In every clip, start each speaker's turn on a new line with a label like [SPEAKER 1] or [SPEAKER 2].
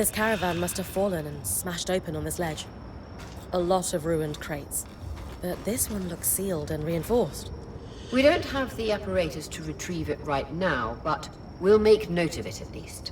[SPEAKER 1] This caravan must have fallen and smashed open on this ledge. A lot of ruined crates. But this one looks sealed and reinforced.
[SPEAKER 2] We don't have the apparatus to retrieve it right now, but we'll make note of it at least.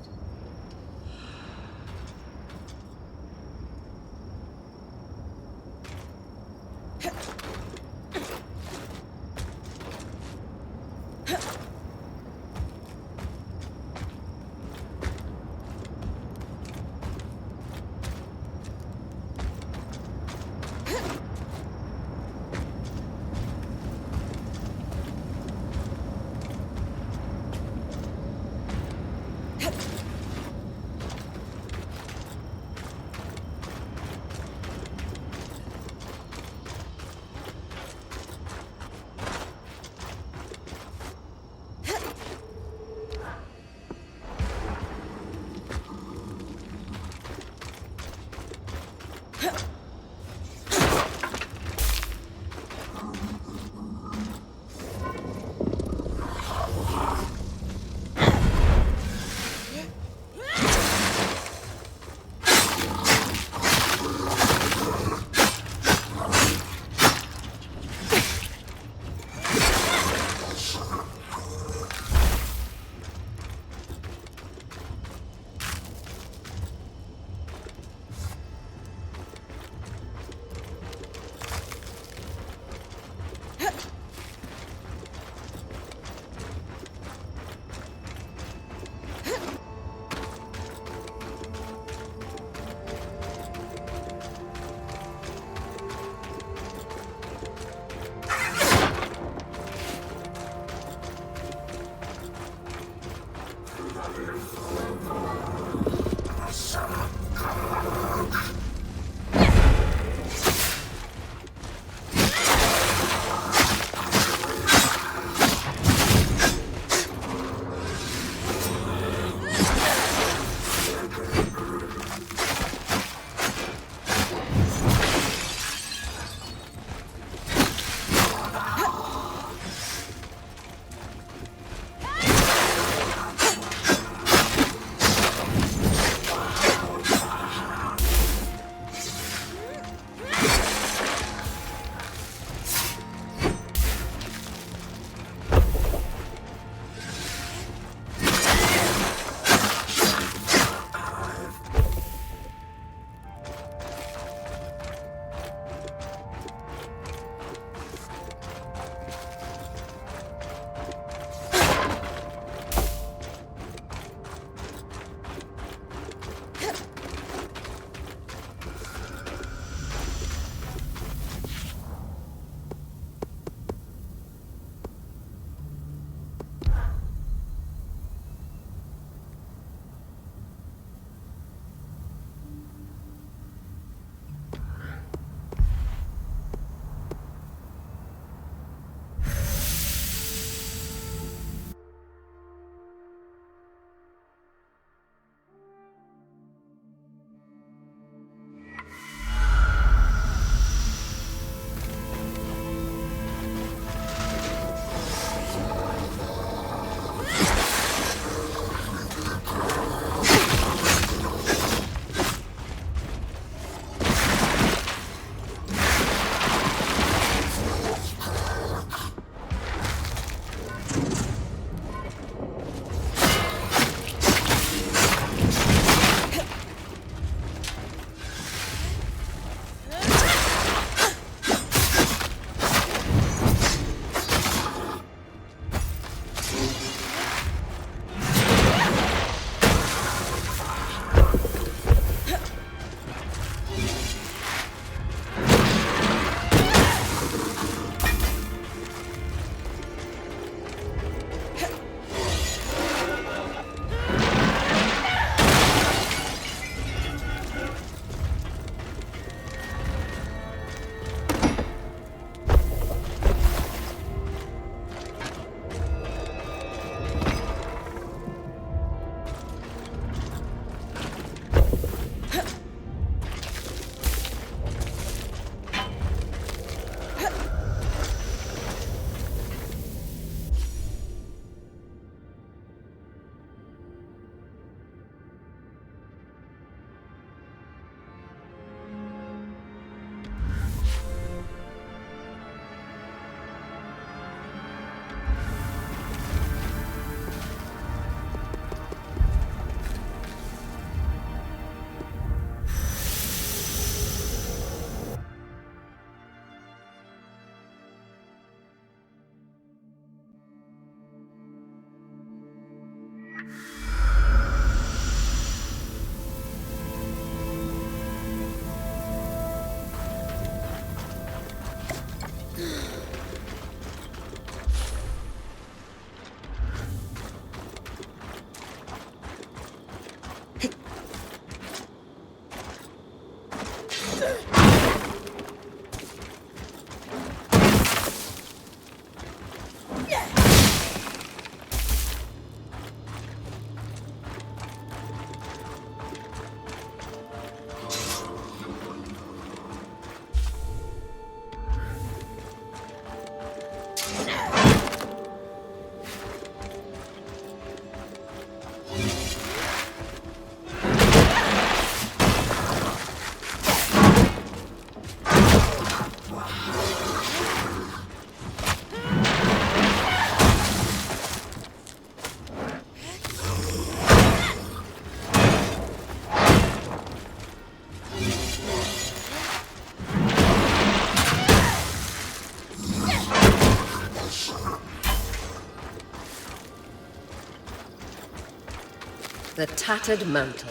[SPEAKER 2] The Tattered Mantle.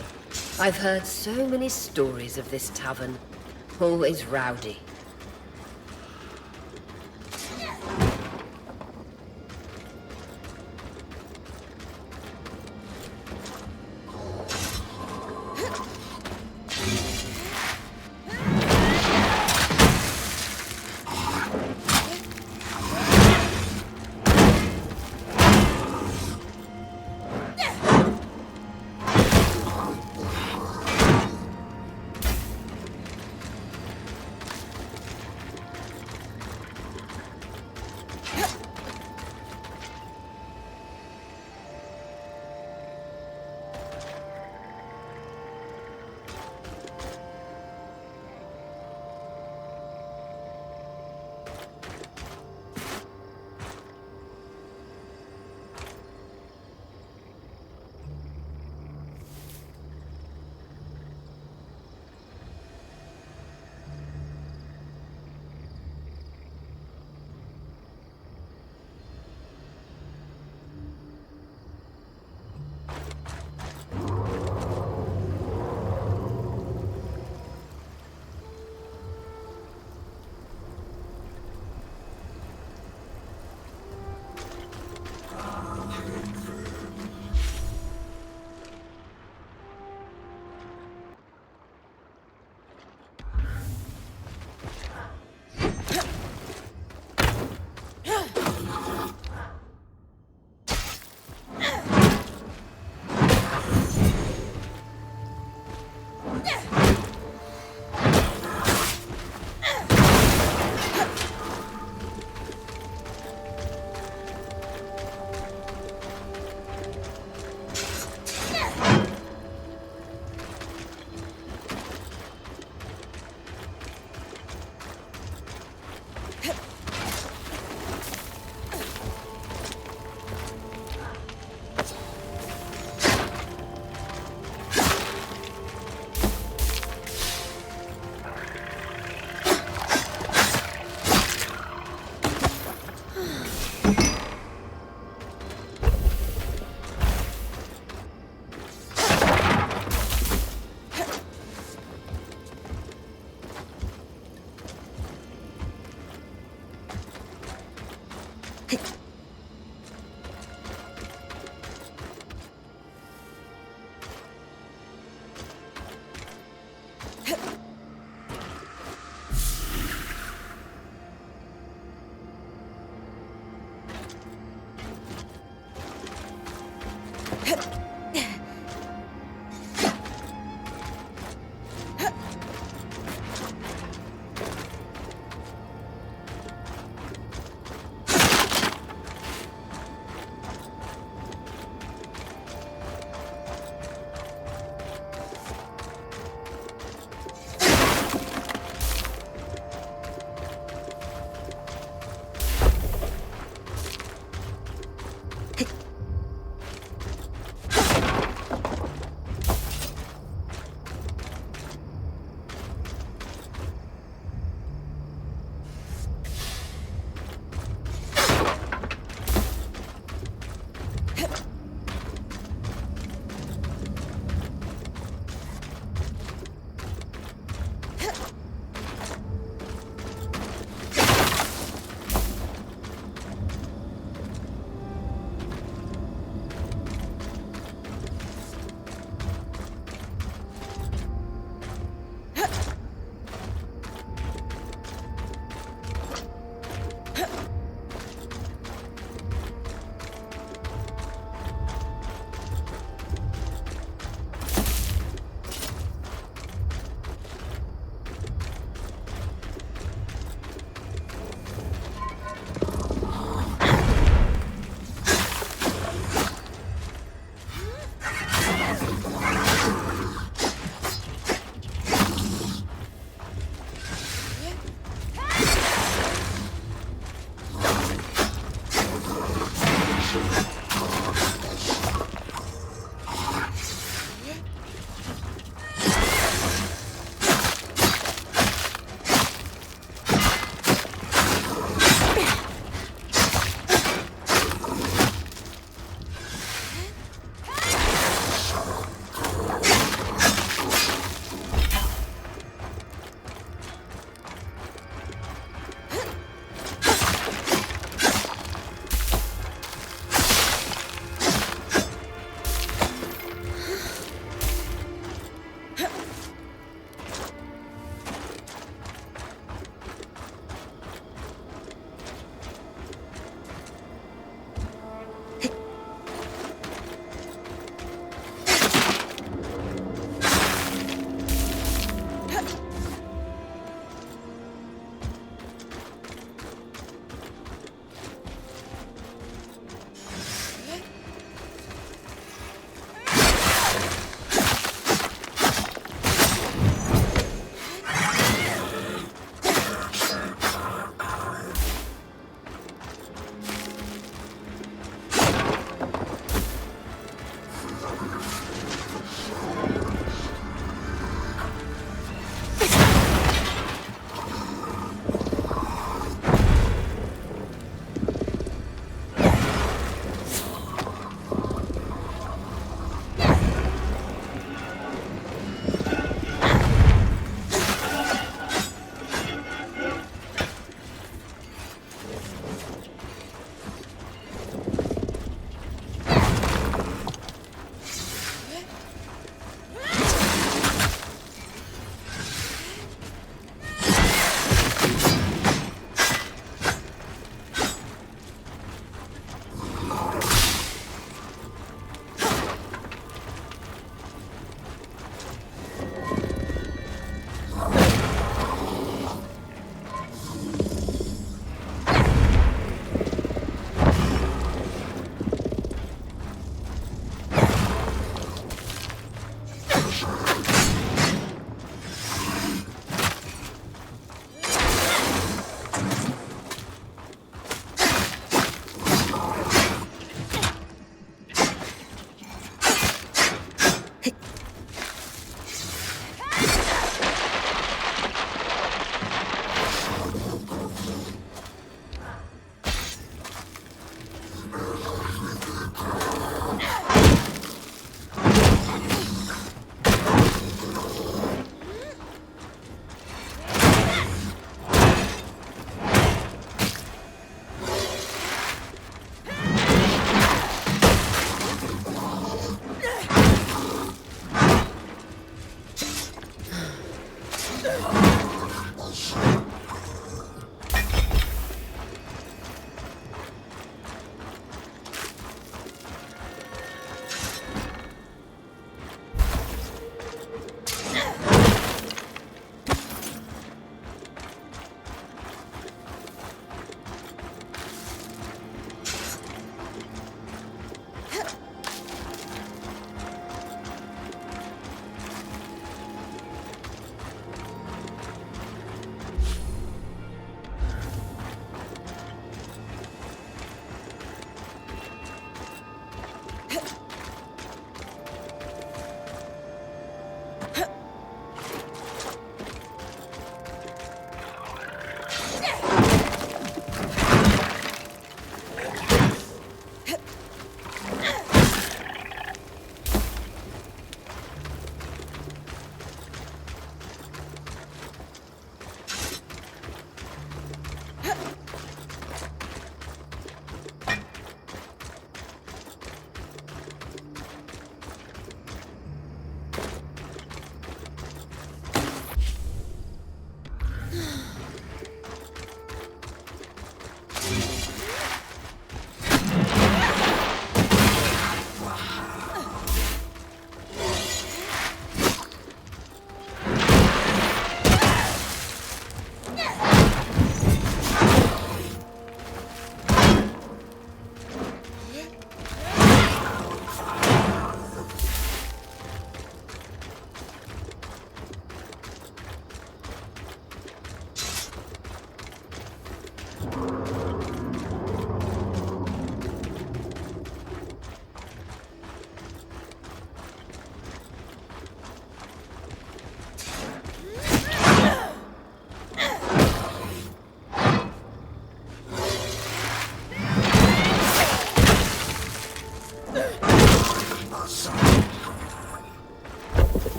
[SPEAKER 2] I've heard so many stories of this tavern. Always rowdy.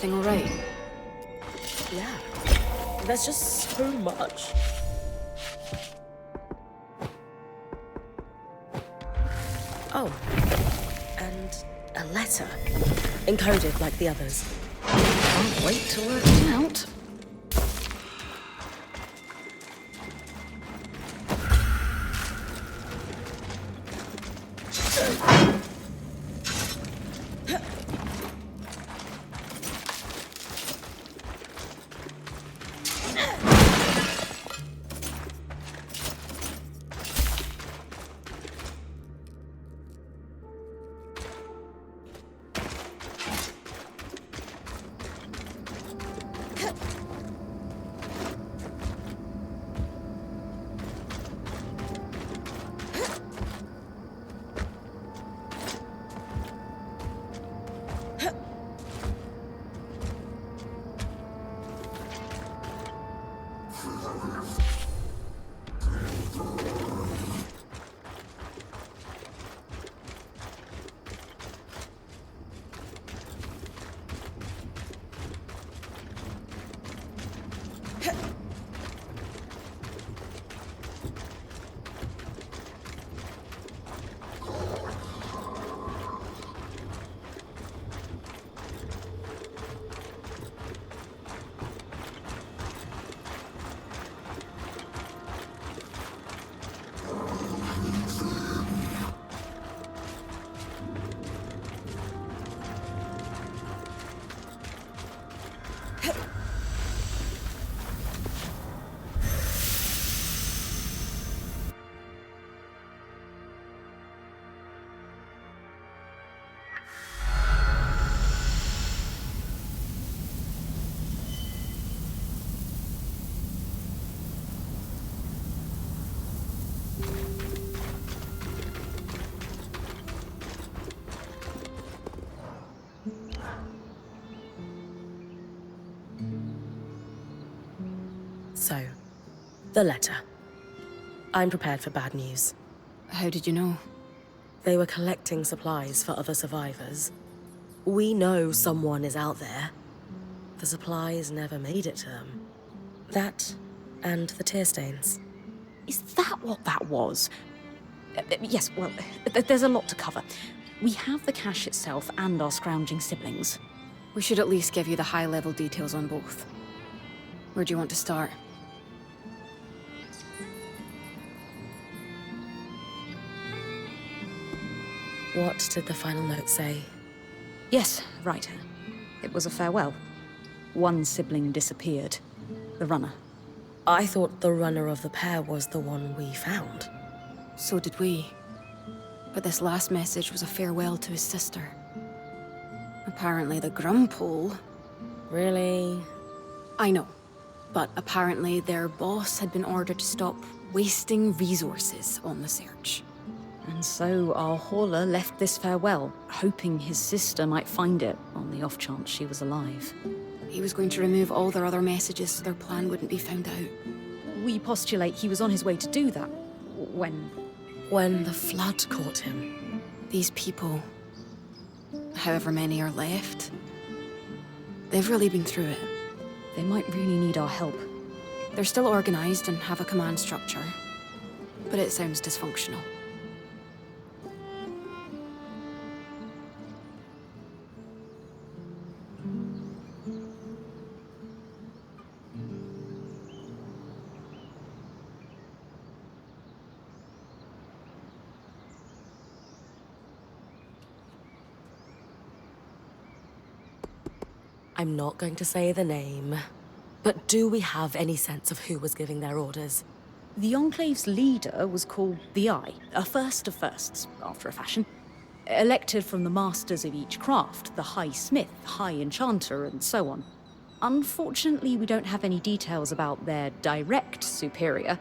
[SPEAKER 3] everything all right?
[SPEAKER 1] Yeah. There's just so much. Oh. And a letter. Encoded like the others.
[SPEAKER 3] Can't wait to work it out.
[SPEAKER 1] So, the letter. I'm prepared for bad news.
[SPEAKER 3] How did you know?
[SPEAKER 1] They were collecting supplies for other survivors. We know someone is out there. The supplies never made it to them. That, and the tear stains.
[SPEAKER 4] Is that what that was? Yes, well, there's a lot to cover. We have the cache itself and our scrounging siblings.
[SPEAKER 3] We should at least give you the high-level details on both. Where do you want to start?
[SPEAKER 1] What did the final note say?
[SPEAKER 4] Yes, right. It was a farewell. One sibling disappeared. The runner.
[SPEAKER 1] I thought the runner of the pair was the one we found.
[SPEAKER 3] So did we. But this last message was a farewell to his sister. Apparently the Grumpole...
[SPEAKER 1] Really?
[SPEAKER 3] I know. But apparently their boss had been ordered to stop wasting resources on the search.
[SPEAKER 4] And so our hauler left this farewell, hoping his sister might find it, on the off chance she was alive.
[SPEAKER 3] He was going to remove all their other messages so their plan wouldn't be found out.
[SPEAKER 4] We postulate he was on his way to do that, when...
[SPEAKER 1] When the flood caught him.
[SPEAKER 3] These people, however many are left, they've really been through it.
[SPEAKER 4] They might really need our help.
[SPEAKER 3] They're still organized and have a command structure, but it sounds dysfunctional.
[SPEAKER 1] I'm not going to say the name, but do we have any sense of who was giving their orders?
[SPEAKER 4] The Enclave's leader was called the Eye, a first of firsts, after a fashion. Elected from the masters of each craft, the High Smith, High Enchanter, and so on. Unfortunately, we don't have any details about their direct superior.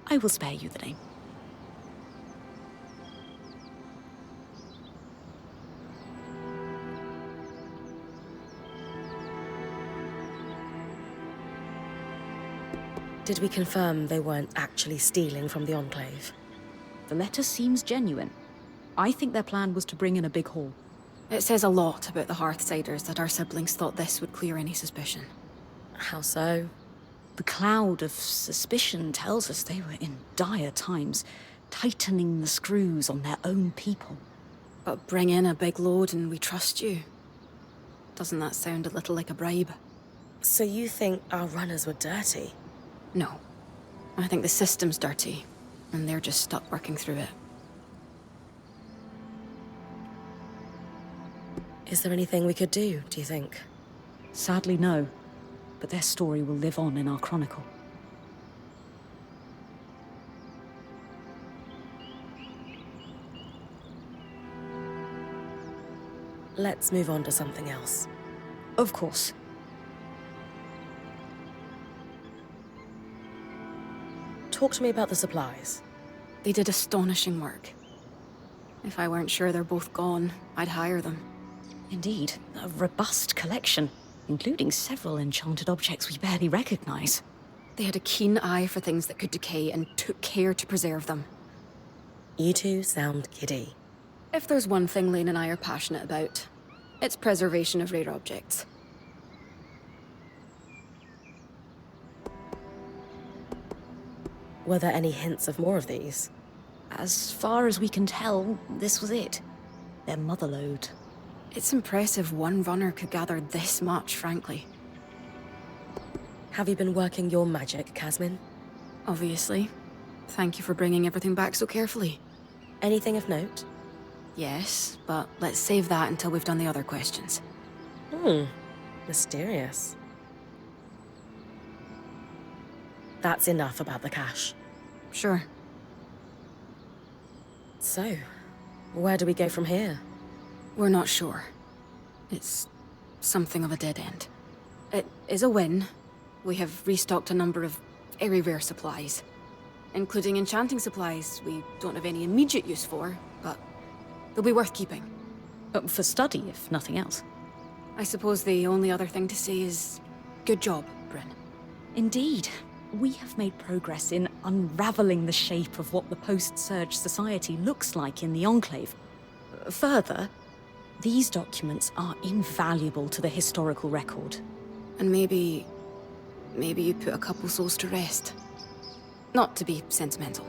[SPEAKER 4] I will spare you the name.
[SPEAKER 1] Did we confirm they weren't actually stealing from the Enclave?
[SPEAKER 4] The letter seems genuine. I think their plan was to bring in a big haul.
[SPEAKER 3] It says a lot about the Hearthsiders that our siblings thought this would clear any suspicion.
[SPEAKER 1] How so?
[SPEAKER 4] The cloud of suspicion tells us they were in dire times, tightening the screws on their own people.
[SPEAKER 3] But bring in a big load and we trust you. Doesn't that sound a little like a bribe?
[SPEAKER 1] So you think our runners were dirty?
[SPEAKER 3] No. I think the system's dirty, and they're just stuck working through it.
[SPEAKER 1] Is there anything we could do, do you think?
[SPEAKER 4] Sadly, no. But their story will live on in our chronicle.
[SPEAKER 1] Let's move on to something else.
[SPEAKER 4] Of course.
[SPEAKER 1] Talk to me about the supplies.
[SPEAKER 3] They did astonishing work. If I weren't sure they're both gone, I'd hire them.
[SPEAKER 4] Indeed, a robust collection, including several enchanted objects we barely recognize.
[SPEAKER 3] They had a keen eye for things that could decay and took care to preserve them.
[SPEAKER 1] You two sound giddy.
[SPEAKER 3] If there's one thing Lane and I are passionate about, it's preservation of rare objects.
[SPEAKER 1] Were there any hints of more of these?
[SPEAKER 4] As far as we can tell, this was it. Their motherlode.
[SPEAKER 3] It's impressive one runner could gather this much, frankly.
[SPEAKER 1] Have you been working your magic, Casmin?
[SPEAKER 3] Obviously. Thank you for bringing everything back so carefully.
[SPEAKER 1] Anything of note?
[SPEAKER 3] Yes, but let's save that until we've done the other questions.
[SPEAKER 1] Mysterious. That's enough about the cache.
[SPEAKER 3] Sure.
[SPEAKER 1] So, where do we go from here?
[SPEAKER 3] We're not sure. It's something of a dead end. It is a win. We have restocked a number of very rare supplies, including enchanting supplies we don't have any immediate use for, but they'll be worth keeping.
[SPEAKER 4] For study, if nothing else.
[SPEAKER 3] I suppose the only other thing to say is, good job, Bryn.
[SPEAKER 4] Indeed. We have made progress in unraveling the shape of what the post-Surge society looks like in the Enclave. Further, these documents are invaluable to the historical record.
[SPEAKER 3] And maybe you put a couple souls to rest. Not to be sentimental.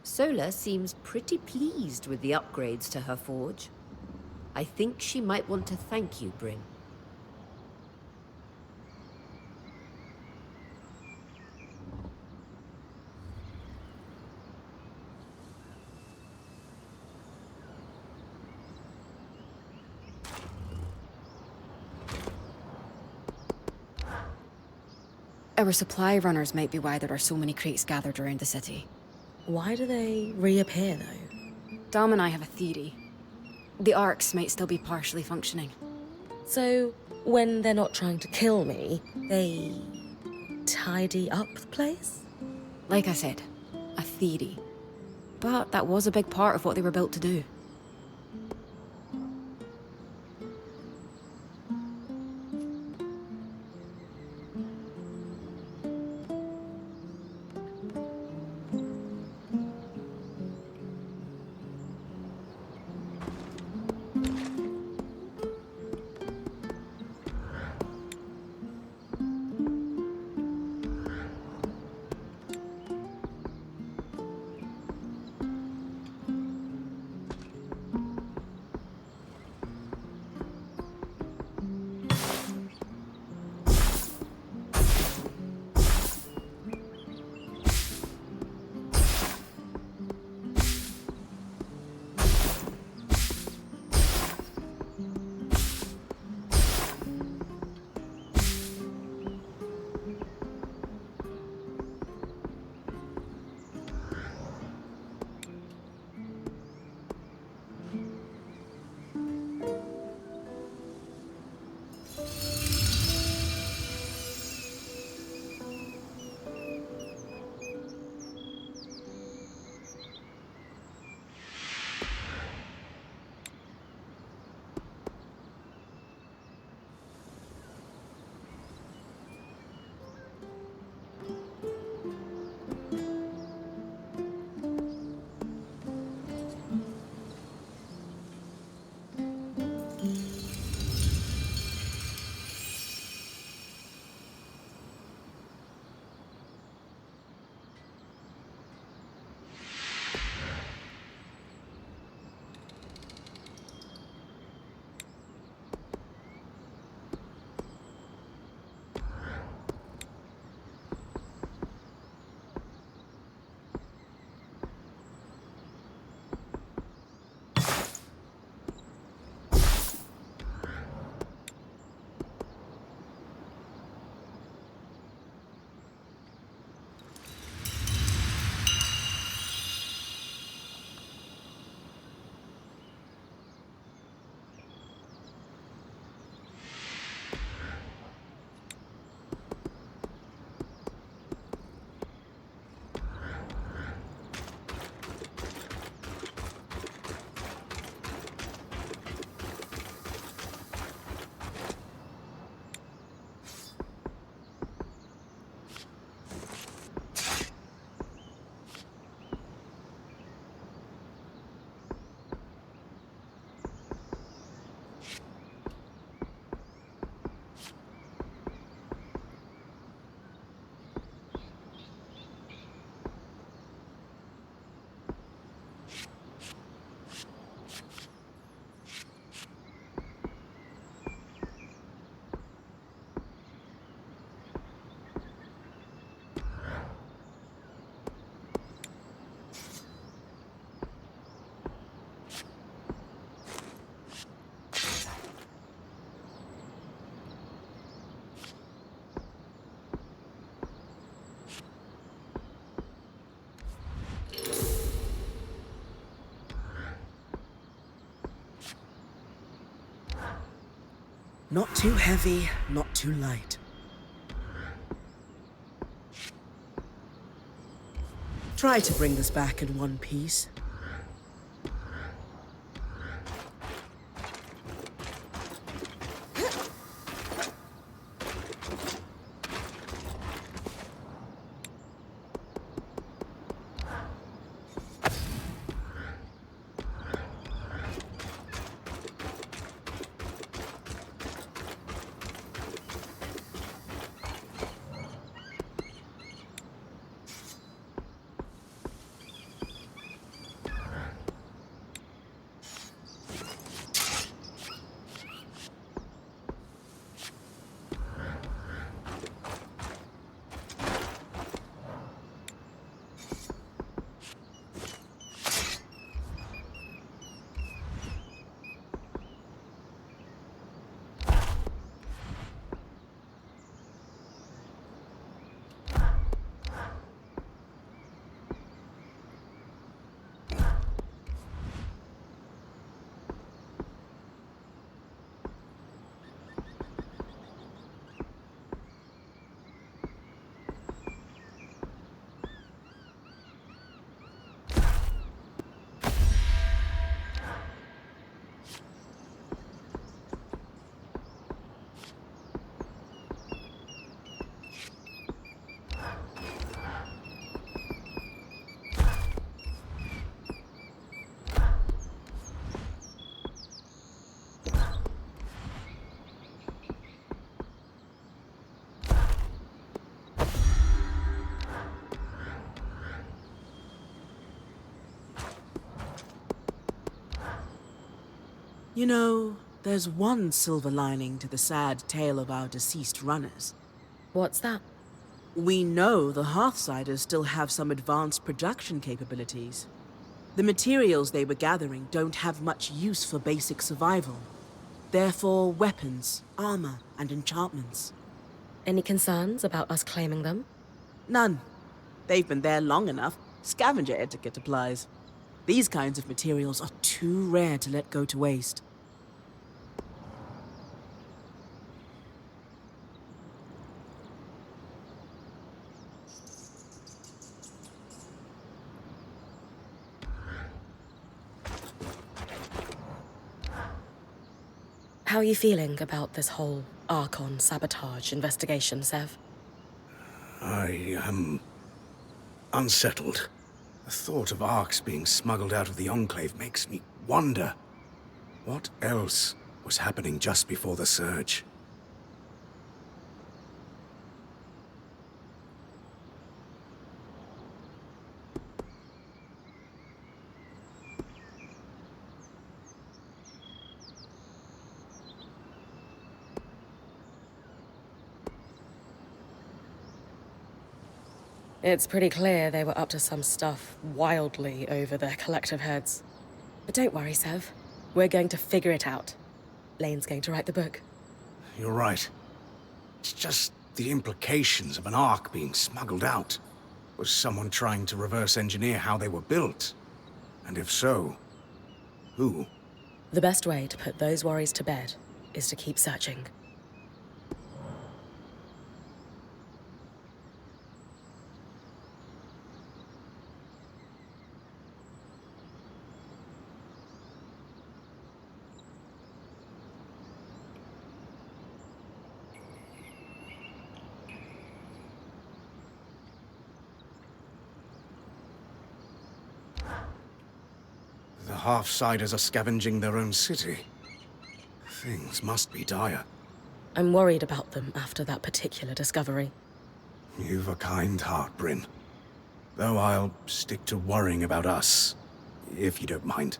[SPEAKER 2] Sola seems pretty pleased with the upgrades to her forge. I think she might want to thank you, Bryn.
[SPEAKER 3] Our supply runners might be why there are so many crates gathered around the city.
[SPEAKER 1] Why do they reappear, though?
[SPEAKER 3] Dom and I have a theory. The arcs might still be partially functioning.
[SPEAKER 1] So, when they're not trying to kill me, they tidy up the place?
[SPEAKER 3] Like I said, a theory. But that was a big part of what they were built to do.
[SPEAKER 5] Not too heavy, not too light. Try to bring this back in one piece. You know, there's one silver lining to the sad tale of our deceased runners.
[SPEAKER 1] What's that?
[SPEAKER 5] We know the Hearthsiders still have some advanced production capabilities. The materials they were gathering don't have much use for basic survival. Therefore, weapons, armor, and enchantments.
[SPEAKER 1] Any concerns about us claiming them?
[SPEAKER 5] None. They've been there long enough. Scavenger etiquette applies. These kinds of materials are too rare to let go to waste.
[SPEAKER 1] How are you feeling about this whole Archon sabotage investigation, Sev?
[SPEAKER 6] I am unsettled. The thought of Arks being smuggled out of the Enclave makes me wonder what else was happening just before the surge.
[SPEAKER 1] It's pretty clear they were up to some stuff wildly over their collective heads. But don't worry, Sev. We're going to figure it out. Lane's going to write the book.
[SPEAKER 6] You're right. It's just the implications of an Ark being smuggled out. Was someone trying to reverse engineer how they were built? And if so, who?
[SPEAKER 1] The best way to put those worries to bed is to keep searching.
[SPEAKER 6] The Half-Siders are scavenging their own city. Things must be dire.
[SPEAKER 1] I'm worried about them after that particular discovery.
[SPEAKER 6] You've a kind heart, Bryn. Though I'll stick to worrying about us, if you don't mind.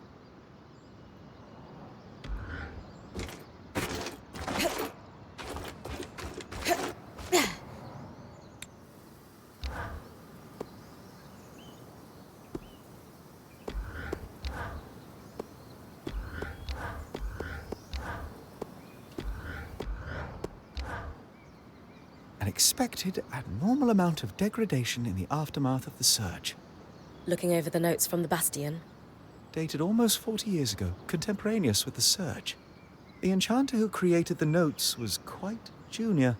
[SPEAKER 7] An expected abnormal amount of degradation in the aftermath of the surge.
[SPEAKER 1] Looking over the notes from the Bastion.
[SPEAKER 7] Dated almost 40 years ago, contemporaneous with the surge. The enchanter who created the notes was quite junior.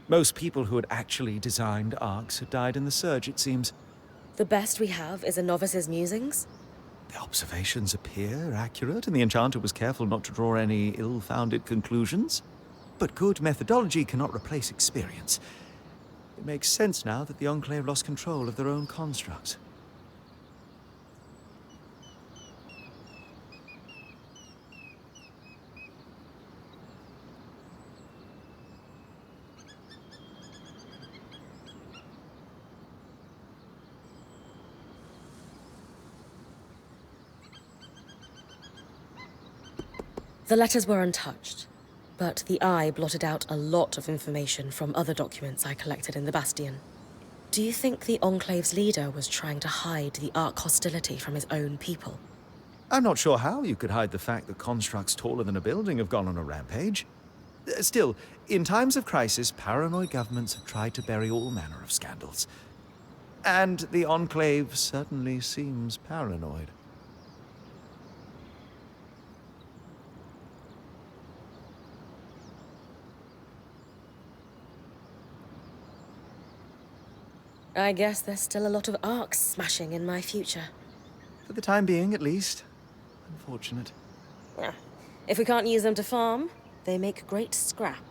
[SPEAKER 7] Most people who had actually designed arcs had died in the surge, it seems.
[SPEAKER 1] The best we have is a novice's musings?
[SPEAKER 7] The observations appear accurate, and the enchanter was careful not to draw any ill-founded conclusions. But good methodology cannot replace experience. It makes sense now that the Enclave lost control of their own constructs.
[SPEAKER 1] The letters were untouched, but the Eye blotted out a lot of information from other documents I collected in the Bastion. Do you think the Enclave's leader was trying to hide the Ark hostility from his own people?
[SPEAKER 7] I'm not sure how you could hide the fact that constructs taller than a building have gone on a rampage. Still, in times of crisis, paranoid governments have tried to bury all manner of scandals. And the Enclave certainly seems paranoid.
[SPEAKER 1] I guess there's still a lot of arcs smashing in my future.
[SPEAKER 7] For the time being, at least. Unfortunate.
[SPEAKER 1] Yeah. If we can't use them to farm, they make great scrap.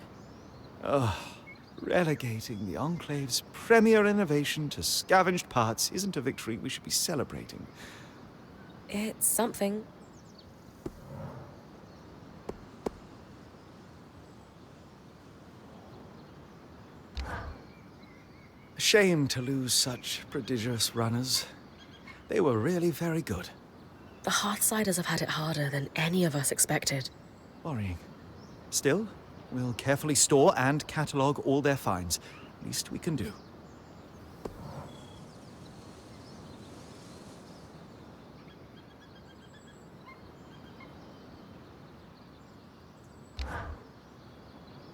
[SPEAKER 7] Relegating the Enclave's premier innovation to scavenged parts isn't a victory we should be celebrating.
[SPEAKER 1] It's something.
[SPEAKER 7] A shame to lose such prodigious runners. They were really very good.
[SPEAKER 1] The Hearthsiders have had it harder than any of us expected.
[SPEAKER 7] Worrying. Still, we'll carefully store and catalogue all their finds. Least we can do.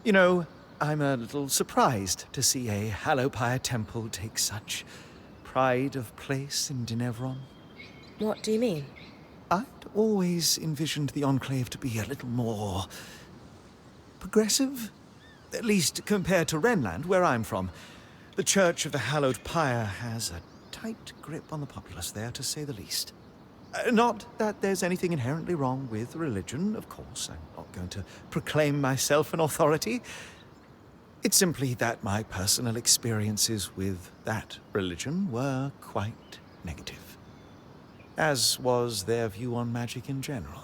[SPEAKER 7] You know, I'm a little surprised to see a Hallowpire temple take such pride of place in Dinevron.
[SPEAKER 1] What do you mean?
[SPEAKER 7] I'd always envisioned the Enclave to be a little more progressive. At least compared to Renland, where I'm from. The Church of the Hallowed Pyre has a tight grip on the populace there, to say the least. Not that there's anything inherently wrong with religion, of course. I'm not going to proclaim myself an authority. It's simply that my personal experiences with that religion were quite negative. As was their view on magic in general.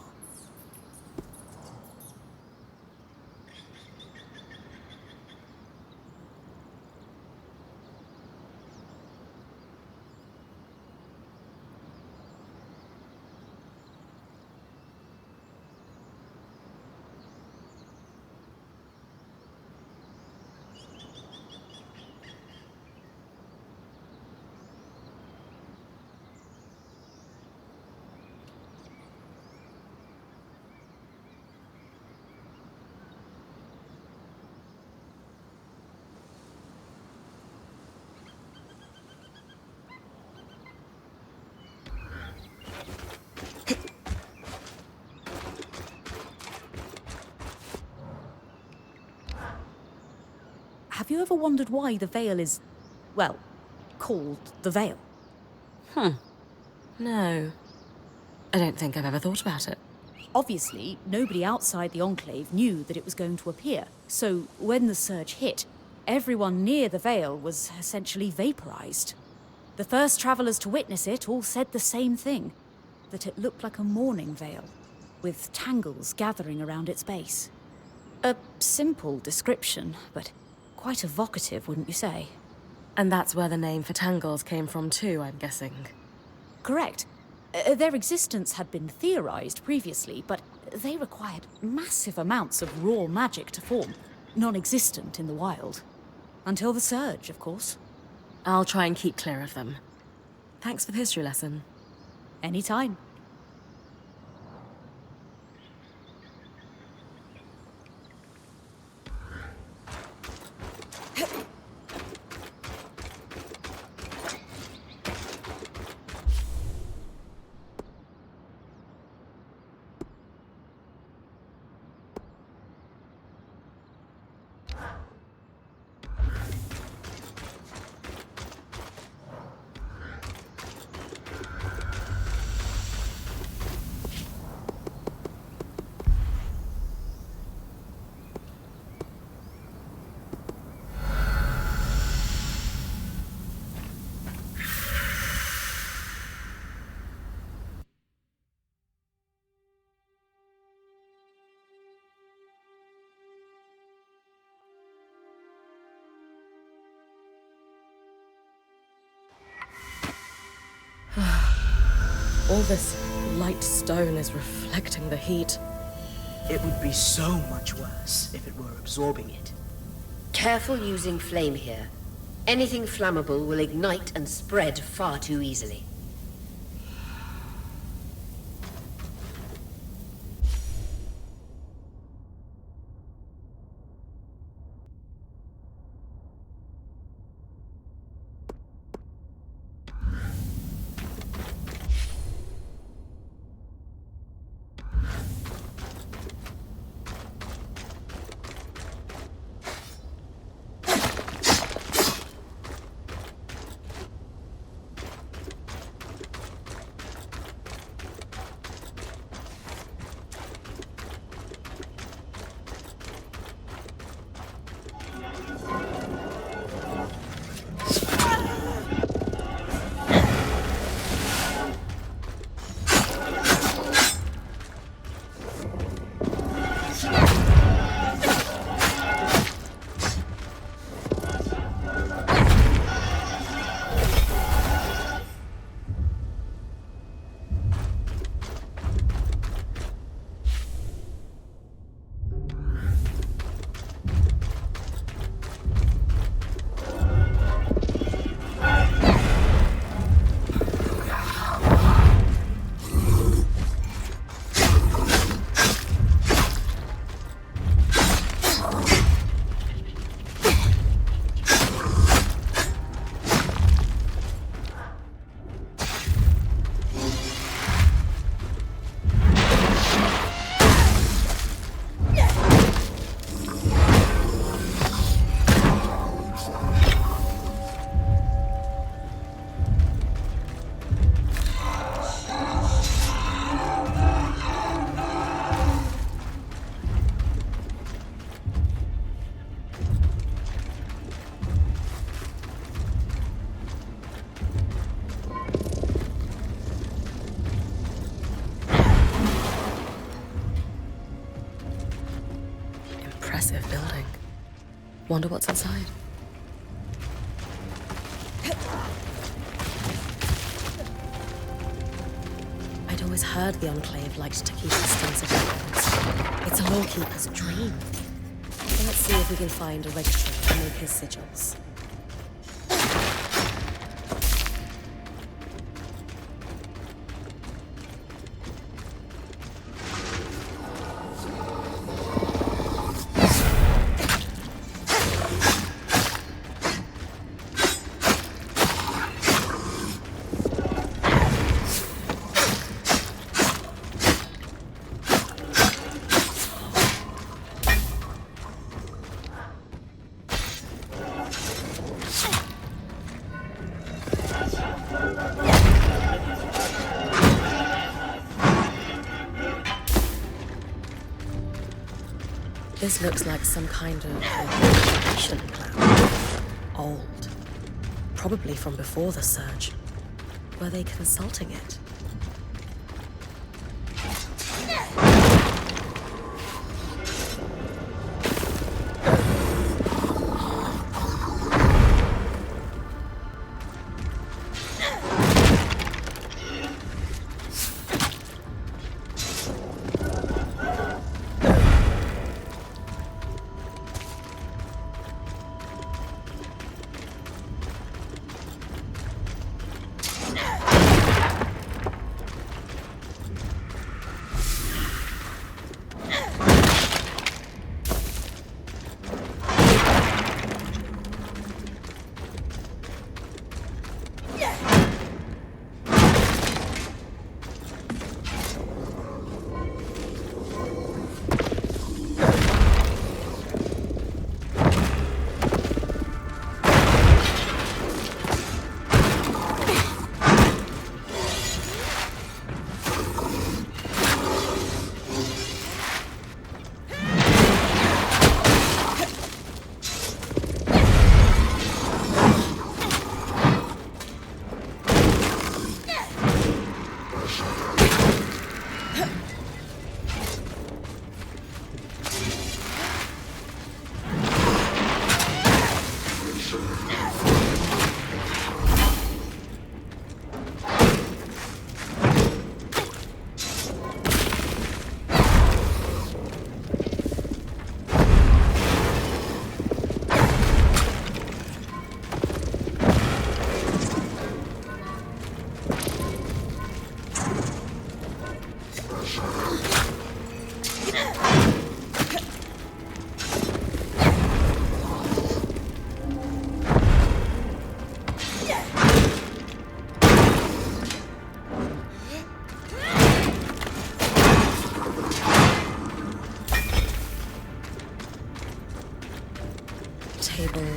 [SPEAKER 4] Have you ever wondered why the Veil is, well, called the Veil?
[SPEAKER 1] No. I don't think I've ever thought about it.
[SPEAKER 4] Obviously, nobody outside the Enclave knew that it was going to appear, so when the surge hit, everyone near the Veil was essentially vaporized. The first travelers to witness it all said the same thing, that it looked like a mourning veil, with tangles gathering around its base. A simple description, but quite evocative, wouldn't you say?
[SPEAKER 1] And that's where the name for tangles came from too, I'm guessing.
[SPEAKER 4] Correct. Their existence had been theorized previously, but they required massive amounts of raw magic to form, non-existent in the wild. Until the surge, of course.
[SPEAKER 1] I'll try and keep clear of them. Thanks for the history lesson.
[SPEAKER 4] Anytime.
[SPEAKER 1] All this light stone is reflecting the heat.
[SPEAKER 5] It would be so much worse if it were absorbing it.
[SPEAKER 2] Careful using flame here. Anything flammable will ignite and spread far too easily.
[SPEAKER 1] Impressive building. Wonder what's inside. I'd always heard the Enclave liked to keep extensive records. It's a lawkeeper's dream. So let's see if we can find a registry and make his sigils. This looks like some kind of evacuation plan. Old. Probably from before the surge. Were they consulting it?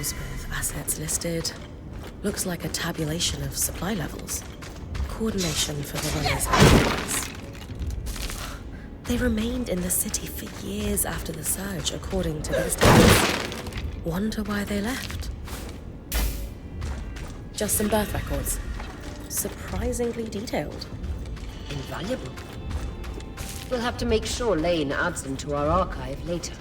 [SPEAKER 1] journals with assets listed. Looks like a tabulation of supply levels. Coordination for the runners' activities. They remained in the city for years after the surge, according to these tags. Wonder why they left. Just some birth records. Surprisingly detailed.
[SPEAKER 2] Invaluable. We'll have to make sure Lane adds them to our archive later.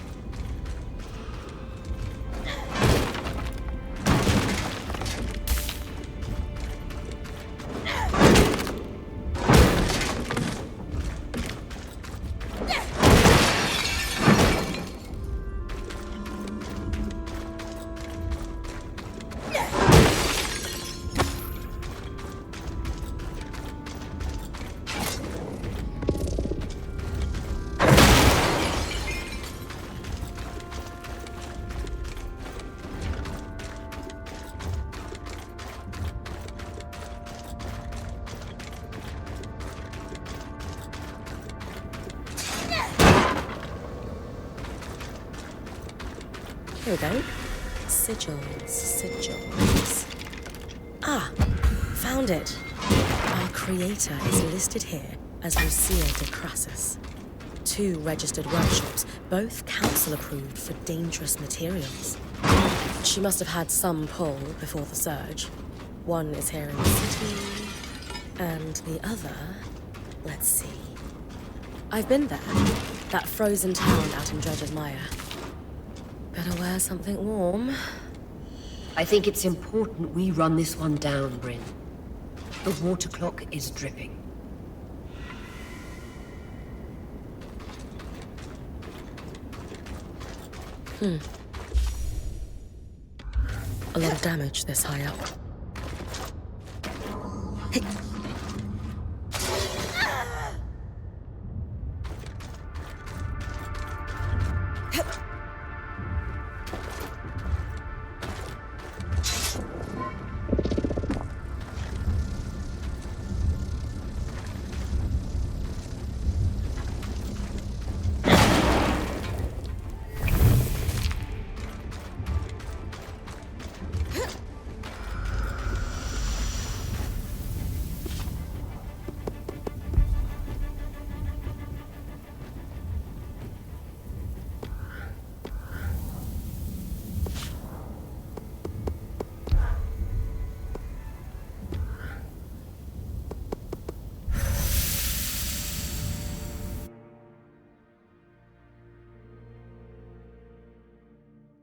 [SPEAKER 1] Here we go. Sigils. Ah, found it. Our creator is listed here as Lucia de Crassus. 2 registered workshops, both council approved for dangerous materials. She must have had some pull before the surge. One is here in the city, and the other, let's see. I've been there. That frozen town out in Dredger's Mire. Better wear something warm.
[SPEAKER 2] I think it's important we run this one down, Bryn. The water clock is dripping.
[SPEAKER 1] A lot of damage this high up.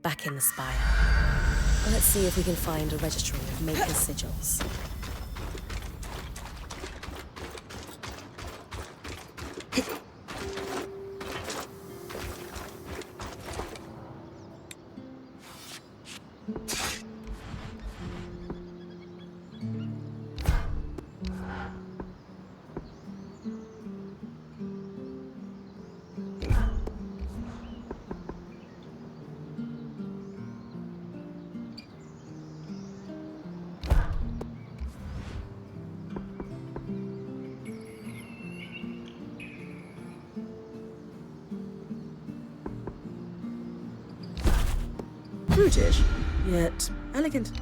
[SPEAKER 1] Back in the spire. Let's see if we can find a registry of Maker's sigils.
[SPEAKER 5] Brutish, yet elegant.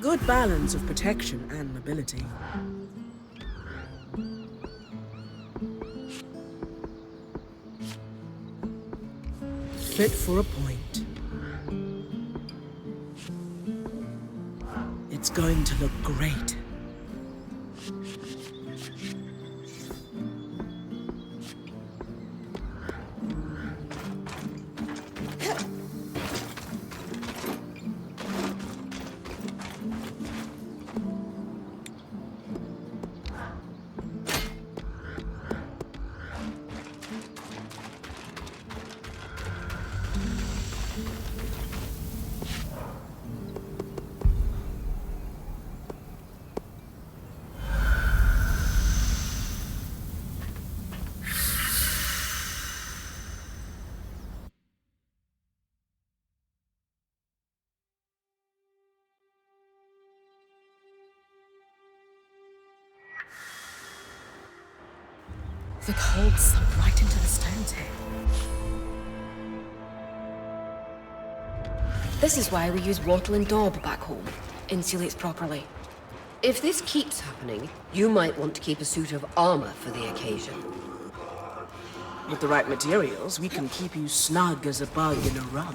[SPEAKER 5] Good balance of protection and mobility. Fit for a point. It's going to look great.
[SPEAKER 1] The cold sunk right into the stones here.
[SPEAKER 3] This is why we use wattle and daub back home. Insulates properly.
[SPEAKER 2] If this keeps happening, you might want to keep a suit of armor for the occasion.
[SPEAKER 5] With the right materials, we can keep you snug as a bug in a rug.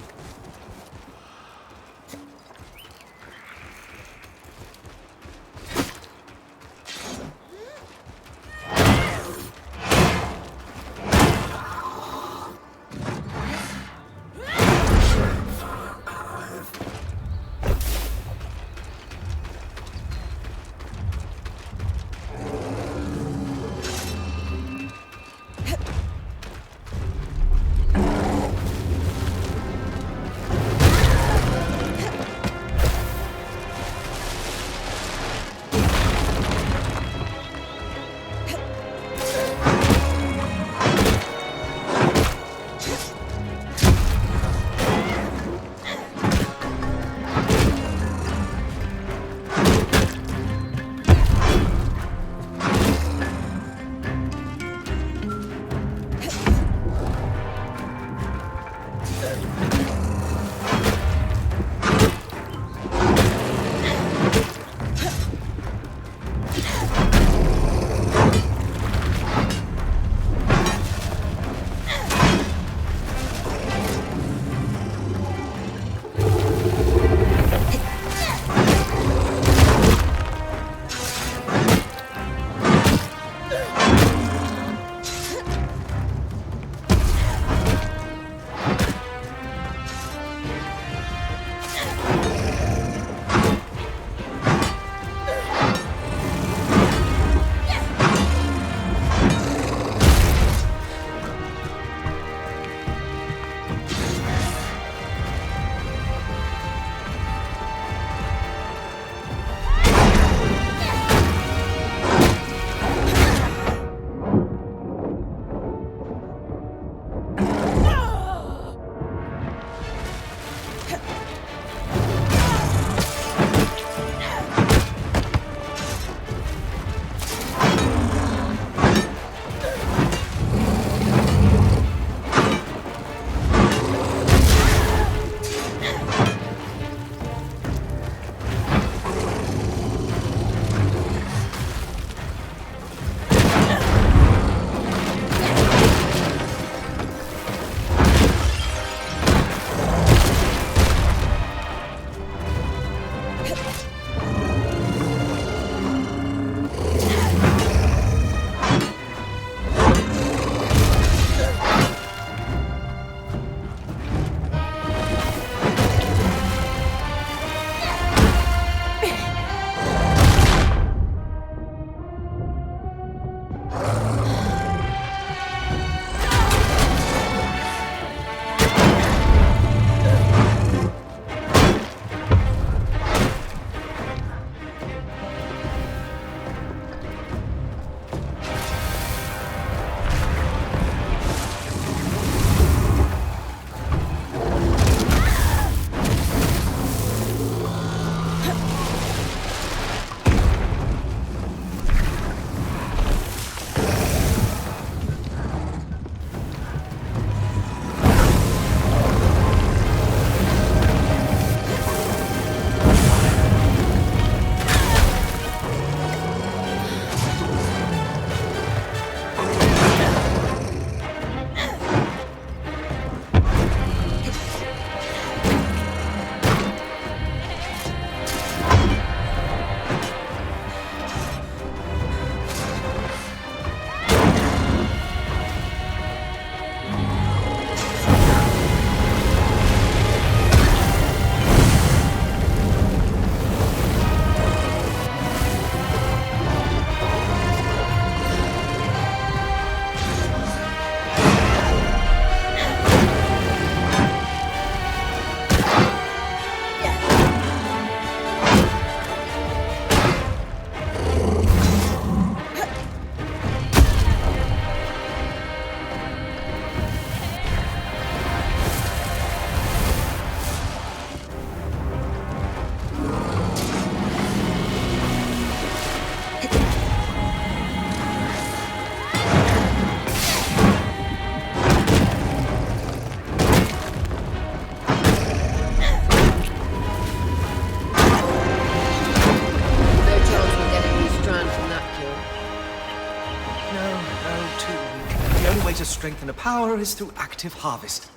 [SPEAKER 8] strength inner power is through active harvest.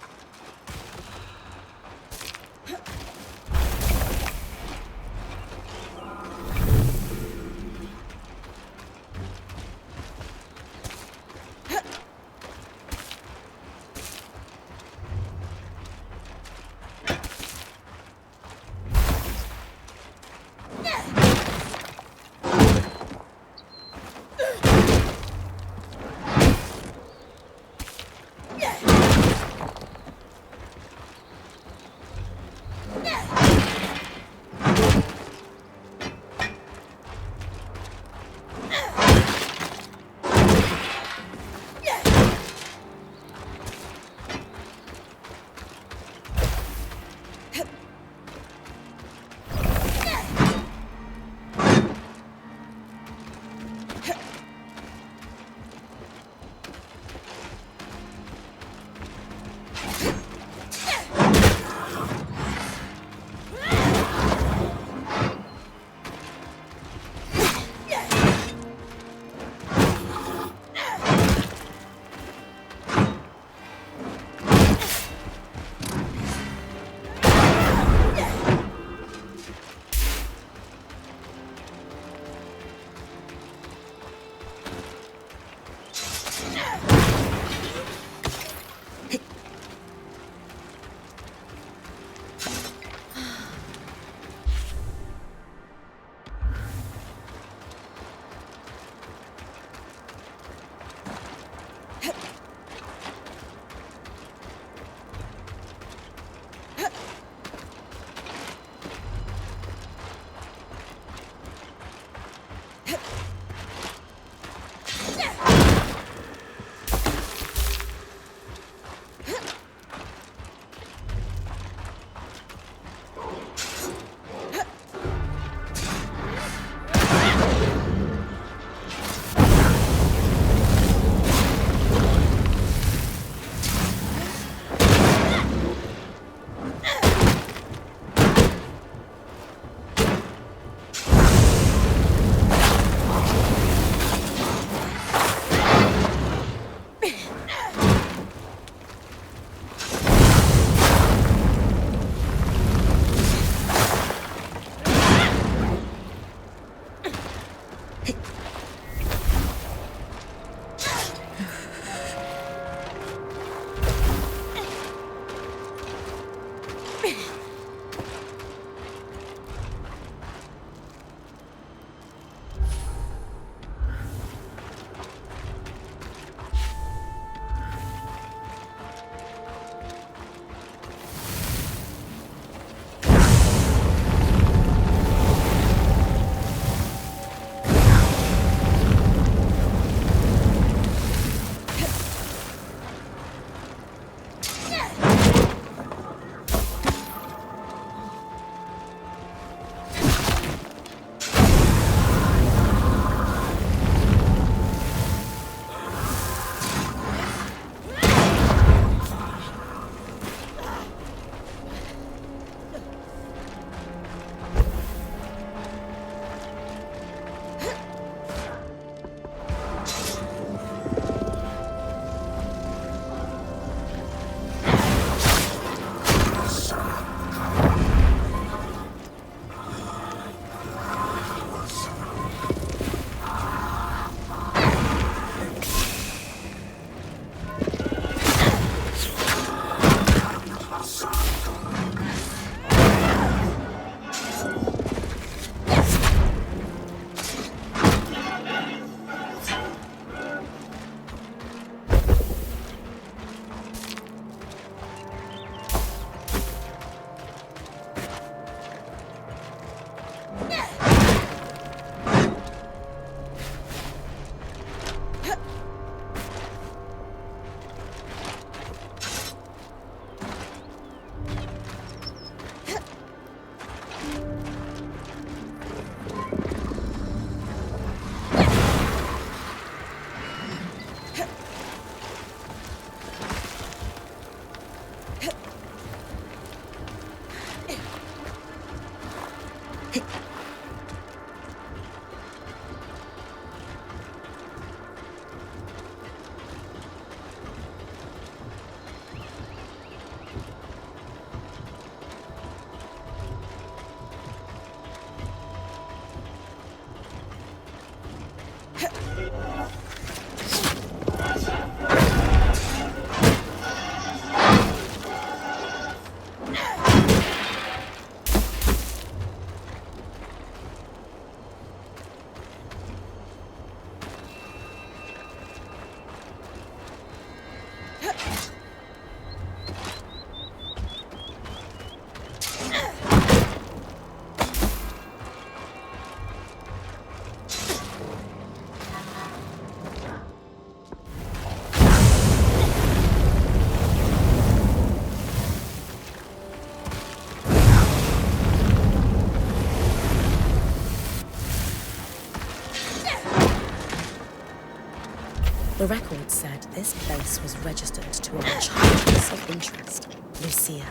[SPEAKER 1] The record said this place was registered to our child of interest, Lucia.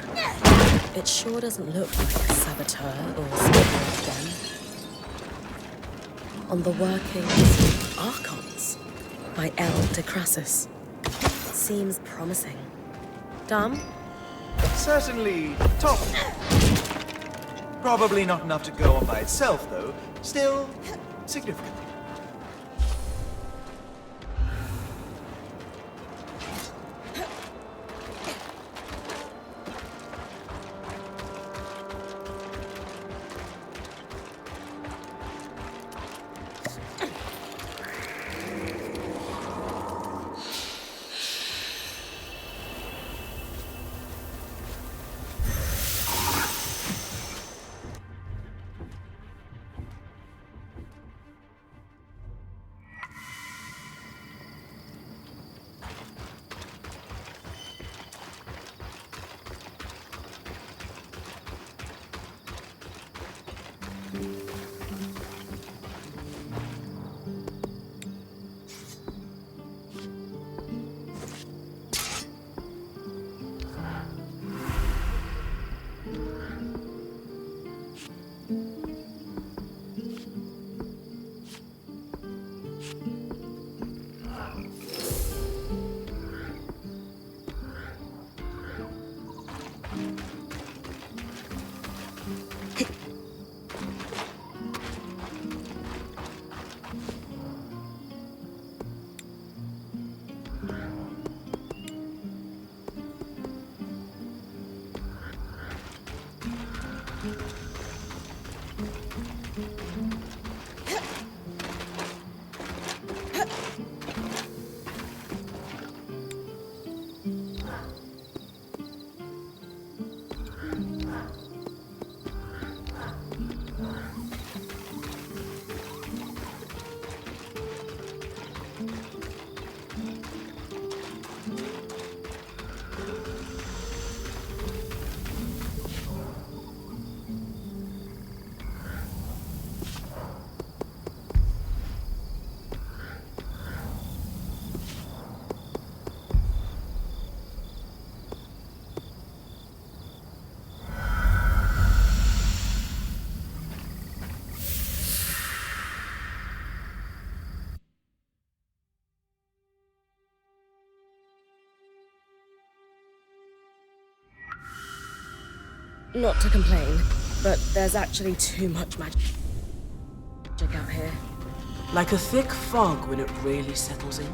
[SPEAKER 1] It sure doesn't look like a saboteur or something again. On the workings Archons by L. de Crassus. Seems promising. Dom?
[SPEAKER 7] Certainly top. Probably not enough to go on by itself, though. Still significant.
[SPEAKER 1] Not to complain, but there's actually too much magic out here.
[SPEAKER 5] Like a thick fog when it really settles in.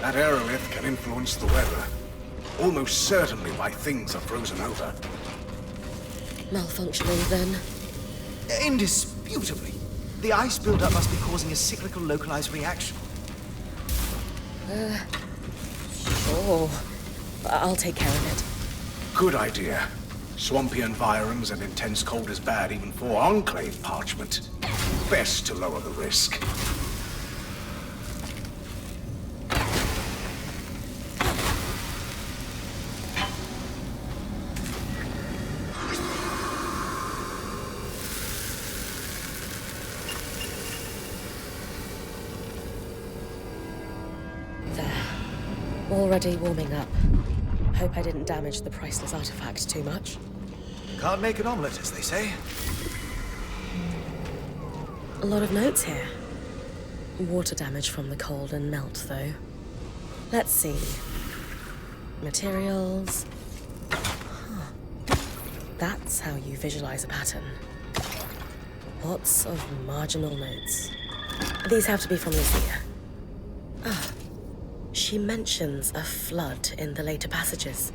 [SPEAKER 6] That aerolith can influence the weather. Almost certainly why things are frozen over.
[SPEAKER 1] Malfunctioning, then?
[SPEAKER 7] Indisputably. The ice buildup must be causing a cyclical localized reaction.
[SPEAKER 1] Sure. I'll take care of it.
[SPEAKER 6] Good idea. Swampy environs and intense cold is bad even for Enclave parchment. Best to lower the risk.
[SPEAKER 1] There. Already warming up. Hope I didn't damage the priceless artifact too much.
[SPEAKER 7] Can't make an omelette, as they say.
[SPEAKER 1] A lot of notes here. Water damage from the cold and melt, though. Let's see. Materials. Huh. That's how you visualize a pattern. Lots of marginal notes. These have to be from Lucia. Ah. She mentions a flood in the later passages.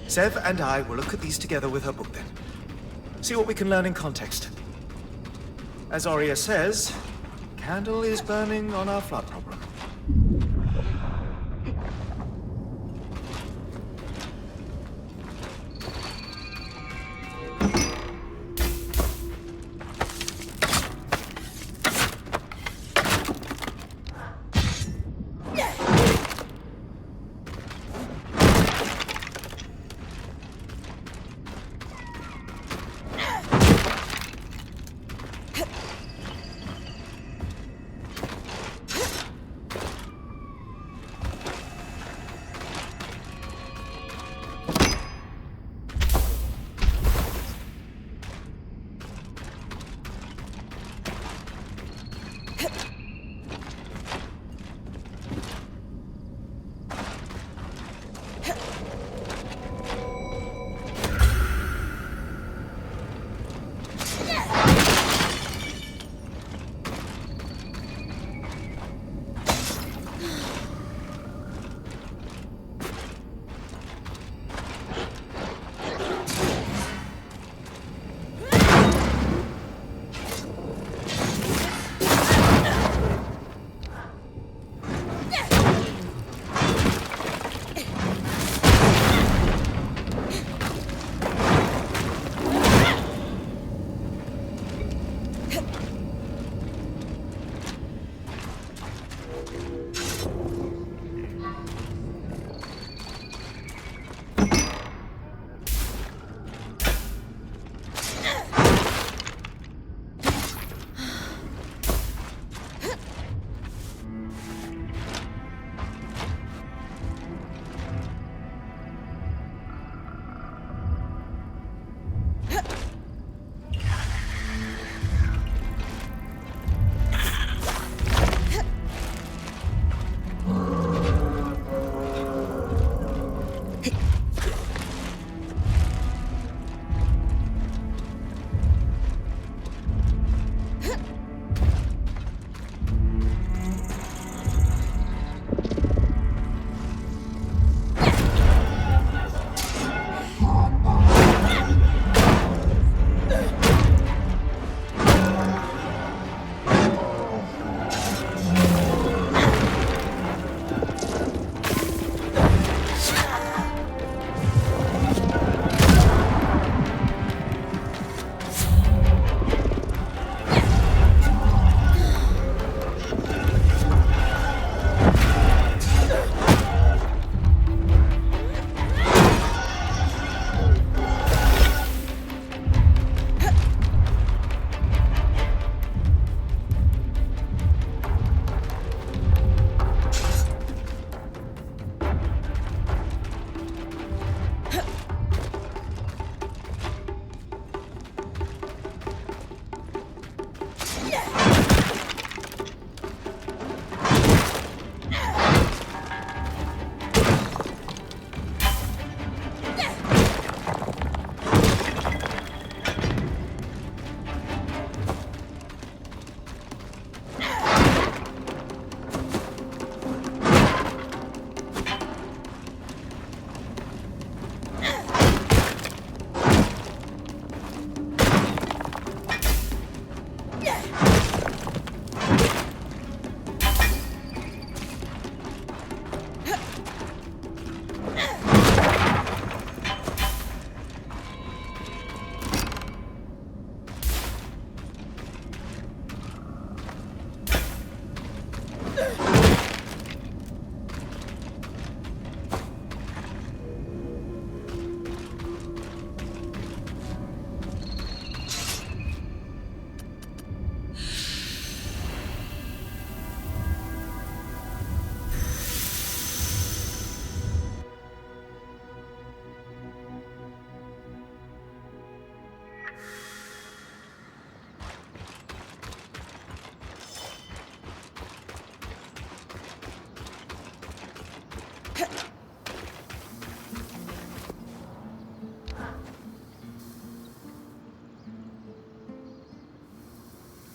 [SPEAKER 7] Sev and I will look at these together with her book then. See what we can learn in context. As Aurea says, candle is burning on our flood problem.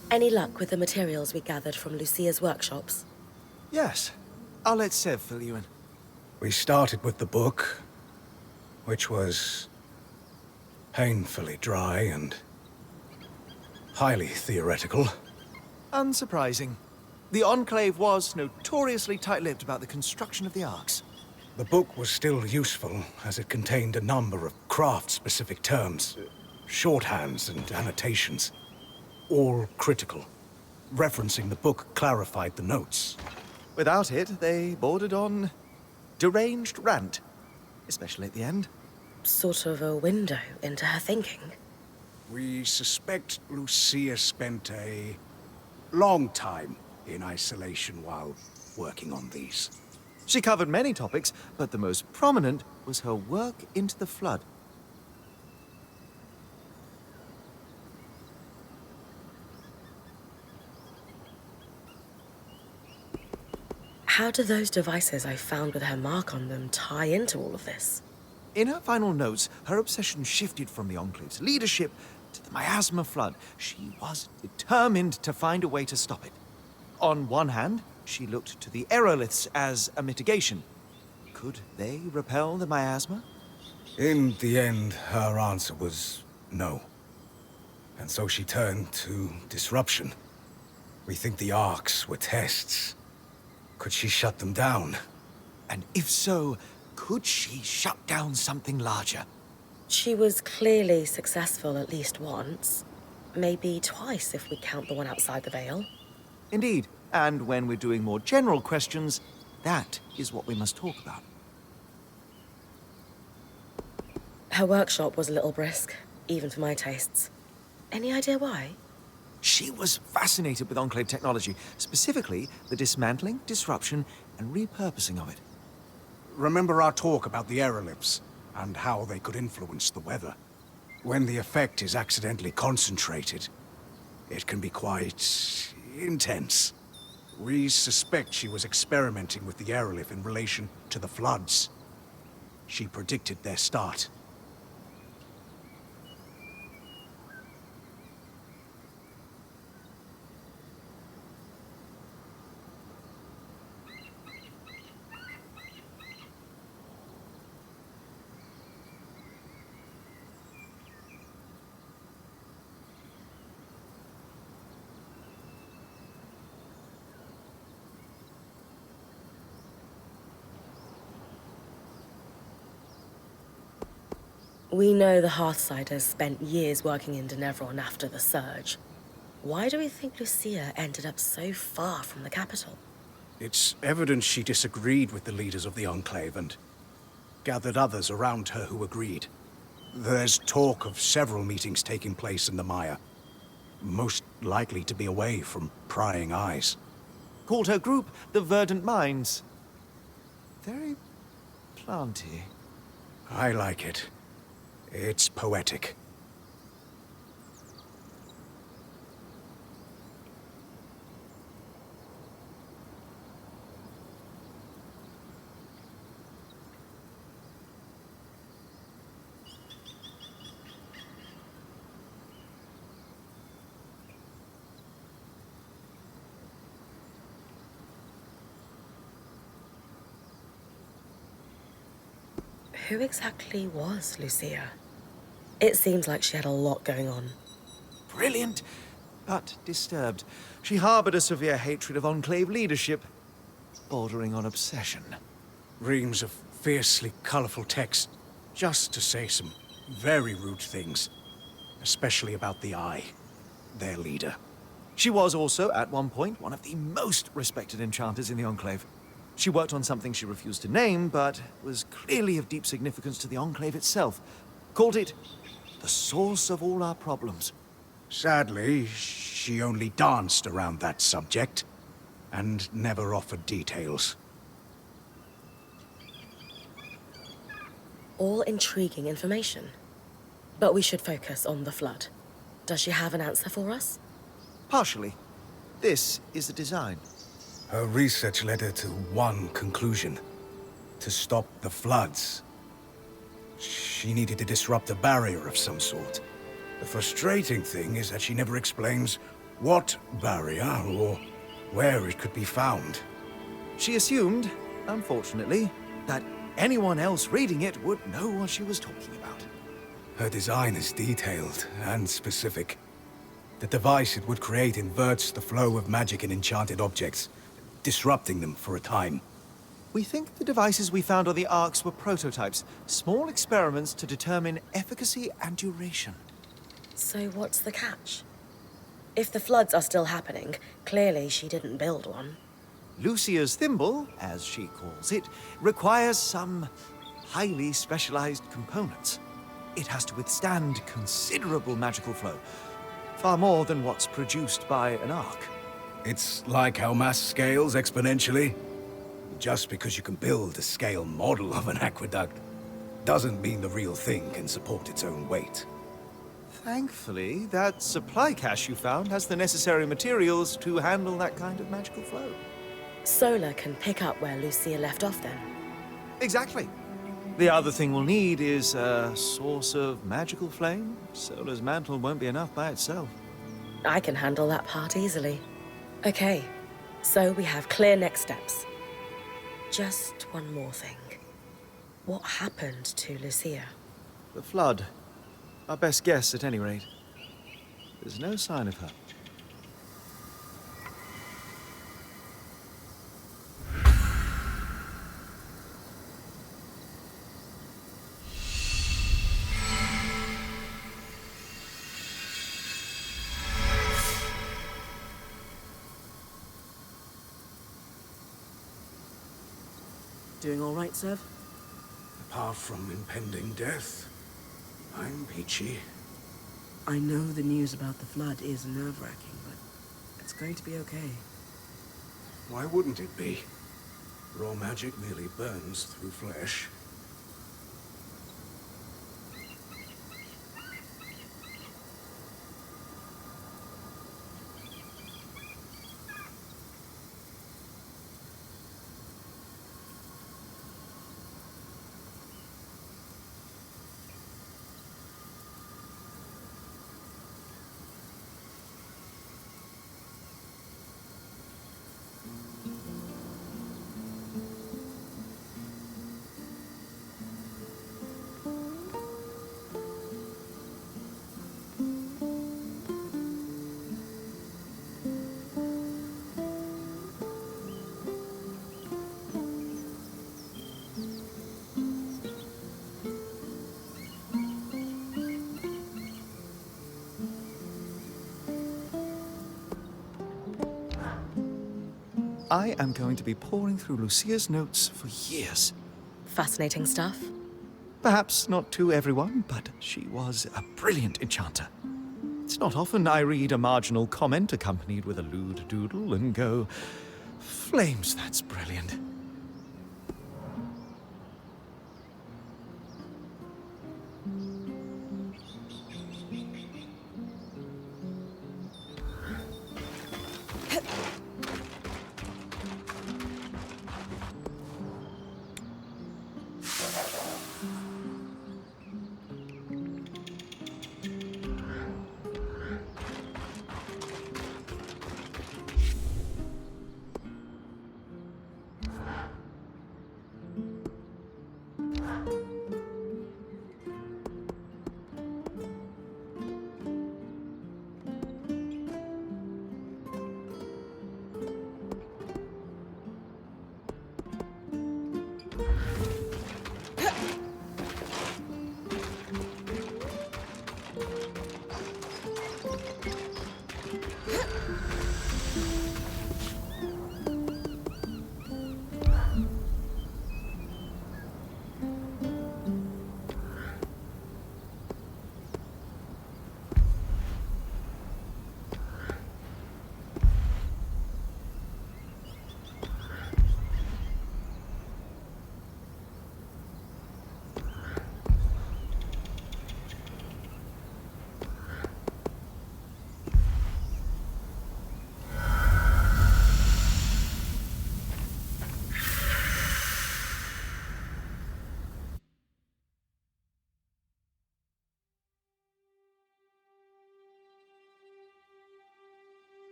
[SPEAKER 1] Any luck with the materials we gathered from Lucia's workshops?
[SPEAKER 7] Yes. I'll let Sev fill you in.
[SPEAKER 6] We started with the book, which was painfully dry and highly theoretical.
[SPEAKER 7] Unsurprising. The Enclave was notoriously tight-lipped about the construction of the arcs.
[SPEAKER 6] The book was still useful, as it contained a number of craft-specific terms, shorthands and annotations, all critical. Referencing the book clarified the notes.
[SPEAKER 7] Without it, they bordered on deranged rant, especially at the end.
[SPEAKER 1] Sort of a window into her thinking.
[SPEAKER 6] We suspect Lucia spent a long time in isolation while working on these.
[SPEAKER 7] She covered many topics, but the most prominent was her work into the Flood.
[SPEAKER 1] How do those devices I found with her mark on them tie into all of this?
[SPEAKER 7] In her final notes, her obsession shifted from the Enclave's leadership to the miasma flood. She was determined to find a way to stop it. On one hand, she looked to the aeroliths as a mitigation. Could they repel the miasma?
[SPEAKER 6] In the end, her answer was no. And so she turned to disruption. We think the arcs were tests. Could she shut them down?
[SPEAKER 7] And if so, could she shut down something larger?
[SPEAKER 1] She was clearly successful at least once. Maybe twice if we count the one outside the Veil.
[SPEAKER 7] Indeed. And when we're doing more general questions, that is what we must talk about.
[SPEAKER 1] Her workshop was a little brisk, even for my tastes. Any idea why?
[SPEAKER 7] She was fascinated with Enclave technology, specifically the dismantling, disruption, and repurposing of it.
[SPEAKER 6] Remember our talk about the aeroliths and how they could influence the weather? When the effect is accidentally concentrated, it can be quite intense. We suspect she was experimenting with the aerolith in relation to the floods. She predicted their start.
[SPEAKER 1] We know the Hearthsiders spent years working in Denevron after the Surge. Why do we think Lucia ended up so far from the capital?
[SPEAKER 6] It's evident she disagreed with the leaders of the Enclave and gathered others around her who agreed. There's talk of several meetings taking place in the Maya, most likely to be away from prying eyes.
[SPEAKER 7] Called her group the Verdant Minds. Very planty.
[SPEAKER 6] I like it. It's poetic.
[SPEAKER 1] Who exactly was Lucia? It seems like she had a lot going on.
[SPEAKER 7] Brilliant, but disturbed. She harbored a severe hatred of Enclave leadership, bordering on obsession.
[SPEAKER 6] Reams of fiercely colorful text, just to say some very rude things, especially about the Eye, their leader.
[SPEAKER 7] She was also, at one point, one of the most respected enchanters in the Enclave. She worked on something she refused to name, but was clearly of deep significance to the Enclave itself. Called it the source of all our problems.
[SPEAKER 6] Sadly, she only danced around that subject, and never offered details.
[SPEAKER 1] All intriguing information. But we should focus on the flood. Does she have an answer for us?
[SPEAKER 7] Partially. This is the design.
[SPEAKER 6] Her research led her to one conclusion: to stop the floods. She needed to disrupt a barrier of some sort. The frustrating thing is that she never explains what barrier or where it could be found.
[SPEAKER 7] She assumed, unfortunately, that anyone else reading it would know what she was talking about.
[SPEAKER 6] Her design is detailed and specific. The device it would create inverts the flow of magic in enchanted objects, disrupting them for a time.
[SPEAKER 7] We think the devices we found on the Arks were prototypes, small experiments to determine efficacy and duration.
[SPEAKER 1] So what's the catch? If the floods are still happening, clearly she didn't build one.
[SPEAKER 7] Lucia's thimble, as she calls it, requires some highly specialized components. It has to withstand considerable magical flow, far more than what's produced by an Ark.
[SPEAKER 6] It's like how mass scales exponentially. Just because you can build a scale model of an aqueduct doesn't mean the real thing can support its own weight.
[SPEAKER 7] Thankfully, that supply cache you found has the necessary materials to handle that kind of magical flow.
[SPEAKER 1] Solar can pick up where Lucia left off then.
[SPEAKER 7] Exactly. The other thing we'll need is a source of magical flame. Solar's mantle won't be enough by itself.
[SPEAKER 1] I can handle that part easily. Okay, so we have clear next steps. Just one more thing. What happened to Lucia?
[SPEAKER 7] The flood. Our best guess, at any rate. There's no sign of her.
[SPEAKER 5] Doing all right, Sev?
[SPEAKER 6] Apart from impending death, I'm peachy.
[SPEAKER 5] I know the news about the flood is nerve-wracking, but it's going to be okay.
[SPEAKER 6] Why wouldn't it be? Raw magic merely burns through flesh.
[SPEAKER 7] I am going to be poring through Lucia's notes for years.
[SPEAKER 1] Fascinating stuff.
[SPEAKER 7] Perhaps not to everyone, but she was a brilliant enchanter. It's not often I read a marginal comment accompanied with a lewd doodle and go, "Flames, that's brilliant."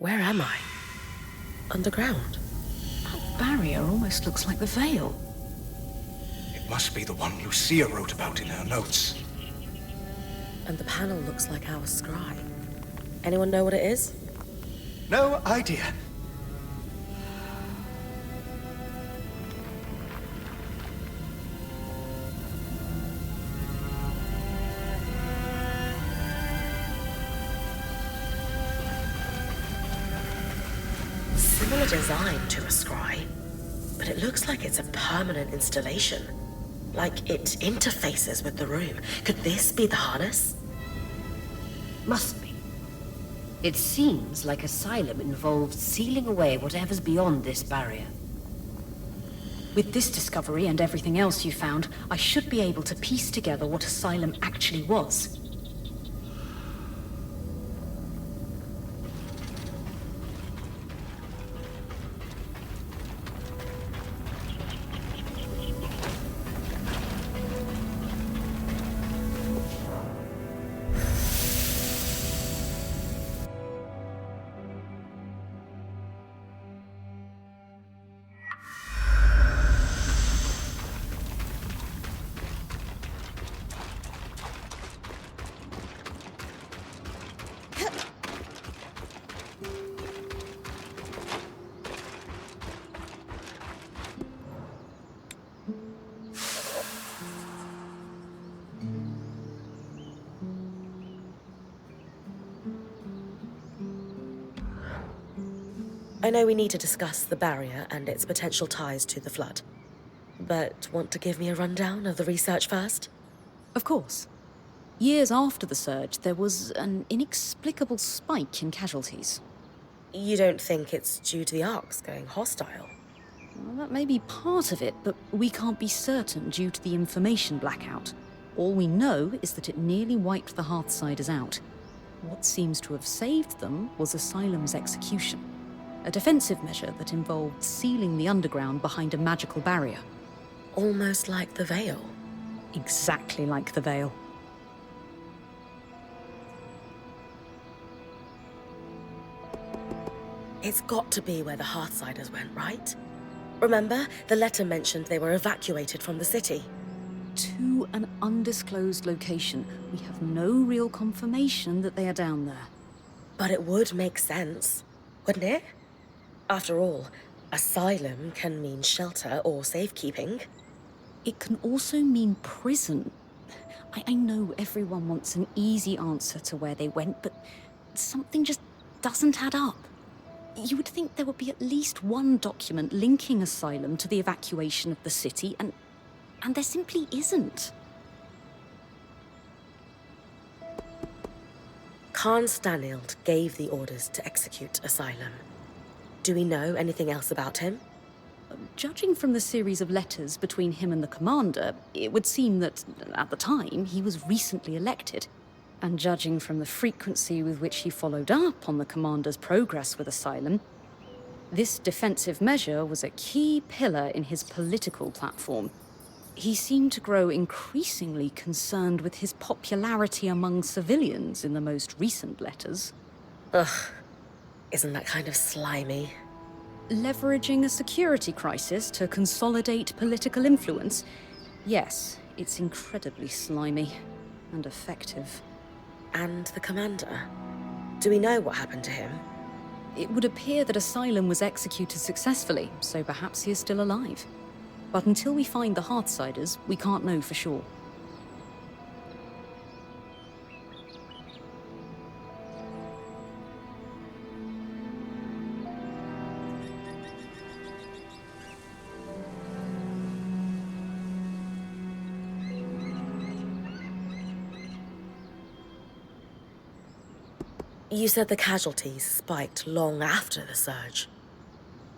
[SPEAKER 1] Where am I? Underground.
[SPEAKER 4] That barrier almost looks like the Veil.
[SPEAKER 8] It must be the one Lucia wrote about in her notes.
[SPEAKER 1] And the panel looks like our scry. Anyone know what it is?
[SPEAKER 8] No idea.
[SPEAKER 1] Similar design to a scry, but it looks like it's a permanent installation. Like it interfaces with the room. Could this be the harness?
[SPEAKER 2] Must be. It seems like Asylum involved sealing away whatever's beyond this barrier.
[SPEAKER 4] With this discovery and everything else you found, I should be able to piece together what Asylum actually was.
[SPEAKER 1] I know we need to discuss the barrier and its potential ties to the flood. But want to give me a rundown of the research first?
[SPEAKER 4] Of course. Years after the surge, there was an inexplicable spike in casualties.
[SPEAKER 1] You don't think it's due to the Arks going hostile?
[SPEAKER 4] Well, that may be part of it, but we can't be certain due to the information blackout. All we know is that it nearly wiped the Hearthsiders out. What seems to have saved them was Asylum's execution. A defensive measure that involved sealing the underground behind a magical barrier.
[SPEAKER 1] Almost like the Veil.
[SPEAKER 4] Exactly like the Veil.
[SPEAKER 1] It's got to be where the Hearthsiders went, right? Remember, the letter mentioned they were evacuated from the city.
[SPEAKER 4] To an undisclosed location. We have no real confirmation that they are down there.
[SPEAKER 1] But it would make sense, wouldn't it? After all, asylum can mean shelter or safekeeping.
[SPEAKER 4] It can also mean prison. I know everyone wants an easy answer to where they went, but something just doesn't add up. You would think there would be at least one document linking Asylum to the evacuation of the city, and there simply isn't.
[SPEAKER 1] Khan Stanild gave the orders to execute Asylum. Do we know anything else about him?
[SPEAKER 4] Judging from the series of letters between him and the commander, it would seem that, at the time, he was recently elected. And judging from the frequency with which he followed up on the commander's progress with Asylum, this defensive measure was a key pillar in his political platform. He seemed to grow increasingly concerned with his popularity among civilians in the most recent letters.
[SPEAKER 1] Ugh. Isn't that kind of slimy?
[SPEAKER 4] Leveraging a security crisis to consolidate political influence? Yes, it's incredibly slimy and effective.
[SPEAKER 1] And the commander? Do we know what happened to him?
[SPEAKER 4] It would appear that Asylum was executed successfully, so perhaps he is still alive. But until we find the Hearthsiders, we can't know for sure.
[SPEAKER 1] You said the casualties spiked long after the surge.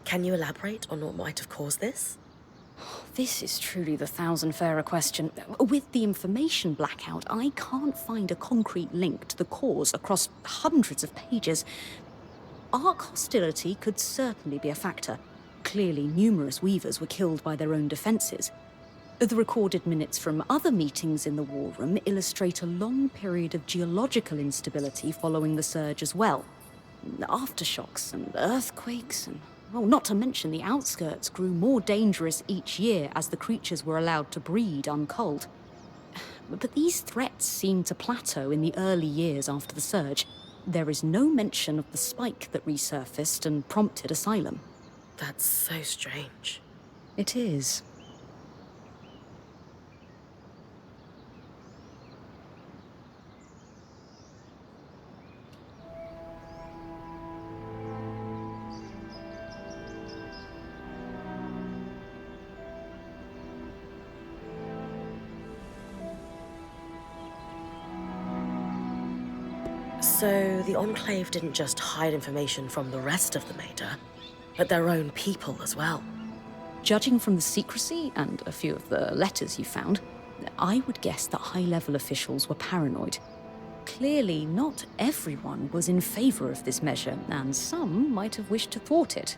[SPEAKER 1] Can you elaborate on what might have caused this?
[SPEAKER 4] This is truly the thousand-fairer question. With the information blackout, I can't find a concrete link to the cause across hundreds of pages. Ark hostility could certainly be a factor. Clearly, numerous Weavers were killed by their own defenses. The recorded minutes from other meetings in the war room illustrate a long period of geological instability following the surge as well. Aftershocks and earthquakes and... well, not to mention the outskirts grew more dangerous each year as the creatures were allowed to breed unculled. But these threats seemed to plateau in the early years after the surge. There is no mention of the spike that resurfaced and prompted asylum.
[SPEAKER 1] That's so strange.
[SPEAKER 4] It is.
[SPEAKER 1] So the Enclave didn't just hide information from the rest of the Mater, but their own people as well.
[SPEAKER 4] Judging from the secrecy and a few of the letters you found, I would guess that high-level officials were paranoid. Clearly, not everyone was in favor of this measure, and some might have wished to thwart it.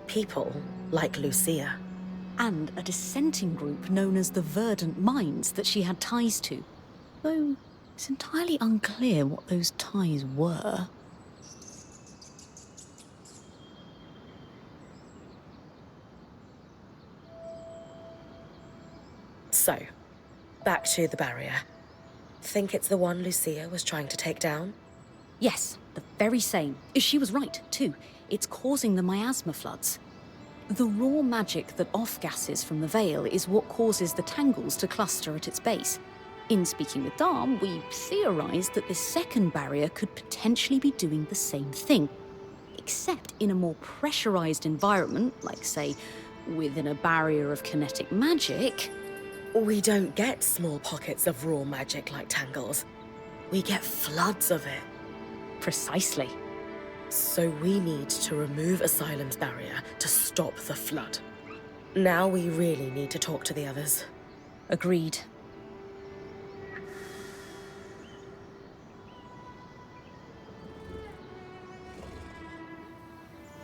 [SPEAKER 1] People like Lucia.
[SPEAKER 4] And a dissenting group known as the Verdant Minds that she had ties to. Though it's entirely unclear what those ties were.
[SPEAKER 1] So, back to the barrier. Think it's the one Lucia was trying to take down?
[SPEAKER 4] Yes, the very same. She was right, too. It's causing the miasma floods. The raw magic that off-gasses from the Veil is what causes the tangles to cluster at its base. In speaking with Darm, we theorized that this second barrier could potentially be doing the same thing. Except in a more pressurized environment, like, say, within a barrier of kinetic magic.
[SPEAKER 1] We don't get small pockets of raw magic like tangles. We get floods of it.
[SPEAKER 4] Precisely.
[SPEAKER 1] So we need to remove Asylum's barrier to stop the flood. Now we really need to talk to the others.
[SPEAKER 4] Agreed.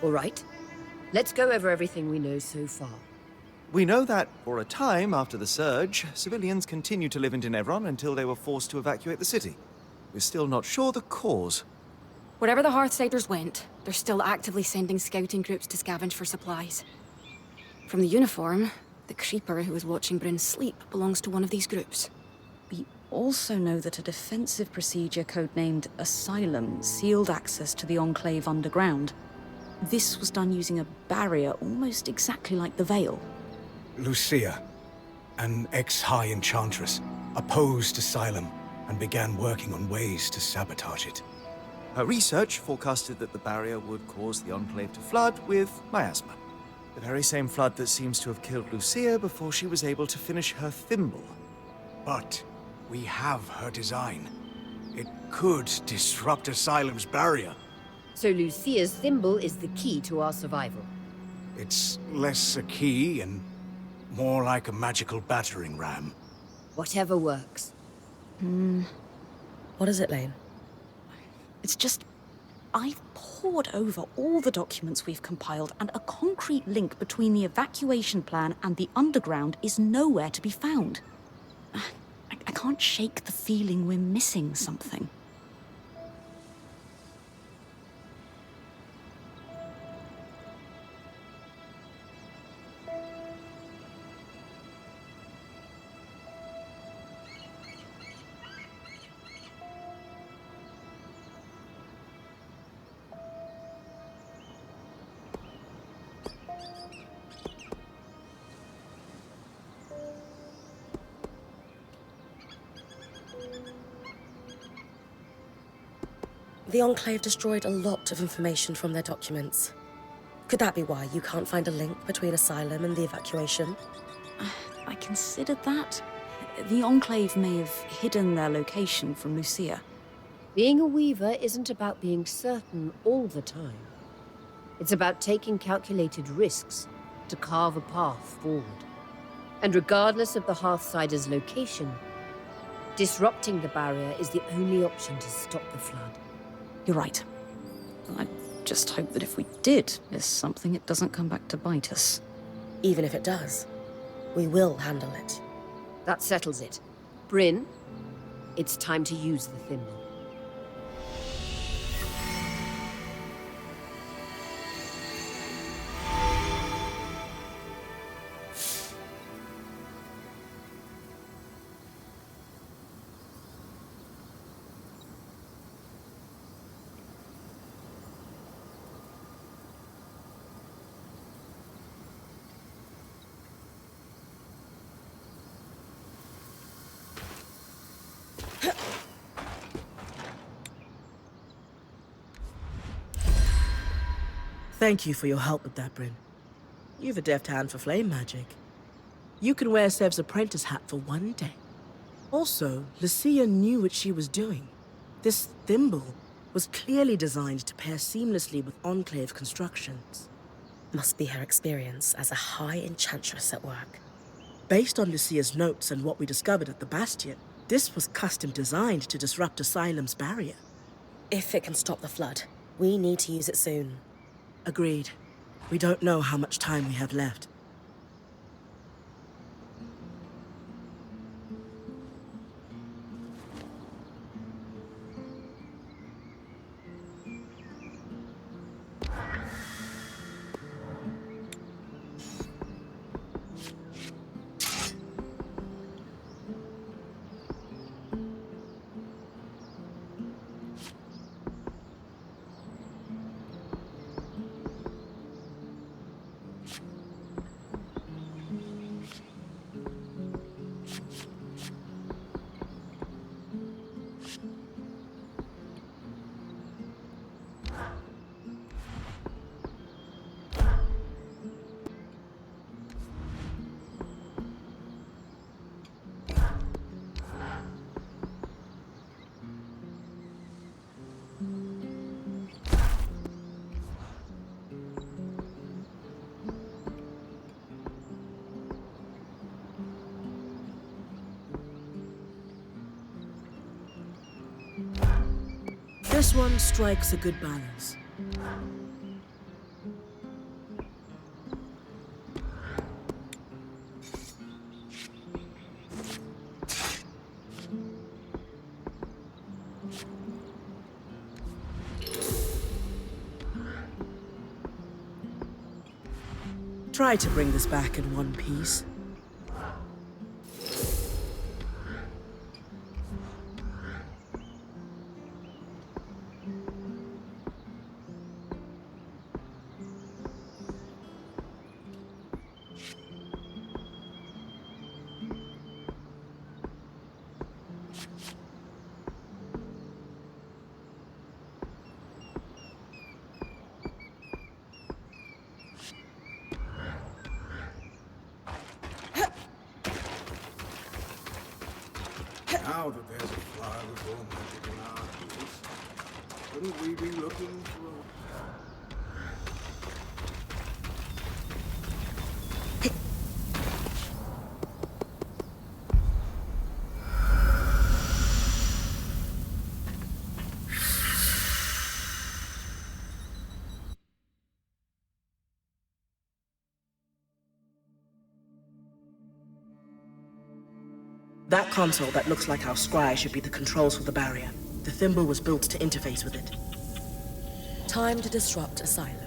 [SPEAKER 2] All right. Let's go over everything we know so far.
[SPEAKER 7] We know that, for a time after the surge, civilians continued to live in Tenebron until they were forced to evacuate the city. We're still not sure the cause.
[SPEAKER 3] Wherever the Hearthsiders went, they're still actively sending scouting groups to scavenge for supplies. From the uniform, the creeper who was watching Bryn sleep belongs to one of these groups.
[SPEAKER 4] We also know that a defensive procedure codenamed Asylum sealed access to the Enclave underground. This was done using a barrier almost exactly like the Veil.
[SPEAKER 8] Lucia, an ex-High Enchantress, opposed Asylum and began working on ways to sabotage it.
[SPEAKER 7] Her research forecasted that the barrier would cause the Enclave to flood with miasma. The very same flood that seems to have killed Lucia before she was able to finish her thimble.
[SPEAKER 6] But we have her design. It could disrupt Asylum's barrier.
[SPEAKER 2] So Lucia's thimble is the key to our survival.
[SPEAKER 6] It's less a key and more like a magical battering ram.
[SPEAKER 2] Whatever works.
[SPEAKER 1] What is it, Lane?
[SPEAKER 4] It's just... I've pored over all the documents we've compiled, and a concrete link between the evacuation plan and the underground is nowhere to be found. I can't shake the feeling we're missing something.
[SPEAKER 1] The Enclave destroyed a lot of information from their documents. Could that be why you can't find a link between Asylum and the evacuation?
[SPEAKER 4] I considered that. The Enclave may have hidden their location from Lucia.
[SPEAKER 2] Being a weaver isn't about being certain all the time. It's about taking calculated risks to carve a path forward. And regardless of the Hearthsider's location, disrupting the barrier is the only option to stop the flood.
[SPEAKER 4] You're right. I just hope that if we did miss something, it doesn't come back to bite us.
[SPEAKER 1] Even if it does, we will handle it.
[SPEAKER 2] That settles it. Bryn, it's time to use the thimble.
[SPEAKER 5] Thank you for your help with that, Bryn. You've a deft hand for flame magic. You can wear Sev's apprentice hat for one day. Also, Lucia knew what she was doing. This thimble was clearly designed to pair seamlessly with Enclave constructions.
[SPEAKER 1] Must be her experience as a high enchantress at work.
[SPEAKER 5] Based on Lucia's notes and what we discovered at the Bastion, this was custom designed to disrupt Asylum's barrier.
[SPEAKER 1] If it can stop the flood, we need to use it soon.
[SPEAKER 5] Agreed. We don't know how much time we have left. This one strikes a good balance. Try to bring this back in one piece.
[SPEAKER 6] Now that there's a fly with all magic in our heels, couldn't we be looking for
[SPEAKER 5] That console that looks like our scry should be the controls for the barrier. The thimble was built to interface with it.
[SPEAKER 1] Time to disrupt Asylum.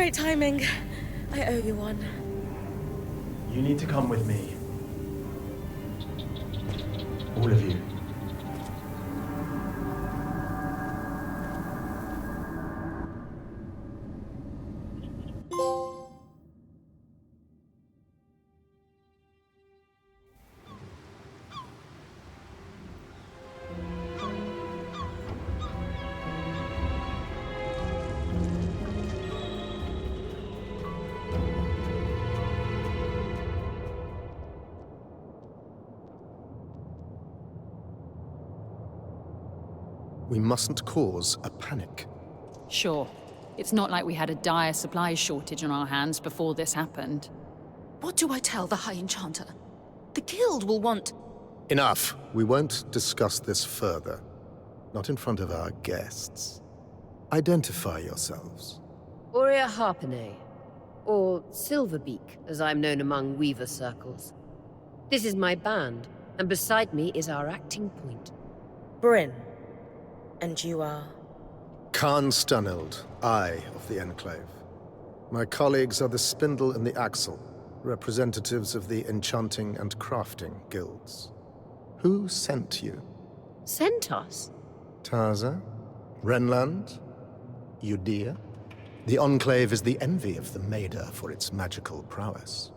[SPEAKER 1] great timing. I owe you one.
[SPEAKER 9] You need to come with me. All of you.
[SPEAKER 10] We mustn't cause a panic.
[SPEAKER 4] Sure. It's not like we had a dire supplies shortage on our hands before this happened.
[SPEAKER 11] What do I tell the High Enchanter? The Guild will want...
[SPEAKER 10] Enough! We won't discuss this further. Not in front of our guests. Identify yourselves.
[SPEAKER 2] Aurea Harpenay, or Silverbeak, as I'm known among Weaver circles. This is my band, and beside me is our acting point.
[SPEAKER 1] Bryn. And you are?
[SPEAKER 10] Khan Stunild, Eye of the Enclave. My colleagues are the Spindle and the Axle, representatives of the Enchanting and Crafting Guilds. Who sent you?
[SPEAKER 2] Sent us?
[SPEAKER 10] Tarza? Renland? Udea? The Enclave is the envy of the Maida for its magical prowess.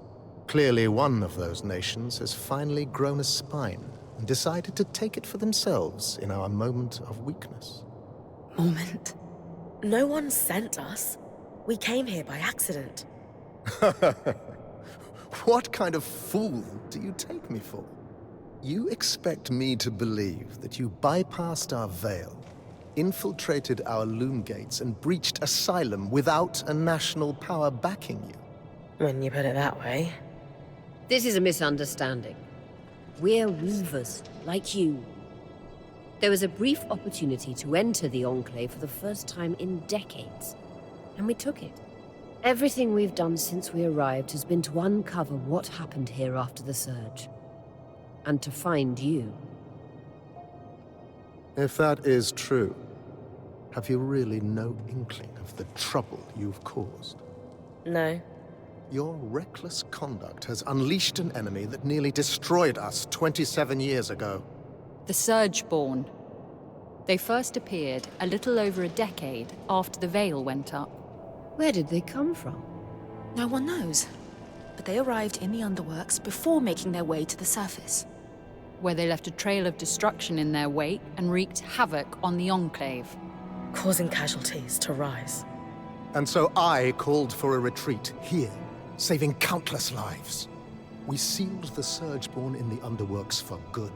[SPEAKER 10] Clearly one of those nations has finally grown a spine and decided to take it for themselves in our moment of weakness.
[SPEAKER 3] Moment.
[SPEAKER 1] No one sent us. We came here by accident.
[SPEAKER 10] What kind of fool do you take me for? You expect me to believe that you bypassed our veil, infiltrated our loom gates, and breached Asylum without a national power backing you?
[SPEAKER 1] When you put it that way.
[SPEAKER 2] This is a misunderstanding. We're Weavers, like you. There was a brief opportunity to enter the Enclave for the first time in decades, and we took it. Everything we've done since we arrived has been to uncover what happened here after the Surge. And to find you.
[SPEAKER 10] If that is true, have you really no inkling of the trouble you've caused?
[SPEAKER 1] No.
[SPEAKER 10] Your reckless conduct has unleashed an enemy that nearly destroyed us 27 years ago.
[SPEAKER 4] The Surgeborn. They first appeared a little over a decade after the Veil went up.
[SPEAKER 2] Where did they come from?
[SPEAKER 11] No one knows. But they arrived in the Underworks before making their way to the surface.
[SPEAKER 4] Where they left a trail of destruction in their wake and wreaked havoc on the Enclave.
[SPEAKER 1] Causing casualties to rise.
[SPEAKER 10] And so I called for a retreat here, saving countless lives. We sealed the Surgeborn in the Underworks for good.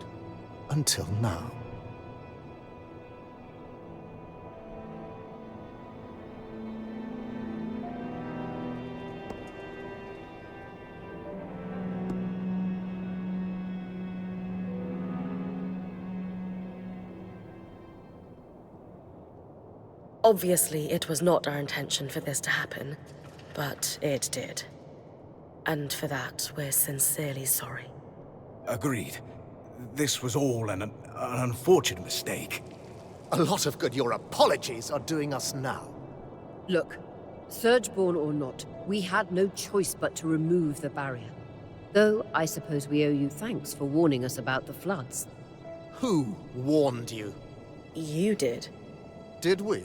[SPEAKER 10] Until now.
[SPEAKER 1] Obviously, it was not our intention for this to happen, but it did. And for that, we're sincerely sorry.
[SPEAKER 8] Agreed. This was all an unfortunate mistake.
[SPEAKER 10] A lot of good your apologies are doing us now.
[SPEAKER 2] Look, Surgeborn or not, we had no choice but to remove the barrier. Though, I suppose we owe you thanks for warning us about the floods.
[SPEAKER 10] Who warned you?
[SPEAKER 1] You did.
[SPEAKER 10] Did we?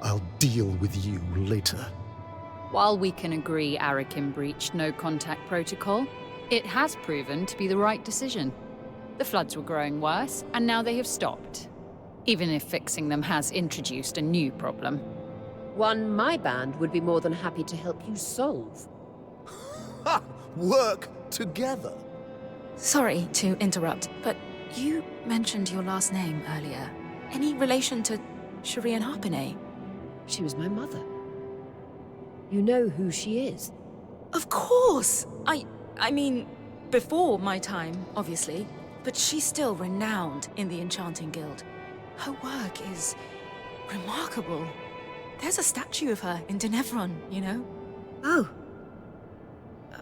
[SPEAKER 10] I'll deal with you later.
[SPEAKER 4] While we can agree Arakin breached no-contact protocol, it has proven to be the right decision. The floods were growing worse, and now they have stopped. Even if fixing them has introduced a new problem.
[SPEAKER 2] One my band would be more than happy to help you solve.
[SPEAKER 10] Ha! Work together.
[SPEAKER 11] Sorry to interrupt, but you mentioned your last name earlier. Any relation to Shireen Harpenay?
[SPEAKER 2] She was my mother. You know who she is?
[SPEAKER 11] Of course! I mean, before my time, obviously. But she's still renowned in the Enchanting Guild. Her work is remarkable. There's a statue of her in Denevron, you know?
[SPEAKER 2] Oh.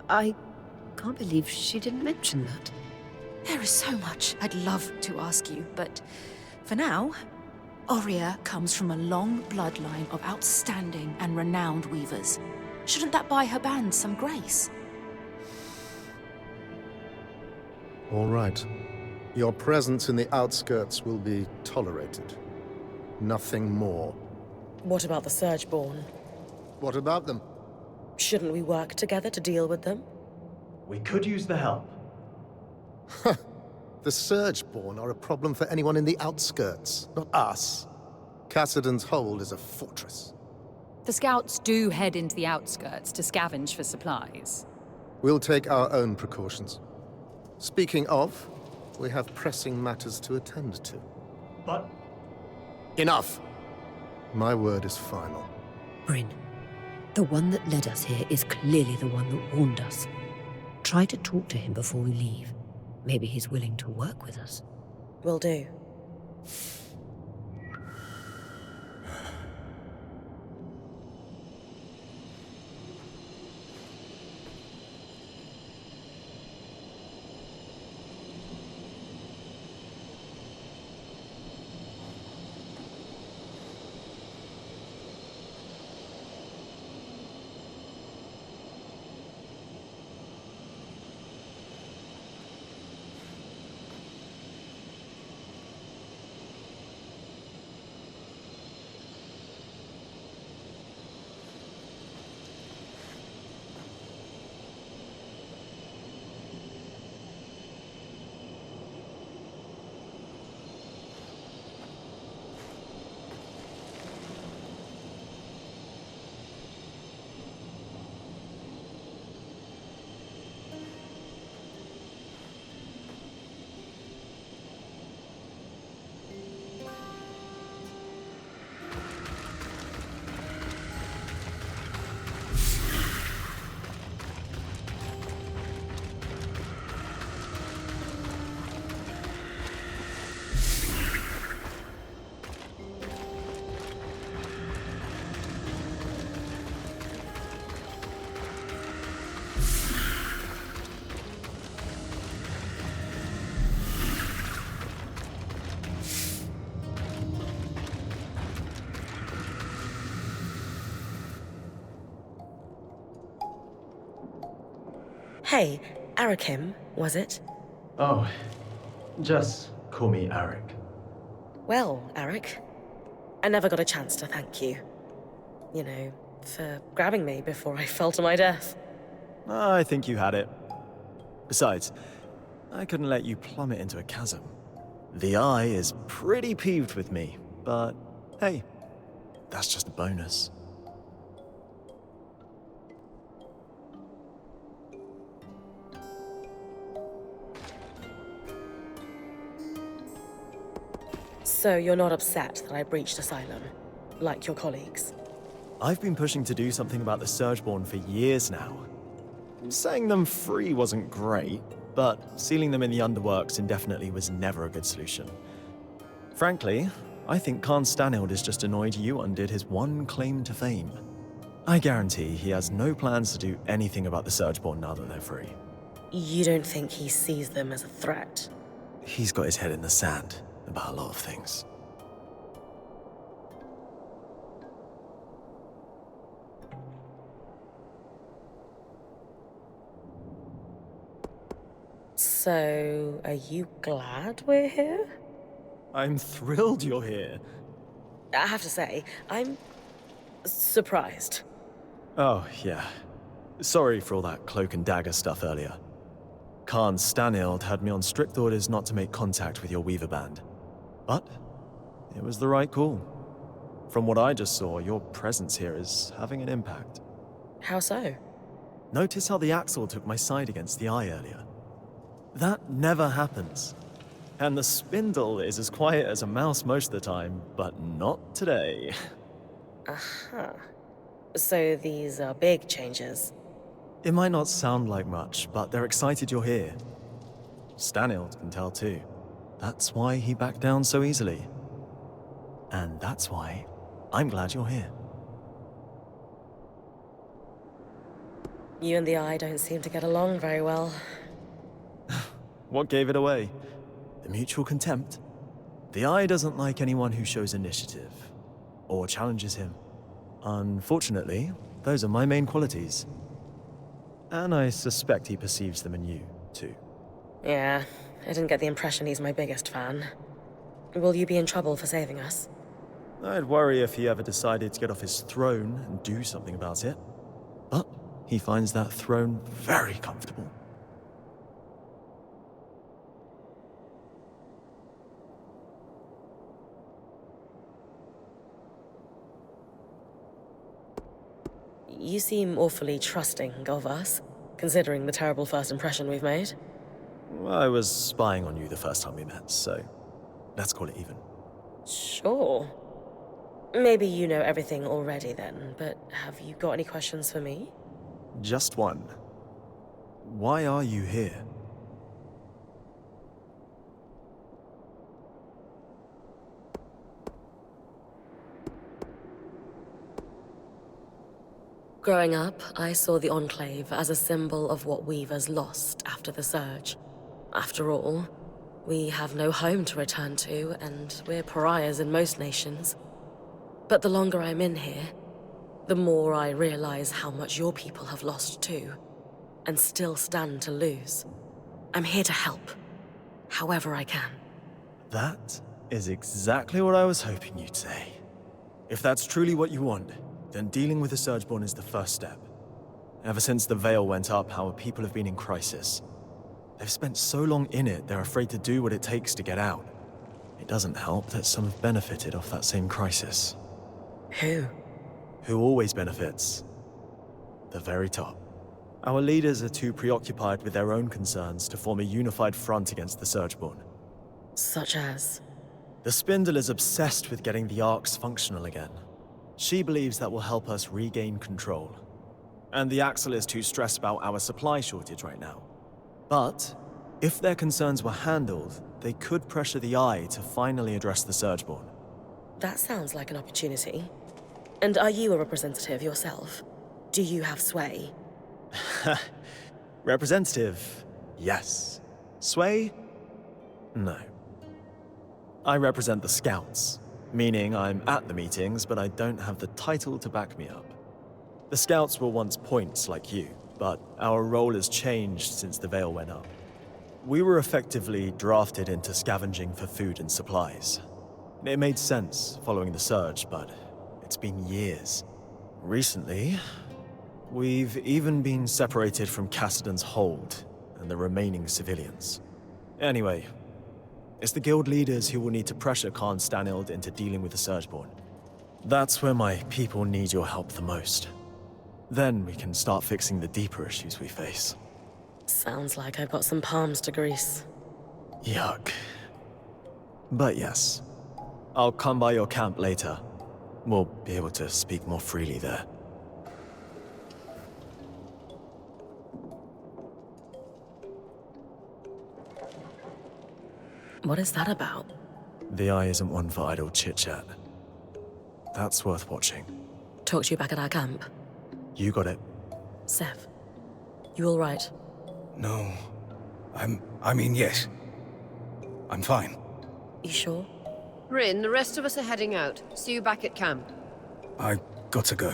[SPEAKER 2] I can't believe she didn't mention that.
[SPEAKER 11] There is so much I'd love to ask you, but for now, Oria comes from a long bloodline of outstanding and renowned weavers. Shouldn't that buy her band some grace?
[SPEAKER 10] All right. Your presence in the outskirts will be tolerated. Nothing more.
[SPEAKER 1] What about the Surgeborn?
[SPEAKER 10] What about them?
[SPEAKER 1] Shouldn't we work together to deal with them?
[SPEAKER 9] We could use the help.
[SPEAKER 10] The Surgeborn are a problem for anyone in the outskirts, not us. Cassidon's Hold is a fortress.
[SPEAKER 12] The scouts do head into the outskirts to scavenge for supplies.
[SPEAKER 10] We'll take our own precautions. Speaking of, we have pressing matters to attend to.
[SPEAKER 9] But
[SPEAKER 10] Enough! My word is final.
[SPEAKER 2] Bryn, the one that led us here is clearly the one that warned us. Try to talk to him before we leave. Maybe he's willing to work with us.
[SPEAKER 1] Will do. Hey, Arakim, was it?
[SPEAKER 9] oh, just call me Arik.
[SPEAKER 1] Well, Arik, I never got a chance to thank you. You know, for grabbing me before I fell to my death.
[SPEAKER 13] I think you had it. Besides, I couldn't let you plummet into a chasm. The Eye is pretty peeved with me, but hey, that's just a bonus.
[SPEAKER 1] So you're not upset that I breached Asylum, like your colleagues?
[SPEAKER 13] I've been pushing to do something about the Surgeborn for years now. Setting them free wasn't great, but sealing them in the underworks indefinitely was never a good solution. Frankly, I think Khan Stanild is just annoyed you undid his one claim to fame. I guarantee he has no plans to do anything about the Surgeborn now that they're free.
[SPEAKER 1] You don't think he sees them as a threat?
[SPEAKER 13] He's got his head in the sand about a lot of things.
[SPEAKER 1] So, are you glad we're here?
[SPEAKER 13] I'm thrilled you're here.
[SPEAKER 1] I have to say, I'm surprised.
[SPEAKER 13] Oh, yeah. Sorry for all that cloak and dagger stuff earlier. Khan Stanild had me on strict orders not to make contact with your Weaver band. But it was the right call. From what I just saw, your presence here is having an impact.
[SPEAKER 1] How so?
[SPEAKER 13] Notice how the Axle took my side against the Eye earlier. That never happens. And the Spindle is as quiet as a mouse most of the time, but not today.
[SPEAKER 1] Aha. So these are big changes.
[SPEAKER 13] It might not sound like much, but they're excited you're here. Stanild can tell too. That's why he backed down so easily. And that's why I'm glad you're here.
[SPEAKER 1] You and the Eye don't seem to get along very well.
[SPEAKER 13] What gave it away? The mutual contempt? The Eye doesn't like anyone who shows initiative or challenges him. Unfortunately, those are my main qualities. And I suspect he perceives them in you, too.
[SPEAKER 1] Yeah, I didn't get the impression he's my biggest fan. Will you be in trouble for saving us?
[SPEAKER 13] I'd worry if he ever decided to get off his throne and do something about it. But he finds that throne very comfortable.
[SPEAKER 1] You seem awfully trusting of us, considering the terrible first impression we've made.
[SPEAKER 13] I was spying on you the first time we met, so let's call it even.
[SPEAKER 1] Sure. Maybe you know everything already then, but have you got any questions for me?
[SPEAKER 13] Just one. Why are you here?
[SPEAKER 1] Growing up, I saw the Enclave as a symbol of what Weavers lost after the Surge. After all, we have no home to return to, and we're pariahs in most nations. But the longer I'm in here, the more I realize how much your people have lost too, and still stand to lose. I'm here to help, however I can.
[SPEAKER 13] That is exactly what I was hoping you'd say. If that's truly what you want, then dealing with the Surgeborn is the first step. Ever since the Veil went up, our people have been in crisis. They've spent so long in it, they're afraid to do what it takes to get out. It doesn't help that some have benefited off that same crisis.
[SPEAKER 1] Who?
[SPEAKER 13] Who always benefits? The very top. Our leaders are too preoccupied with their own concerns to form a unified front against the Surgeborn.
[SPEAKER 1] Such as?
[SPEAKER 13] The Spindle is obsessed with getting the Arcs functional again. She believes that will help us regain control. And the Axle is too stressed about our supply shortage right now. But, if their concerns were handled, they could pressure the Eye to finally address the Surgeborn.
[SPEAKER 1] That sounds like an opportunity. And are you a representative yourself? Do you have sway?
[SPEAKER 13] Representative, yes. Sway? No. I represent the Scouts. Meaning I'm at the meetings, but I don't have the title to back me up. The Scouts were once points like you, but our role has changed since the Veil went up. We were effectively drafted into scavenging for food and supplies. It made sense following the Surge, but it's been years. Recently, we've even been separated from Cassidon's hold and the remaining civilians. Anyway, it's the guild leaders who will need to pressure Khan Stanild into dealing with the Surgeborn. That's where my people need your help the most. Then we can start fixing the deeper issues we face.
[SPEAKER 1] Sounds like I've got some palms to grease.
[SPEAKER 13] Yuck. But yes, I'll come by your camp later. We'll be able to speak more freely there.
[SPEAKER 1] What is that about?
[SPEAKER 13] The Eye isn't one for idle chit-chat. That's worth watching.
[SPEAKER 1] Talk to you back at our camp.
[SPEAKER 13] You got it.
[SPEAKER 1] Sev, you all right?
[SPEAKER 8] No. I mean, yes. I'm fine.
[SPEAKER 1] You sure?
[SPEAKER 2] Rin, the rest of us are heading out. See you back at camp.
[SPEAKER 8] I got to go.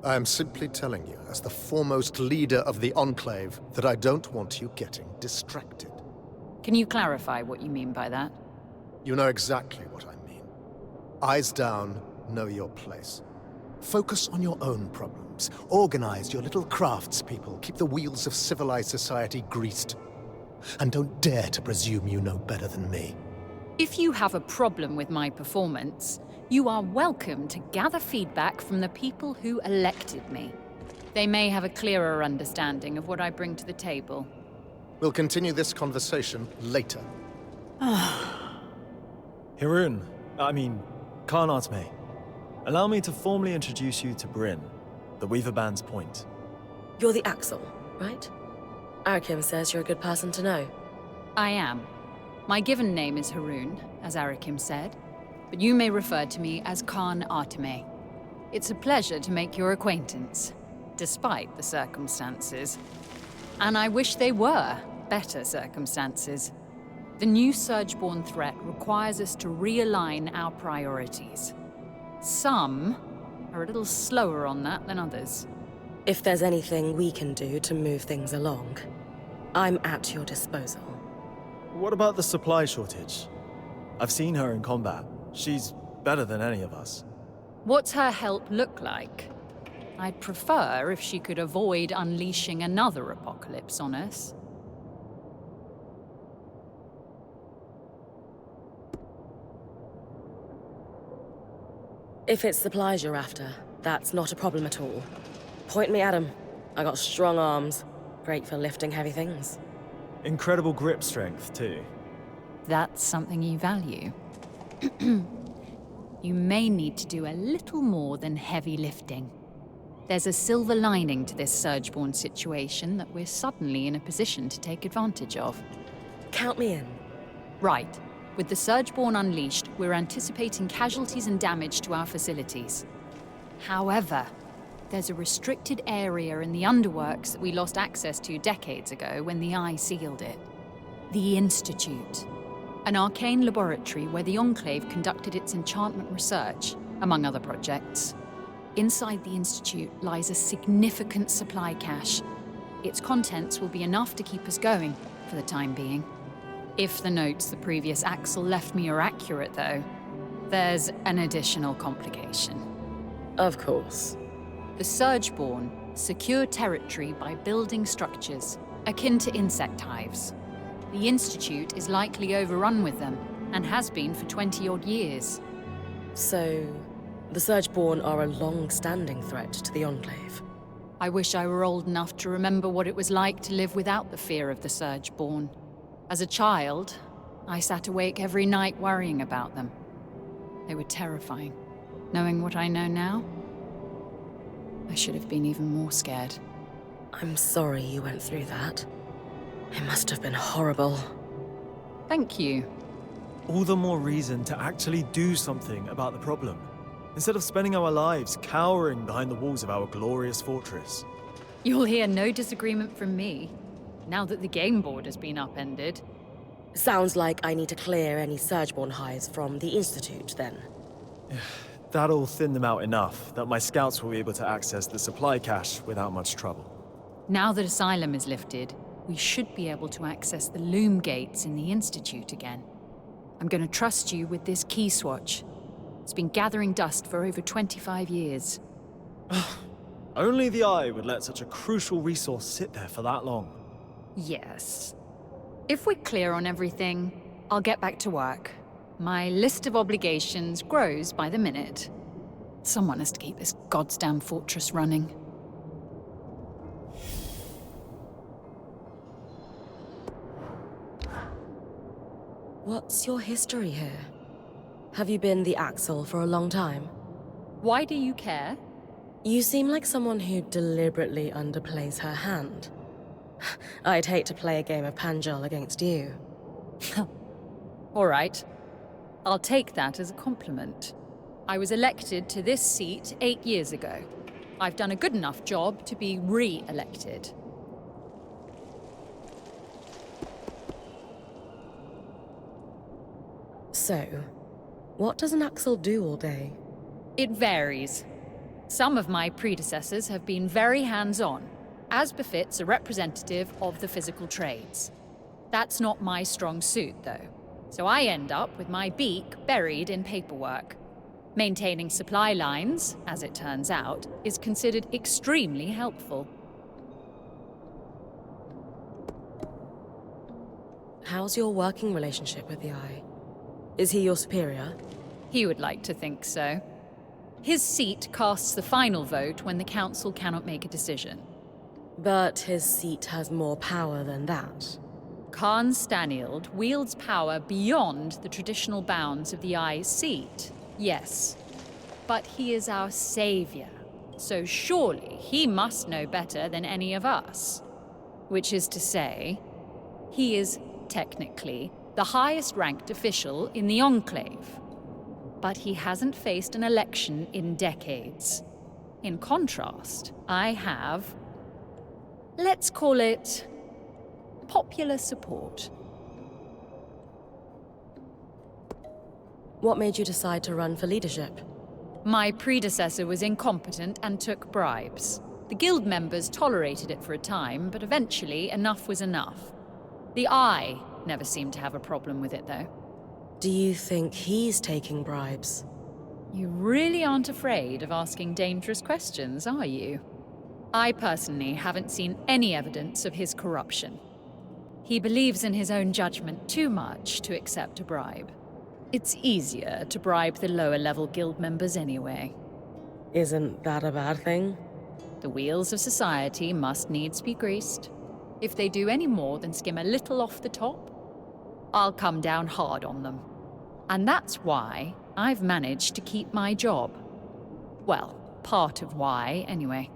[SPEAKER 10] I am simply telling you, as the foremost leader of the Enclave, that I don't want you getting distracted.
[SPEAKER 12] Can you clarify what you mean by that?
[SPEAKER 10] You know exactly what I mean. Eyes down, know your place. Focus on your own problems. Organize your little craftspeople. Keep the wheels of civilized society greased. And don't dare to presume you know better than me.
[SPEAKER 12] If you have a problem with my performance, you are welcome to gather feedback from the people who elected me. They may have a clearer understanding of what I bring to the table.
[SPEAKER 10] We'll continue this conversation later.
[SPEAKER 13] Khan Atme. Allow me to formally introduce you to Bryn, the Weaver Band's point.
[SPEAKER 1] You're the Axle. right? Arakim says you're a good person to know.
[SPEAKER 12] I am. My given name is Haroon, as Arakim said, but you may refer to me as Khan Arteme. It's a pleasure to make your acquaintance, despite the circumstances. And I wish they were better circumstances. The new Surgeborn threat requires us to realign our priorities. Some are a little slower on that than others.
[SPEAKER 1] If there's anything we can do to move things along, I'm at your disposal.
[SPEAKER 13] What about the supply shortage? I've seen her in combat. She's better than any of us.
[SPEAKER 12] What's her help look like? I'd prefer if she could avoid unleashing another apocalypse on us.
[SPEAKER 1] If it's supplies you're after, that's not a problem at all. Point me at 'em. I got strong arms, great for lifting heavy things.
[SPEAKER 13] Incredible grip strength, too.
[SPEAKER 12] That's something you value. You may need to do a little more than heavy lifting. There's a silver lining to this Surgeborn situation that we're suddenly in a position to take advantage of.
[SPEAKER 1] Count me in.
[SPEAKER 12] Right. With the Surgeborn unleashed, we're anticipating casualties and damage to our facilities. However, there's a restricted area in the underworks that we lost access to decades ago when the Eye sealed it. The Institute. An arcane laboratory where the Enclave conducted its enchantment research, among other projects. Inside the Institute lies a significant supply cache. Its contents will be enough to keep us going, for the time being. If the notes the previous Axel left me are accurate, though, there's an additional complication.
[SPEAKER 1] Of course.
[SPEAKER 12] The Surgeborn secure territory by building structures, akin to insect hives. The Institute is likely overrun with them, and has been for 20-odd years.
[SPEAKER 1] So, the Surgeborn are a long-standing threat to the Enclave.
[SPEAKER 12] I wish I were old enough to remember what it was like to live without the fear of the Surgeborn. As a child, I sat awake every night worrying about them. They were terrifying. Knowing what I know now, I should have been even more scared.
[SPEAKER 1] I'm sorry you went through that. It must have been horrible.
[SPEAKER 12] Thank you.
[SPEAKER 13] All the more reason to actually do something about the problem, instead of spending our lives cowering behind the walls of our glorious fortress.
[SPEAKER 12] You'll hear no disagreement from me, now that the game board has been upended.
[SPEAKER 1] Sounds like I need to clear any Surgeborn hives from the Institute, then.
[SPEAKER 13] That'll thin them out enough that my scouts will be able to access the supply cache without much trouble.
[SPEAKER 12] Now that Asylum is lifted, we should be able to access the loom gates in the Institute again. I'm going to trust you with this key swatch. It's been gathering dust for over 25 years.
[SPEAKER 13] Only the Eye would let such a crucial resource sit there for that long.
[SPEAKER 12] Yes. If we're clear on everything, I'll get back to work. My list of obligations grows by the minute. Someone has to keep this goddamn fortress running.
[SPEAKER 1] What's your history here? Have you been the Axel for a long time?
[SPEAKER 12] Why do you care?
[SPEAKER 1] You seem like someone who deliberately underplays her hand. I'd hate to play a game of Panjal against you.
[SPEAKER 12] All right. I'll take that as a compliment. I was elected to this seat 8 years ago. I've done a good enough job to be re-elected.
[SPEAKER 1] So, what does an Axel do all day?
[SPEAKER 12] It varies. Some of my predecessors have been very hands-on, as befits a representative of the physical trades. That's not my strong suit, though, so I end up with my beak buried in paperwork. Maintaining supply lines, as it turns out, is considered extremely helpful.
[SPEAKER 1] How's your working relationship with the Eye? Is he your superior?
[SPEAKER 12] He would like to think so. His seat casts the final vote when the council cannot make a decision.
[SPEAKER 1] But his seat has more power than that.
[SPEAKER 12] Khan Stanield wields power beyond the traditional bounds of the Eye's seat, yes. But he is our savior, so surely he must know better than any of us. which is to say, he is technically the highest ranked official in the Enclave. But he hasn't faced an election in decades. In contrast, I have, let's call it, popular support.
[SPEAKER 1] What made you decide to run for leadership?
[SPEAKER 12] My predecessor was incompetent and took bribes. The guild members tolerated it for a time, but eventually enough was enough. The Eye never seemed to have a problem with it, though.
[SPEAKER 1] Do you think he's taking bribes?
[SPEAKER 12] You really aren't afraid of asking dangerous questions, are you? I personally haven't seen any evidence of his corruption. He believes in his own judgment too much to accept a bribe. It's easier to bribe the lower-level guild members anyway.
[SPEAKER 1] Isn't that a bad thing?
[SPEAKER 12] The wheels of society must needs be greased. If they do any more than skim a little off the top, I'll come down hard on them. And that's why I've managed to keep my job. Well, part of why, anyway.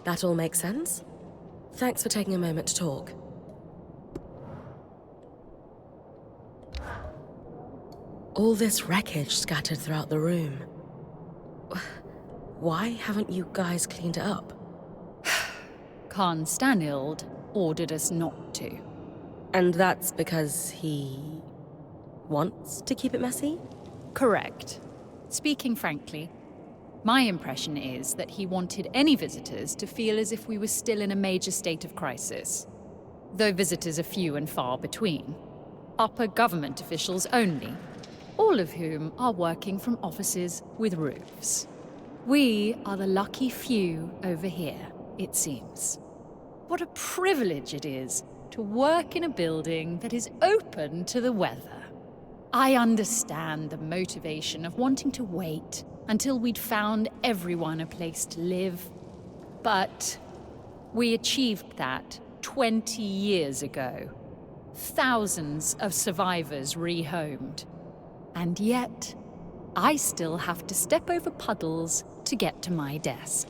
[SPEAKER 1] That all makes sense? Thanks for taking a moment to talk. All this wreckage scattered throughout the room. Why haven't you guys cleaned it up?
[SPEAKER 12] Khan Stanild ordered us not to.
[SPEAKER 1] And that's because he wants to keep it messy?
[SPEAKER 12] Correct. Speaking frankly, my impression is that he wanted any visitors to feel as if we were still in a major state of crisis. Though visitors are few and far between. Upper government officials only, all of whom are working from offices with roofs. We are the lucky few over here, it seems. What a privilege it is to work in a building that is open to the weather. I understand the motivation of wanting to wait until we'd found everyone a place to live. But we achieved that 20 years ago. Thousands of survivors rehomed. And yet, I still have to step over puddles to get to my desk.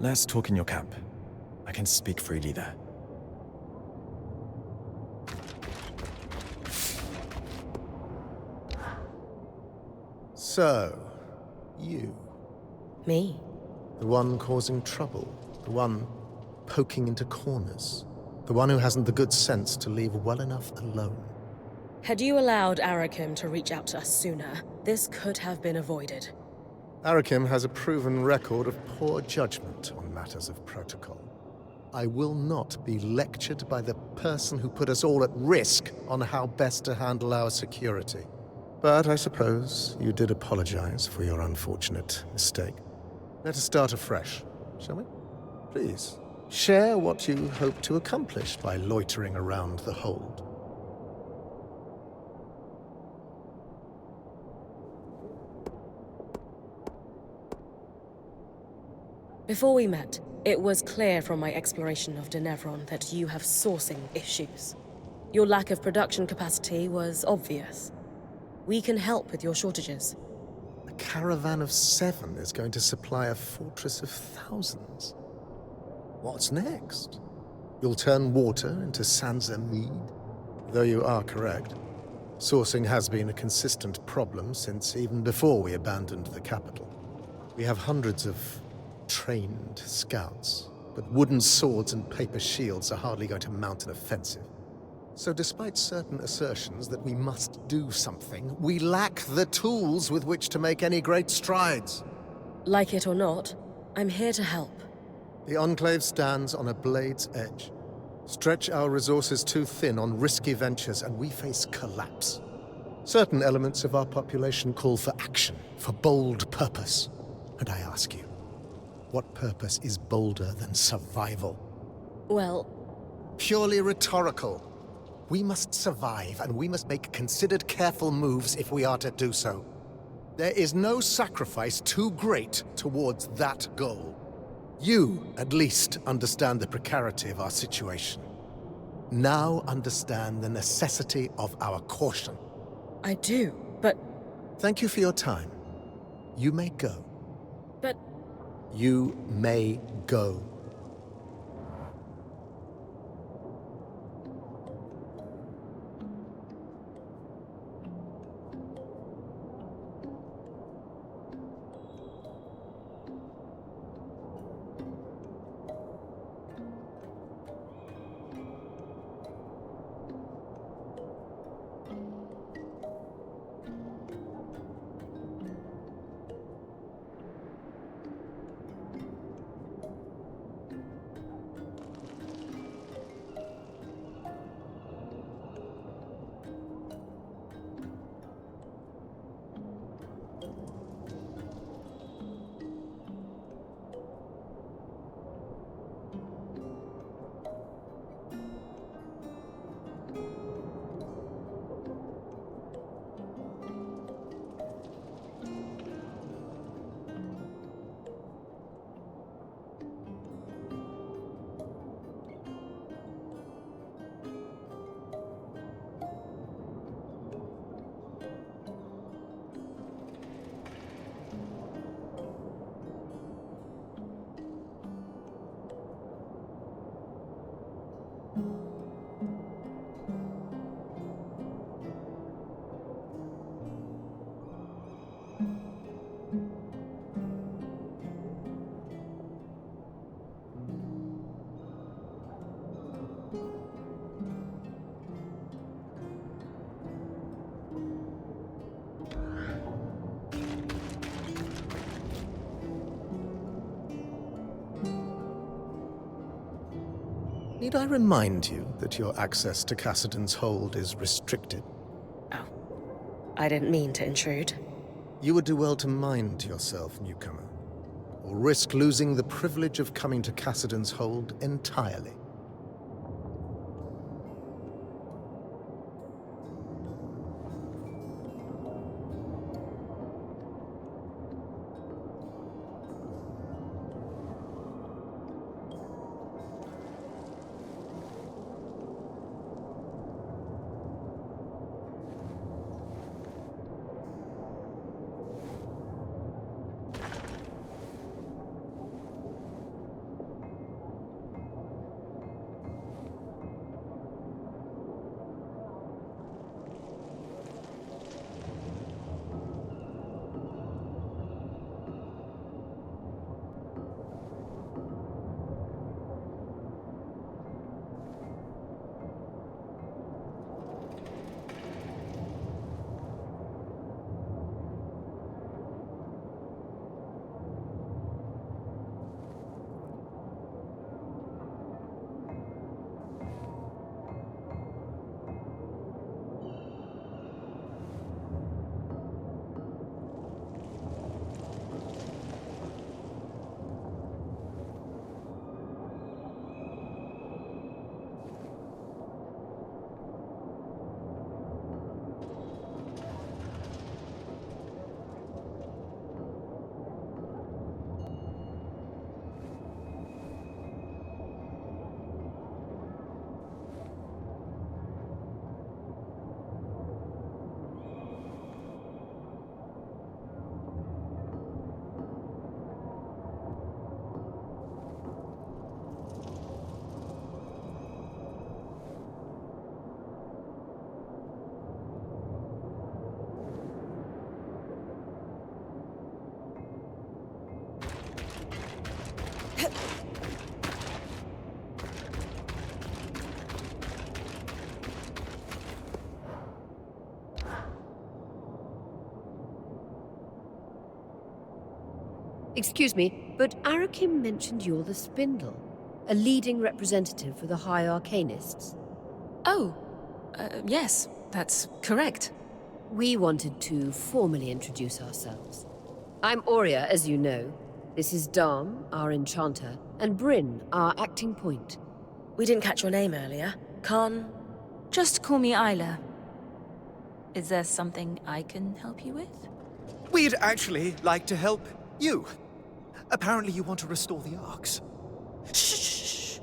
[SPEAKER 13] Let's talk in your camp. I can speak freely there.
[SPEAKER 10] So, you.
[SPEAKER 1] Me?
[SPEAKER 10] The one causing trouble. The one poking into corners. The one who hasn't the good sense to leave well enough alone.
[SPEAKER 1] Had you allowed Arakim to reach out to us sooner, this could have been avoided.
[SPEAKER 10] Arakim has a proven record of poor judgment on matters of protocol. I will not be lectured by the person who put us all at risk on how best to handle our security. But I suppose you did apologize for your unfortunate mistake. Let us start afresh, shall we? Please, share what you hope to accomplish by loitering around the hold.
[SPEAKER 1] Before we met, it was clear from my exploration of Denevron that you have sourcing issues. Your lack of production capacity was obvious. We can help with your shortages.
[SPEAKER 10] A caravan of 7 is going to supply a fortress of thousands. What's next? You'll turn water into Sansa mead? Though you are correct. Sourcing has been a consistent problem since even before we abandoned the capital. We have hundreds of trained scouts, but wooden swords and paper shields are hardly going to mount an offensive. So despite certain assertions that we must do something, we lack the tools with which to make any great strides.
[SPEAKER 1] Like it or not, I'm here to help.
[SPEAKER 10] The Enclave stands on a blade's edge. Stretch our resources too thin on risky ventures and we face collapse. Certain elements of our population call for action, for bold purpose. And I ask you, what purpose is bolder than survival?
[SPEAKER 1] Well,
[SPEAKER 10] Purely rhetorical. We must survive, and we must make considered, careful moves if we are to do so. There is no sacrifice too great towards that goal. You, at least, understand the precarity of our situation. Now understand the necessity of our caution.
[SPEAKER 1] I do, but...
[SPEAKER 10] Thank you for your time. You may go.
[SPEAKER 1] But...
[SPEAKER 10] You may go. Need I remind you that your access to Cassidon's hold is restricted?
[SPEAKER 1] Oh. I didn't mean to intrude.
[SPEAKER 10] You would do well to mind yourself, newcomer, or risk losing the privilege of coming to Cassidon's hold entirely.
[SPEAKER 2] Excuse me, but Arakim mentioned you're the spindle. a leading representative for the High Arcanists.
[SPEAKER 11] Oh, yes, that's correct.
[SPEAKER 2] We wanted to formally introduce ourselves. I'm Aurea, as you know. This is Dom, our enchanter, and Bryn, our acting point.
[SPEAKER 1] We didn't catch your name earlier. Khan?
[SPEAKER 11] Just call me Isla. Is there something I can help you with?
[SPEAKER 7] We'd actually like to help you. Apparently you want to restore the arcs.
[SPEAKER 11] Shh!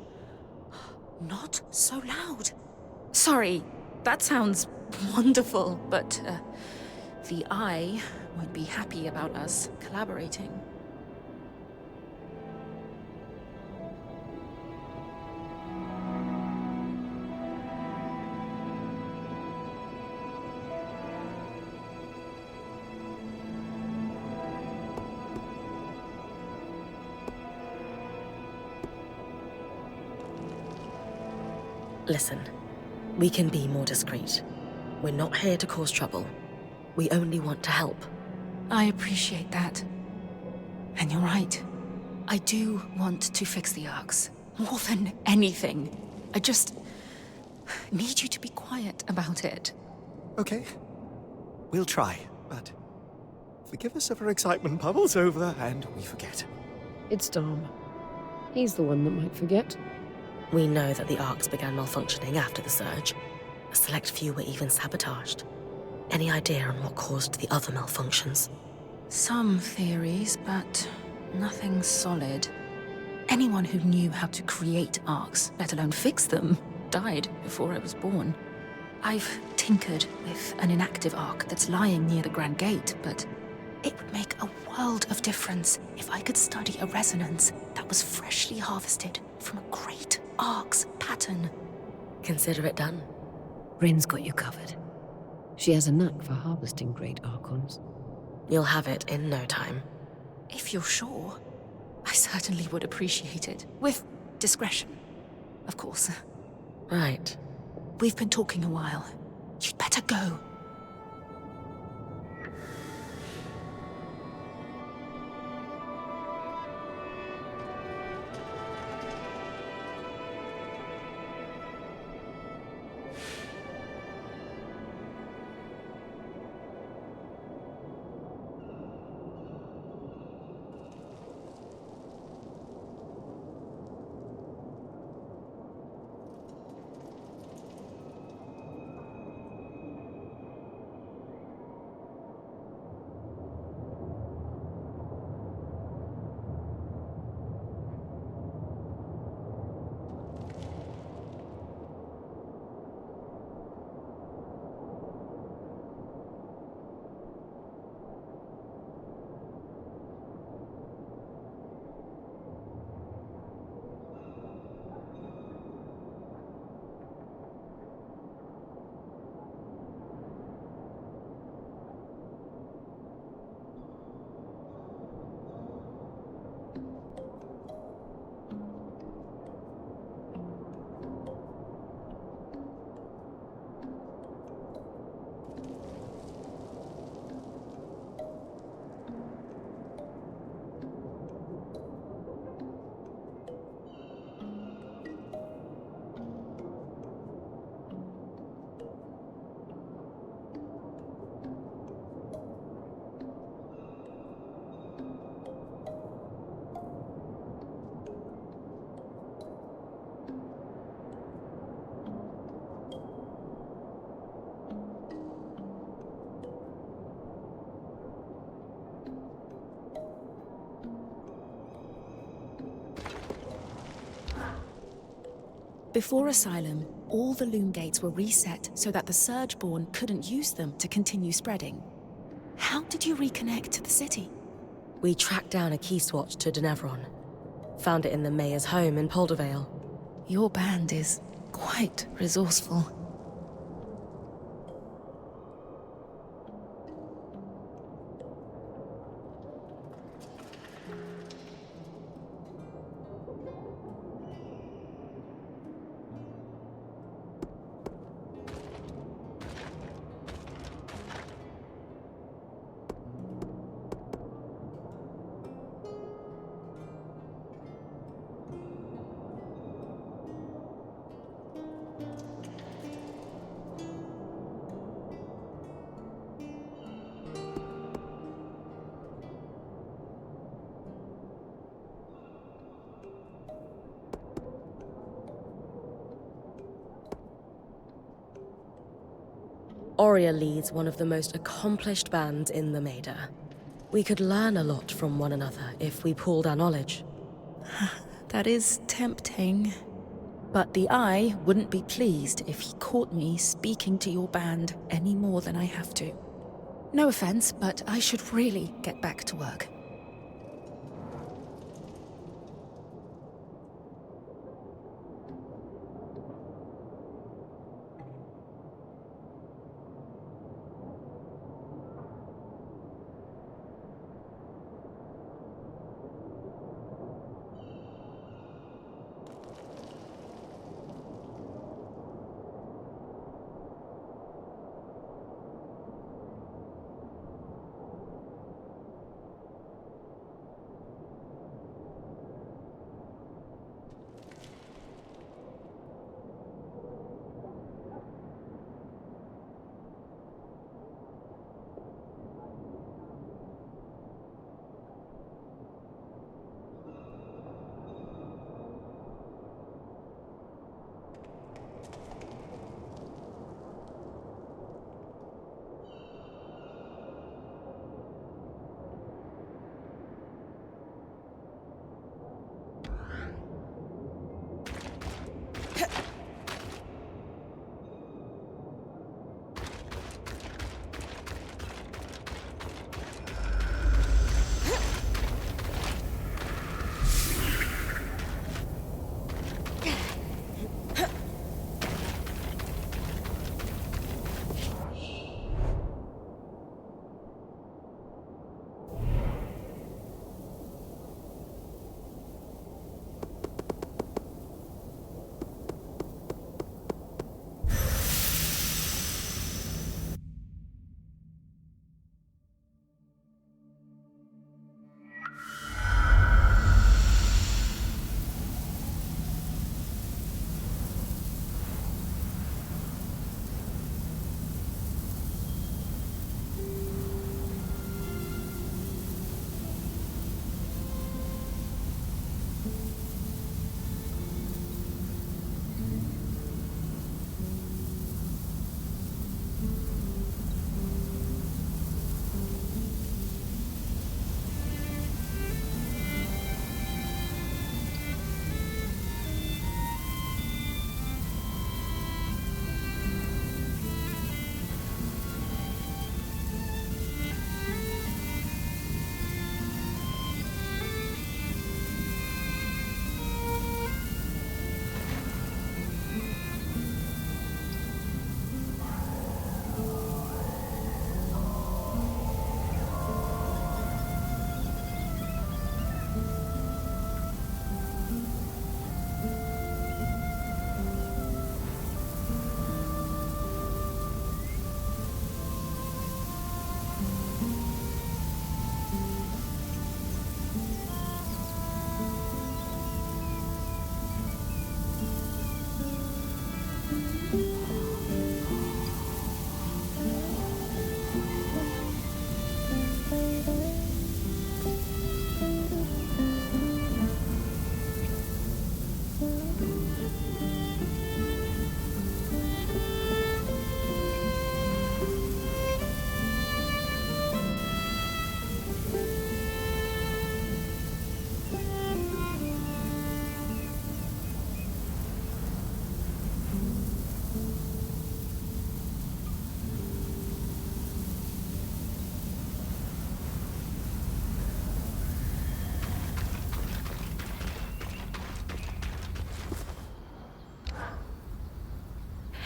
[SPEAKER 11] Not so loud. Sorry, that sounds wonderful, but the Eye won't be happy about us collaborating.
[SPEAKER 1] Listen, we can be more discreet. We're not here to cause trouble. We only want to help.
[SPEAKER 11] I appreciate that. And you're right. I do want to fix the arcs. More than anything. I just need you to be quiet about it.
[SPEAKER 7] Okay. We'll try, but forgive us if our excitement bubbles over and we forget.
[SPEAKER 2] It's Dom. He's the one that might forget.
[SPEAKER 1] We know that the arcs began malfunctioning after the surge. A select few were even sabotaged. Any idea on what caused the other malfunctions?
[SPEAKER 11] Some theories, but nothing solid. Anyone who knew how to create arcs, let alone fix them, died before I was born. I've tinkered with an inactive arc that's lying near the Grand Gate, but it would make a world of difference if I could study a resonance that was freshly harvested from a great arc's pattern.
[SPEAKER 1] Consider it done.
[SPEAKER 2] Bryn's got you covered. She has a knack for harvesting great archons.
[SPEAKER 1] You'll have it in no time.
[SPEAKER 11] If you're sure, I certainly would appreciate it. With discretion, of course.
[SPEAKER 1] Right.
[SPEAKER 11] We've been talking a while. You'd better go. Before Asylum, all the loom gates were reset so that the Surgeborn couldn't use them to continue spreading. How did you reconnect to the city?
[SPEAKER 1] We tracked down a key swatch to Denevron. Found it in the mayor's home in Poldervale.
[SPEAKER 11] Your band is quite resourceful.
[SPEAKER 1] Aurea leads one of the most accomplished bands in the Maida. We could learn a lot from one another if we pooled our knowledge.
[SPEAKER 11] That is tempting. But the Eye wouldn't be pleased if he caught me speaking to your band any more than I have to. No offense, but I should really get back to work.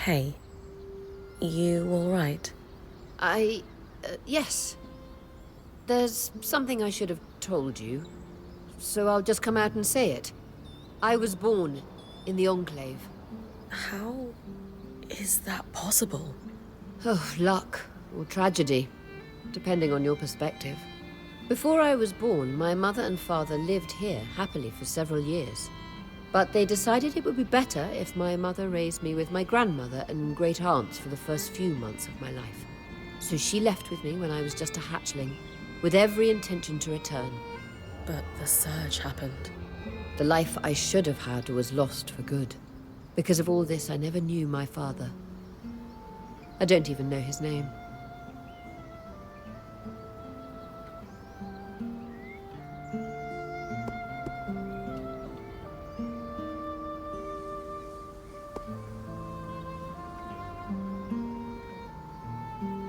[SPEAKER 1] Hey, you all right?
[SPEAKER 2] Yes. There's something I should have told you, so I'll just come out and say it. I was born in the Enclave.
[SPEAKER 1] How is that possible?
[SPEAKER 2] Oh, luck or tragedy, depending on your perspective. Before I was born, my mother and father lived here happily for several years. But they decided it would be better if my mother raised me with my grandmother and great aunts for the first few months of my life. So she left with me when I was just a hatchling, with every intention to return.
[SPEAKER 1] But the surge happened.
[SPEAKER 2] The life I should have had was lost for good. Because of all this, I never knew my father. I don't even know his name.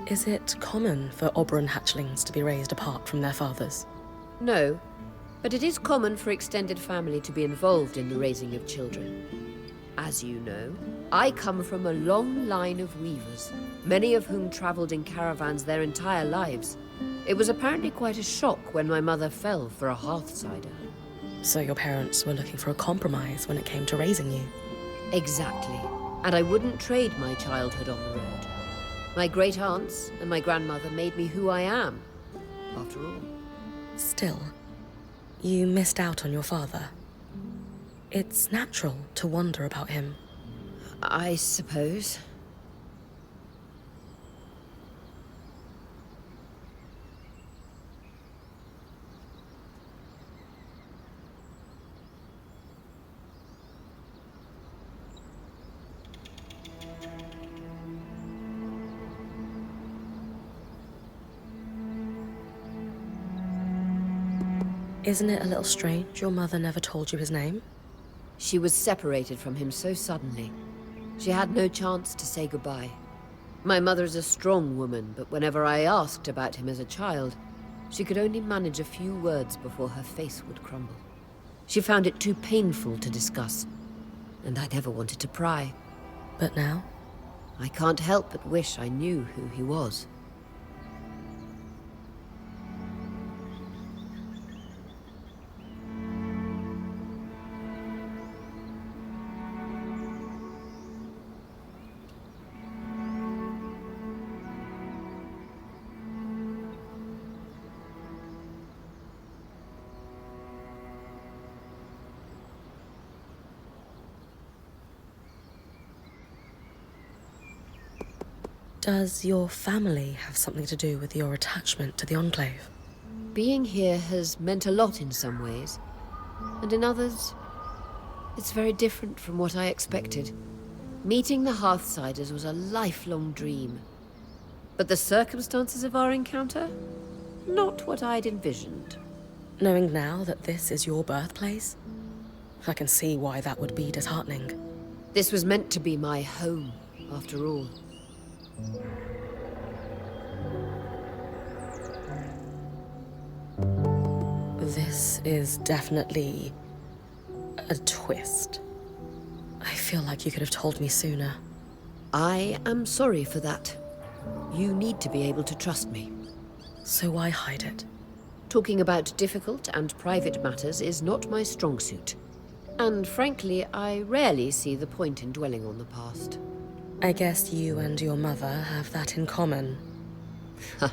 [SPEAKER 1] Is it common for Oberon hatchlings to be raised apart from their fathers?
[SPEAKER 2] No, but it is common for extended family to be involved in the raising of children. As you know, I come from a long line of weavers, many of whom traveled in caravans their entire lives. It was apparently quite a shock when my mother fell for a Hearthsider.
[SPEAKER 1] So your parents were looking for a compromise when it came to raising you?
[SPEAKER 2] Exactly. And I wouldn't trade my childhood on the road. My great-aunts and my grandmother made me who I am, after all.
[SPEAKER 1] Still, you missed out on your father. It's natural to wonder about him.
[SPEAKER 2] I suppose.
[SPEAKER 1] Isn't it a little strange your mother never told you his name?
[SPEAKER 2] She was separated from him so suddenly. She had no chance to say goodbye. My mother's a strong woman, but whenever I asked about him as a child, she could only manage a few words before her face would crumble. She found it too painful to discuss, and I never wanted to pry.
[SPEAKER 1] But now?
[SPEAKER 2] I can't help but wish I knew who he was.
[SPEAKER 1] Does your family have something to do with your attachment to the Enclave?
[SPEAKER 2] Being here has meant a lot in some ways, and in others, it's very different from what I expected. Meeting the Hearthsiders was a lifelong dream. But the circumstances of our encounter? Not what I'd envisioned.
[SPEAKER 1] Knowing now that this is your birthplace, I can see why that would be disheartening.
[SPEAKER 2] This was meant to be my home, after all.
[SPEAKER 1] This is definitely a twist. I feel like you could have told me sooner.
[SPEAKER 2] I am sorry for that. You need to be able to trust me.
[SPEAKER 1] So why hide it?
[SPEAKER 2] Talking about difficult and private matters is not my strong suit. And frankly, I rarely see the point in dwelling on the past.
[SPEAKER 1] I guess you and your mother have that in common.
[SPEAKER 2] Huh.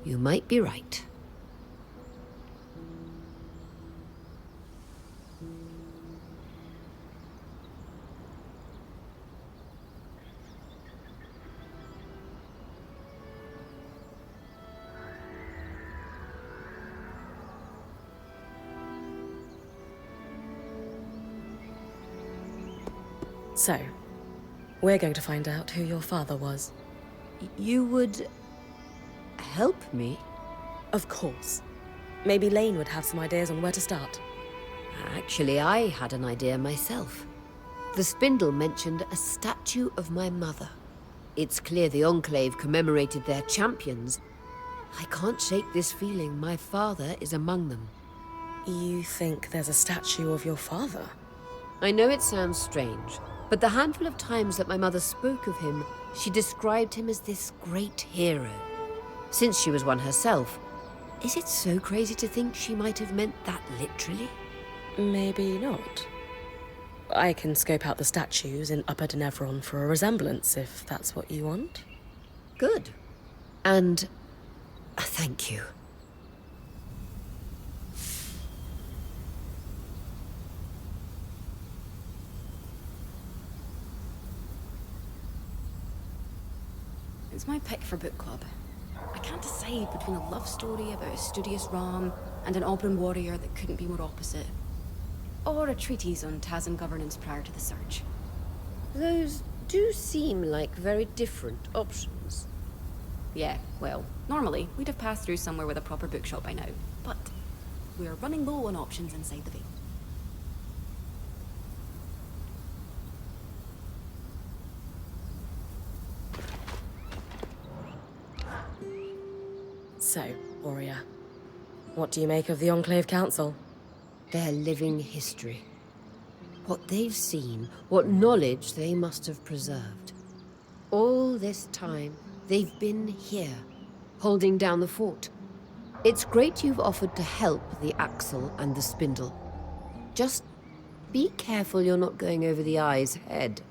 [SPEAKER 2] You might be right.
[SPEAKER 1] So, we're going to find out who your father was.
[SPEAKER 2] You would help me?
[SPEAKER 1] Of course. Maybe Lane would have some ideas on where to start.
[SPEAKER 2] Actually, I had an idea myself. The spindle mentioned a statue of my mother. It's clear the Enclave commemorated their champions. I can't shake this feeling my father is among them.
[SPEAKER 1] You think there's a statue of your father?
[SPEAKER 2] I know it sounds strange, but the handful of times that my mother spoke of him, she described him as this great hero. Since she was one herself, is it so crazy to think she might have meant that literally?
[SPEAKER 1] Maybe not. I can scope out the statues in Upper Denevron for a resemblance, if that's what you want.
[SPEAKER 2] Good. And thank you.
[SPEAKER 3] It's my pick for book club. I can't decide between a love story about a studious Ram and an Oberon warrior that couldn't be more opposite. Or a treatise on Tazan governance prior to the Surge.
[SPEAKER 2] Those do seem like very different options.
[SPEAKER 3] Yeah, well, normally we'd have passed through somewhere with a proper bookshop by now, but we're running low on options inside the Veil.
[SPEAKER 1] So, Warrior, what do you make of the Enclave Council?
[SPEAKER 2] Their living history. What they've seen, what knowledge they must have preserved. All this time, they've been here, holding down the fort. It's great you've offered to help the Axle and the Spindle. Just be careful you're not going over the Eye's head.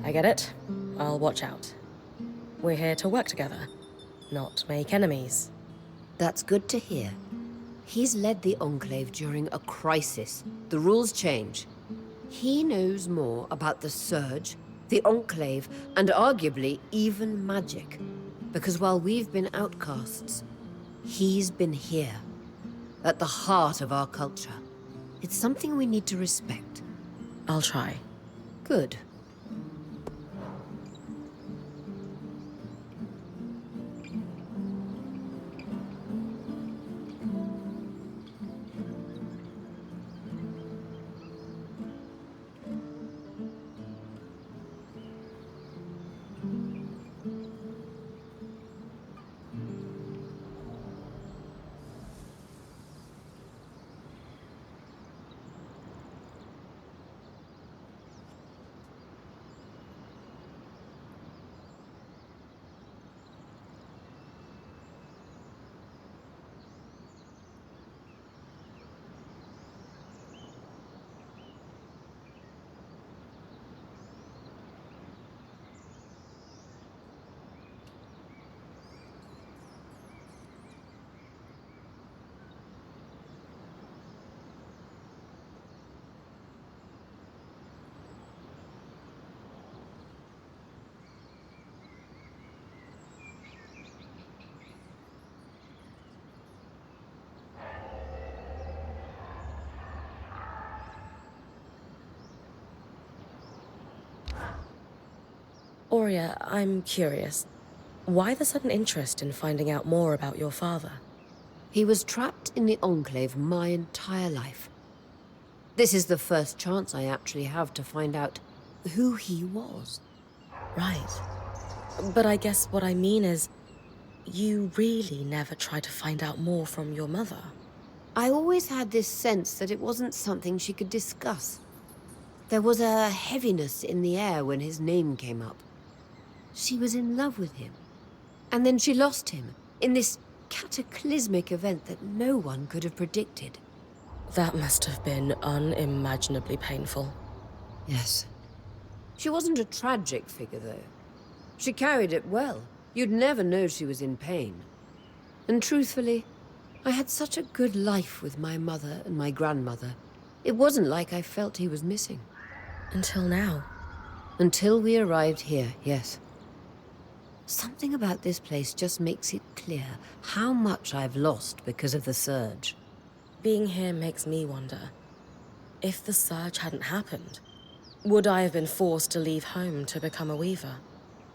[SPEAKER 1] I get it. I'll watch out. We're here to work together, not make enemies.
[SPEAKER 2] That's good to hear. He's led the Enclave during a crisis. The rules change. He knows more about the Surge, the Enclave, and arguably even magic. Because while we've been outcasts, he's been here, at the heart of our culture. It's something we need to respect.
[SPEAKER 1] I'll try.
[SPEAKER 2] Good.
[SPEAKER 1] Aurea, I'm curious. Why the sudden interest in finding out more about your father?
[SPEAKER 2] He was trapped in the Enclave my entire life. This is the first chance I actually have to find out who he was.
[SPEAKER 1] Right. But I guess what I mean is, you really never tried to find out more from your mother.
[SPEAKER 2] I always had this sense that it wasn't something she could discuss. There was a heaviness in the air when his name came up. She was in love with him. And then she lost him in this cataclysmic event that no one could have predicted.
[SPEAKER 1] That must have been unimaginably painful.
[SPEAKER 2] Yes. She wasn't a tragic figure, though. She carried it well. You'd never know she was in pain. And truthfully, I had such a good life with my mother and my grandmother. It wasn't like I felt he was missing.
[SPEAKER 1] Until now.
[SPEAKER 2] Until we arrived here, yes. Something about this place just makes it clear how much I've lost because of the Surge.
[SPEAKER 1] Being here makes me wonder. If the Surge hadn't happened, would I have been forced to leave home to become a weaver?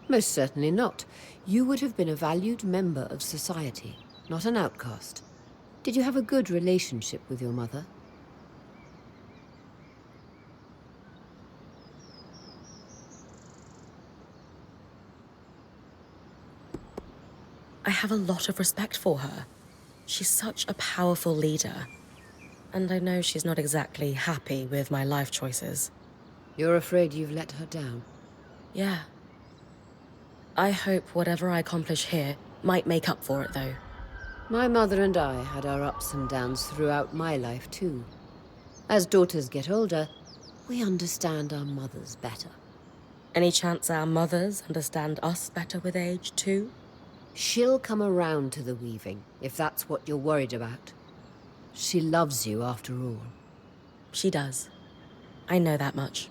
[SPEAKER 2] Most certainly not. You would have been a valued member of society, not an outcast. Did you have a good relationship with your mother?
[SPEAKER 1] I have a lot of respect for her. She's such a powerful leader. And I know she's not exactly happy with my life choices.
[SPEAKER 2] You're afraid you've let her down?
[SPEAKER 1] Yeah. I hope whatever I accomplish here might make up for it, though.
[SPEAKER 2] My mother and I had our ups and downs throughout my life, too. As daughters get older, we understand our mothers better.
[SPEAKER 1] Any chance our mothers understand us better with age, too?
[SPEAKER 2] She'll come around to the weaving, if that's what you're worried about. She loves you, after all.
[SPEAKER 1] She does. I know that much.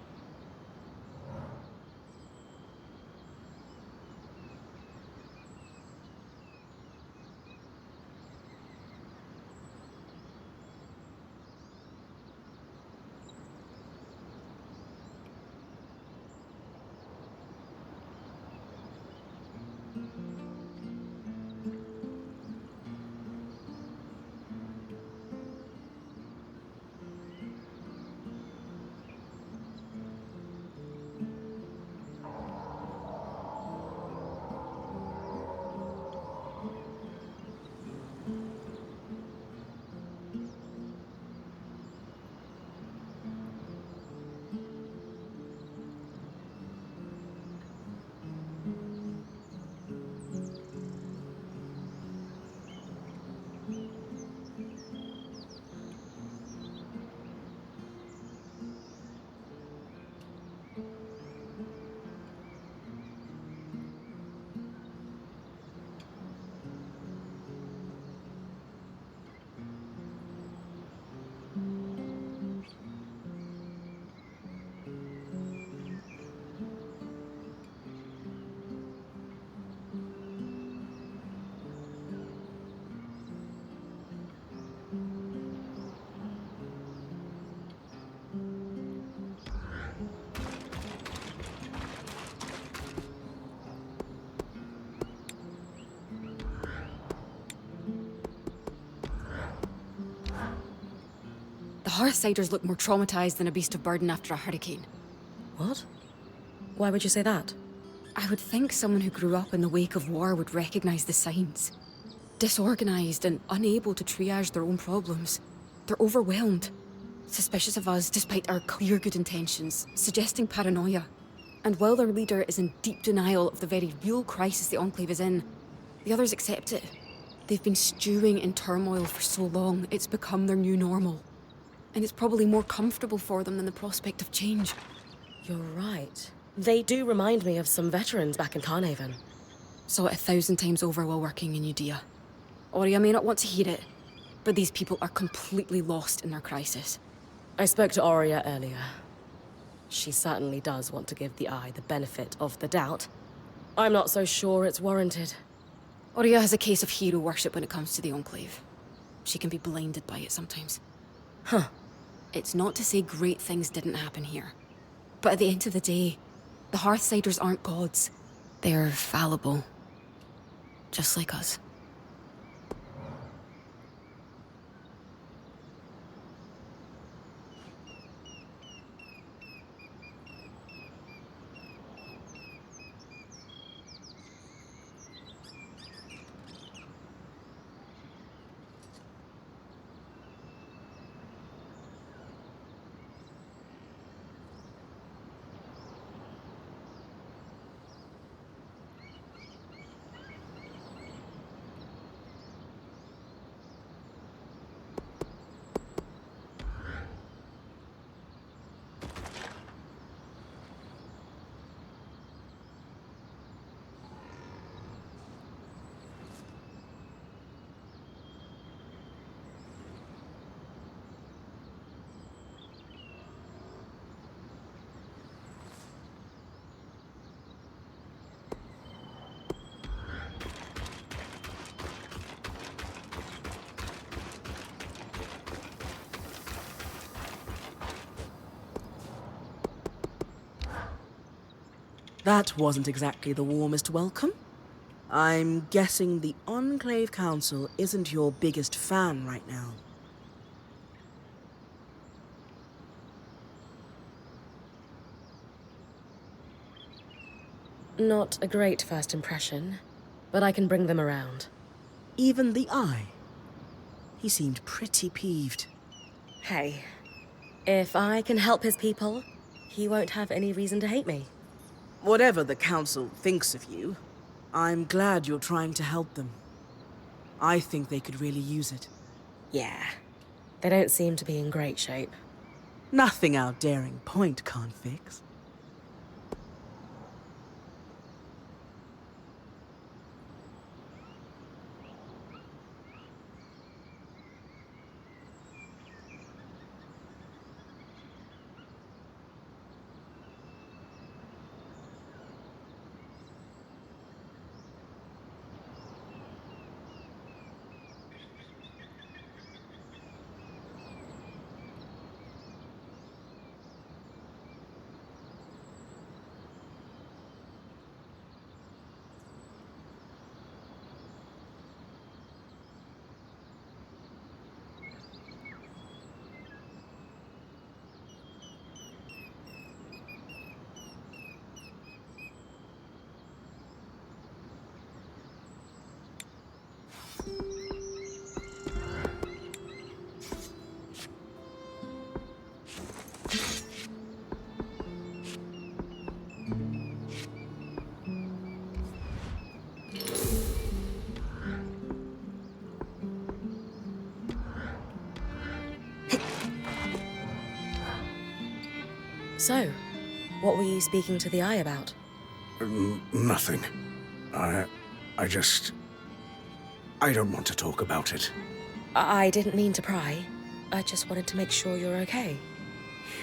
[SPEAKER 3] The Hearthsiders look more traumatized than a beast of burden after a hurricane.
[SPEAKER 1] What? Why would you say that?
[SPEAKER 3] I would think someone who grew up in the wake of war would recognize the signs. Disorganized and unable to triage their own problems. They're overwhelmed. Suspicious of us despite our clear good intentions, suggesting paranoia. And while their leader is in deep denial of the very real crisis the Enclave is in, the others accept it. They've been stewing in turmoil for so long, it's become their new normal. And it's probably more comfortable for them than the prospect of change.
[SPEAKER 1] You're right. They do remind me of some veterans back in Carnhaven.
[SPEAKER 3] Saw it 1,000 times over while working in Udea. Aurea may not want to hear it, but these people are completely lost in their crisis.
[SPEAKER 1] I spoke to Aurea earlier. She certainly does want to give the Eye the benefit of the doubt. I'm not so sure it's warranted.
[SPEAKER 3] Aurea has a case of hero worship when it comes to the Enclave. She can be blinded by it sometimes.
[SPEAKER 1] Huh.
[SPEAKER 3] It's not to say great things didn't happen here. But at the end of the day, the Hearthsiders aren't gods. They're fallible. Just like us.
[SPEAKER 5] That wasn't exactly the warmest welcome. I'm guessing the Enclave Council isn't your biggest fan right now.
[SPEAKER 1] Not a great first impression, but I can bring them around.
[SPEAKER 5] Even the Eye. He seemed pretty peeved.
[SPEAKER 1] Hey, if I can help his people, he won't have any reason to hate me.
[SPEAKER 5] Whatever the Council thinks of you, I'm glad you're trying to help them. I think they could really use it.
[SPEAKER 1] Yeah, they don't seem to be in great shape.
[SPEAKER 5] Nothing our daring point can't fix.
[SPEAKER 1] So, what were you speaking to the Eye about?
[SPEAKER 6] Nothing. I don't want to talk about it.
[SPEAKER 1] I didn't mean to pry. I just wanted to make sure you're okay.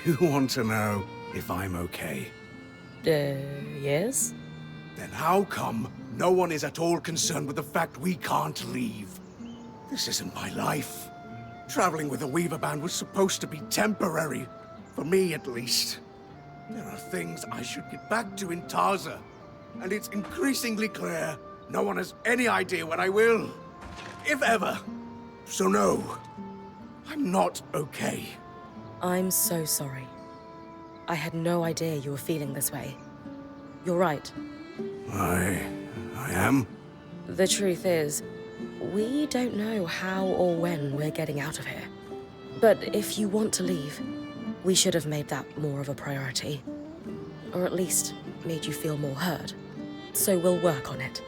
[SPEAKER 6] You want to know if I'm okay?
[SPEAKER 1] Yes?
[SPEAKER 6] Then how come no one is at all concerned with the fact we can't leave? This isn't my life. Traveling with a Weaver band was supposed to be temporary. For me, at least. There are things I should get back to in Taza. And it's increasingly clear no one has any idea when I will. If ever. So no. I'm not okay.
[SPEAKER 1] I'm so sorry. I had no idea you were feeling this way. You're right.
[SPEAKER 6] I am?
[SPEAKER 1] The truth is, we don't know how or when we're getting out of here. But if you want to leave, we should have made that more of a priority. Or at least made you feel more heard. So we'll work on it.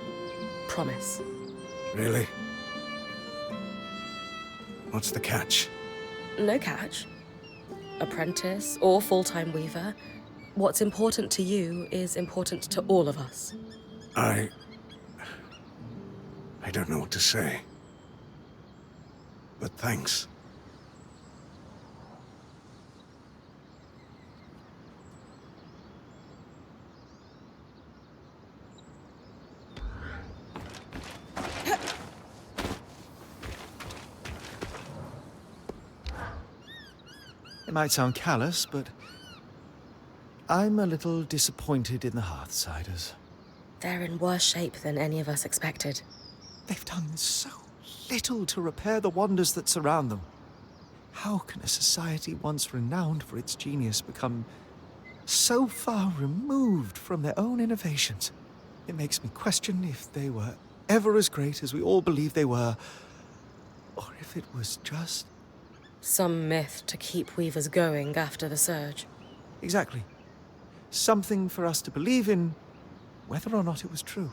[SPEAKER 1] Promise.
[SPEAKER 6] Really? What's the catch?
[SPEAKER 1] No catch. Apprentice or full-time Weaver, what's important to you is important to all of us.
[SPEAKER 6] I don't know what to say. But thanks.
[SPEAKER 7] It might sound callous, but I'm a little disappointed in the Hearthsiders.
[SPEAKER 1] They're in worse shape than any of us expected.
[SPEAKER 7] They've done so little to repair the wonders that surround them. How can a society once renowned for its genius become so far removed from their own innovations? It makes me question if they were ever as great as we all believe they were, or if it was just...
[SPEAKER 1] Some myth to keep Weavers going after the surge.
[SPEAKER 7] Exactly. Something for us to believe in, whether or not it was true.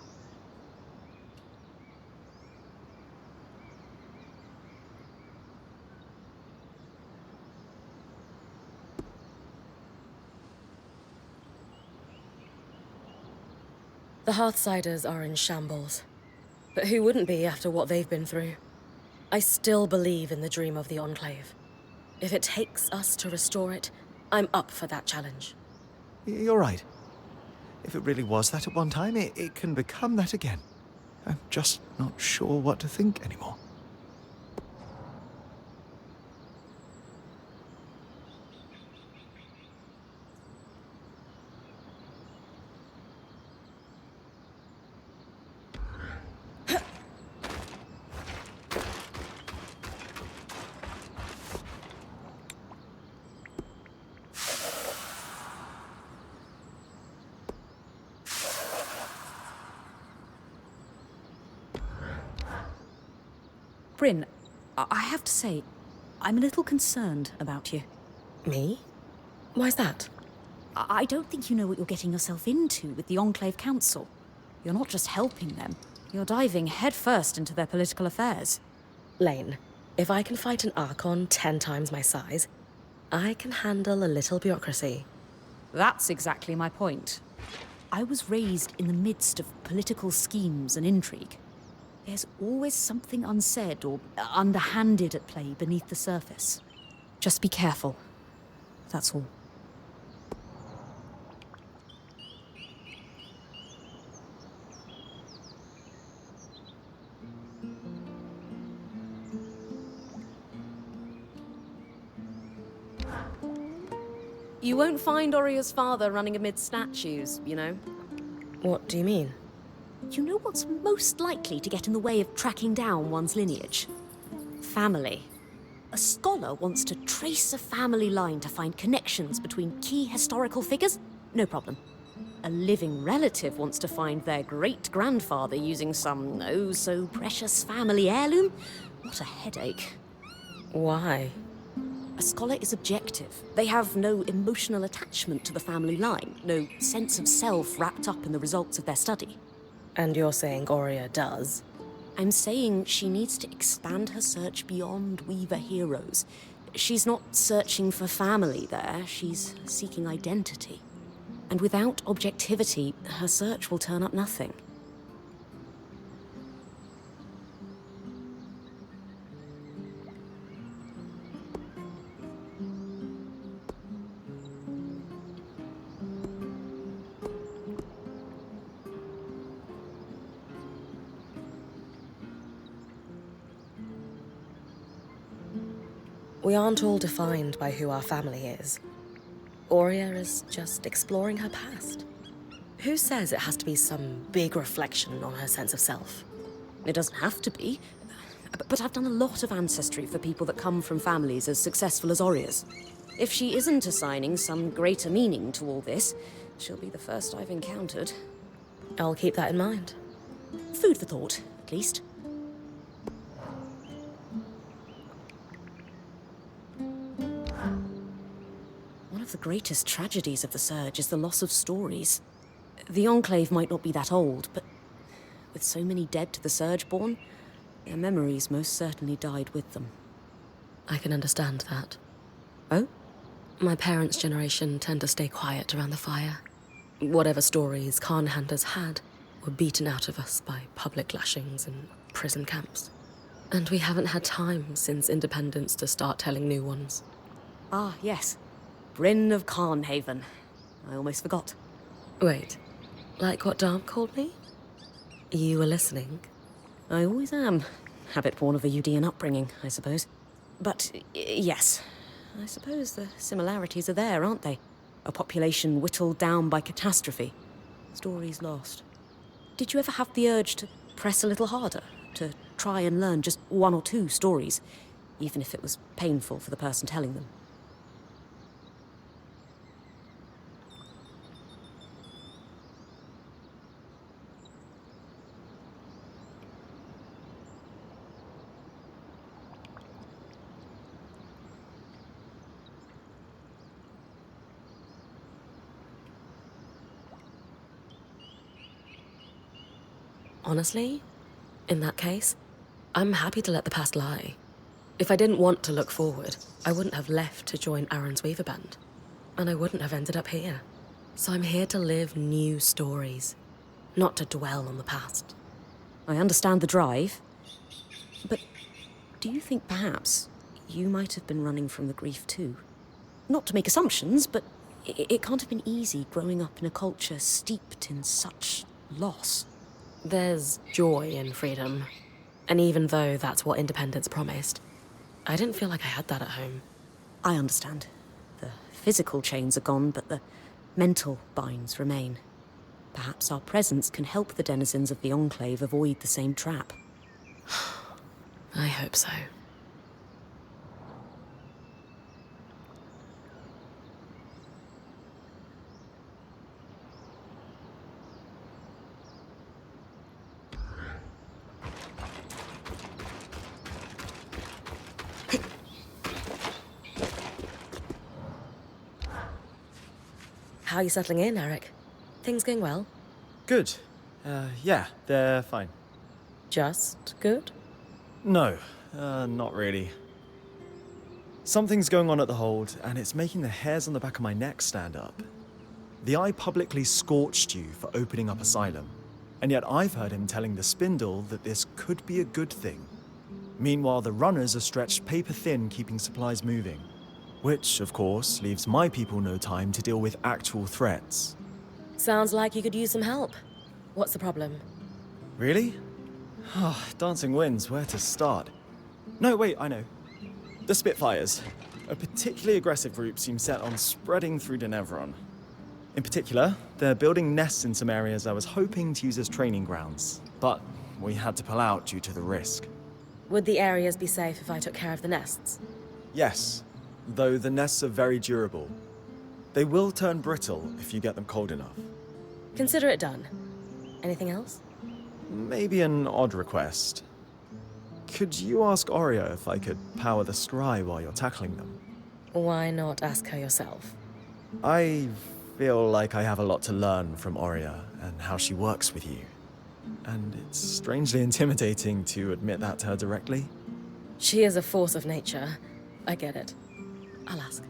[SPEAKER 1] The Hearthsiders are in shambles. But who wouldn't be after what they've been through? I still believe in the dream of the Enclave. If it takes us to restore it, I'm up for that challenge.
[SPEAKER 7] You're right. If it really was that at one time, it can become that again. I'm just not sure what to think anymore.
[SPEAKER 4] Bryn, I have to say, I'm a little concerned about you.
[SPEAKER 1] Me? Why's that?
[SPEAKER 4] I don't think you know what you're getting yourself into with the Enclave Council. You're not just helping them, you're diving headfirst into their political affairs.
[SPEAKER 1] Lane, if I can fight an Archon 10 times my size, I can handle a little bureaucracy.
[SPEAKER 4] That's exactly my point. I was raised in the midst of political schemes and intrigue. There's always something unsaid or underhanded at play beneath the surface. Just be careful. That's all.
[SPEAKER 2] You won't find Oria's father running amid statues, you know.
[SPEAKER 1] What do you mean?
[SPEAKER 2] You know what's most likely to get in the way of tracking down one's lineage? Family. A scholar wants to trace a family line to find connections between key historical figures? No problem. A living relative wants to find their great-grandfather using some oh-so-precious family heirloom? What a headache.
[SPEAKER 1] Why?
[SPEAKER 2] A scholar is objective. They have no emotional attachment to the family line, no sense of self wrapped up in the results of their study.
[SPEAKER 1] And you're saying Oria does?
[SPEAKER 2] I'm saying she needs to expand her search beyond Weaver heroes. She's not searching for family there, she's seeking identity. And without objectivity, her search will turn up nothing.
[SPEAKER 1] We aren't all defined by who our family is. Aurea is just exploring her past. Who says it has to be some big reflection on her sense of self?
[SPEAKER 2] It doesn't have to be. But I've done a lot of ancestry for people that come from families as successful as Aurea's. If she isn't assigning some greater meaning to all this, she'll be the first I've encountered.
[SPEAKER 1] I'll keep that in mind.
[SPEAKER 2] Food for thought, at least. One of the greatest tragedies of the Surge is the loss of stories. The Enclave might not be that old, but with so many dead to the Surgeborn, their memories most certainly died with them.
[SPEAKER 1] I can understand that.
[SPEAKER 2] Oh?
[SPEAKER 1] My parents' generation tend to stay quiet around the fire. Whatever stories Khanhanders had were beaten out of us by public lashings and prison camps. And we haven't had time since independence to start telling new ones.
[SPEAKER 2] Ah, yes. Bryn of Carnhaven. I almost forgot.
[SPEAKER 1] Wait, like what Darm called me? You were listening?
[SPEAKER 2] I always am. Habit born of a Udean upbringing, I suppose. But, yes. I suppose the similarities are there, aren't they? A population whittled down by catastrophe. Stories lost. Did you ever have the urge to press a little harder? To try and learn just one or two stories? Even if it was painful for the person telling them?
[SPEAKER 1] Honestly, in that case, I'm happy to let the past lie. If I didn't want to look forward, I wouldn't have left to join Aaron's Weaver Band. And I wouldn't have ended up here. So I'm here to live new stories, not to dwell on the past.
[SPEAKER 2] I understand the drive, but do you think perhaps you might have been running from the grief too? Not to make assumptions, but it can't have been easy growing up in a culture steeped in such loss.
[SPEAKER 1] There's joy in freedom. And even though that's what independence promised, I didn't feel like I had that at home.
[SPEAKER 2] I understand. The physical chains are gone, but the mental binds remain. Perhaps our presence can help the denizens of the Enclave avoid the same trap.
[SPEAKER 1] I hope so. How are you settling in, Eric? Things going well?
[SPEAKER 13] Good. Yeah, they're fine.
[SPEAKER 1] Just good?
[SPEAKER 13] No, not really. Something's going on at the hold, and it's making the hairs on the back of my neck stand up. The Eye publicly scorched you for opening up Asylum, and yet I've heard him telling the Spindle that this could be a good thing. Meanwhile, the runners are stretched paper thin keeping supplies moving. Which, of course, leaves my people no time to deal with actual threats.
[SPEAKER 1] Sounds like you could use some help. What's the problem?
[SPEAKER 13] Really? Dancing winds, where to start? No, wait, I know. The Spitfires. A particularly aggressive group seems set on spreading through Denevron. In particular, they're building nests in some areas I was hoping to use as training grounds, but we had to pull out due to the risk.
[SPEAKER 1] Would the areas be safe if I took care of the nests?
[SPEAKER 13] Yes, though the nests are very durable. They will turn brittle if you get them cold enough.
[SPEAKER 1] Consider it done. Anything else?
[SPEAKER 13] Maybe an odd request. Could you ask Aurea if I could power the scry while you're tackling them?
[SPEAKER 1] Why not ask her yourself?
[SPEAKER 13] I feel like I have a lot to learn from Aurea and how she works with you. And it's strangely intimidating to admit that to her directly.
[SPEAKER 1] She is a force of nature. I get it. I'll ask.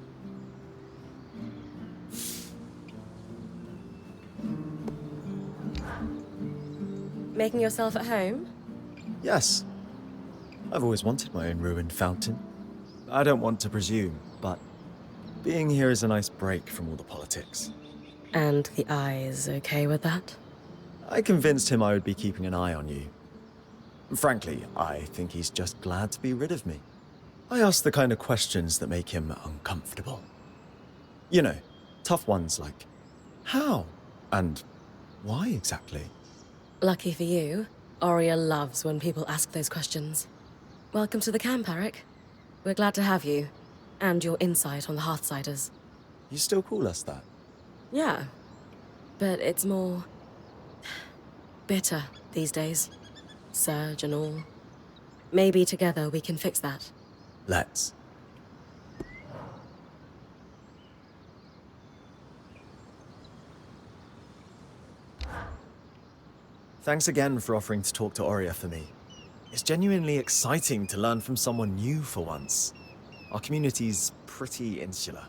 [SPEAKER 1] Making yourself at home?
[SPEAKER 13] Yes. I've always wanted my own ruined fountain. I don't want to presume, but being here is a nice break from all the politics.
[SPEAKER 1] And the Eye is okay with that?
[SPEAKER 13] I convinced him I would be keeping an eye on you. Frankly, I think he's just glad to be rid of me. I ask the kind of questions that make him uncomfortable. You know, tough ones like, how? And why exactly?
[SPEAKER 1] Lucky for you, Aurea loves when people ask those questions. Welcome to the camp, Eric. We're glad to have you, and your insight on the Hearthsiders.
[SPEAKER 13] You still call us that?
[SPEAKER 1] Yeah, but it's more bitter these days. Surge and all. Maybe together we can fix that.
[SPEAKER 13] Let's. Thanks again for offering to talk to Aurea for me. It's genuinely exciting to learn from someone new for once. Our community's pretty insular.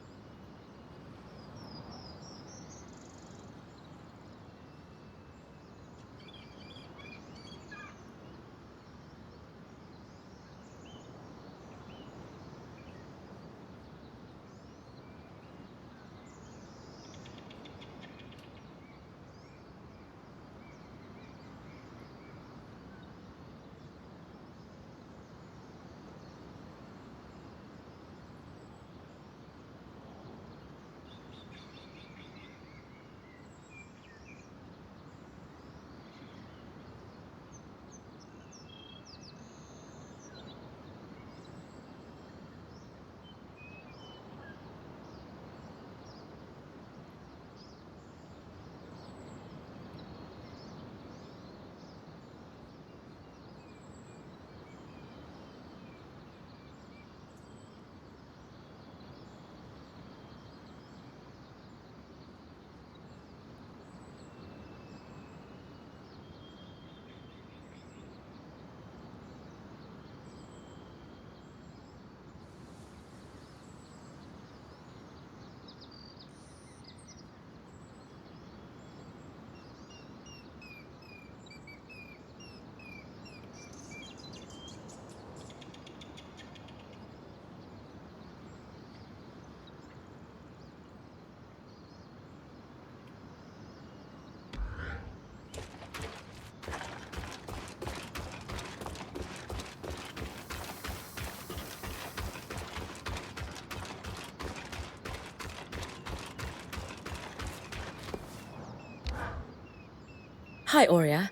[SPEAKER 1] Hi, Aurea.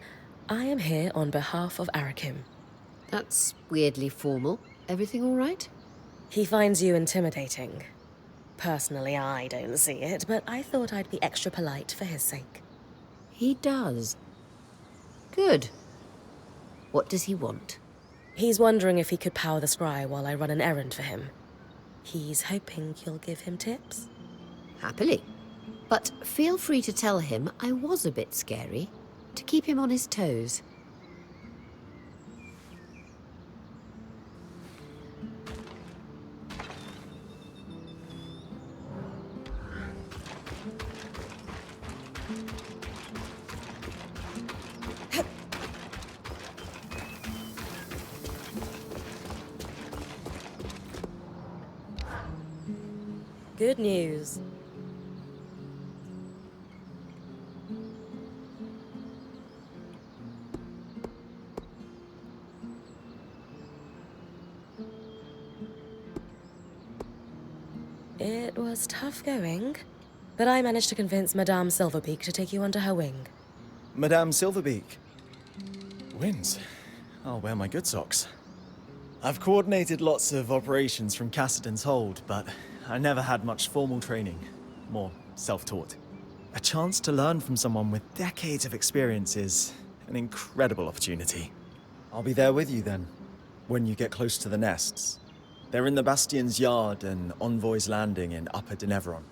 [SPEAKER 1] I am here on behalf of Arakim.
[SPEAKER 2] That's weirdly formal. Everything all right?
[SPEAKER 1] He finds you intimidating. Personally, I don't see it, but I thought I'd be extra polite for his sake.
[SPEAKER 2] He does. Good. What does he want?
[SPEAKER 1] He's wondering if he could power the scry while I run an errand for him. He's hoping you'll give him tips.
[SPEAKER 2] Happily. But feel free to tell him I was a bit scary, to keep him on his toes.
[SPEAKER 1] Good news. It was tough going, but I managed to convince Madame Silverbeak to take you under her wing.
[SPEAKER 13] Madame Silverbeak. Wins. I'll wear my good socks. I've coordinated lots of operations from Cassidon's hold, but I never had much formal training. More self-taught. A chance to learn from someone with decades of experience is an incredible opportunity. I'll be there with you then, when you get close to the nests. They're in the Bastion's yard and Envoy's Landing in Upper Denevron.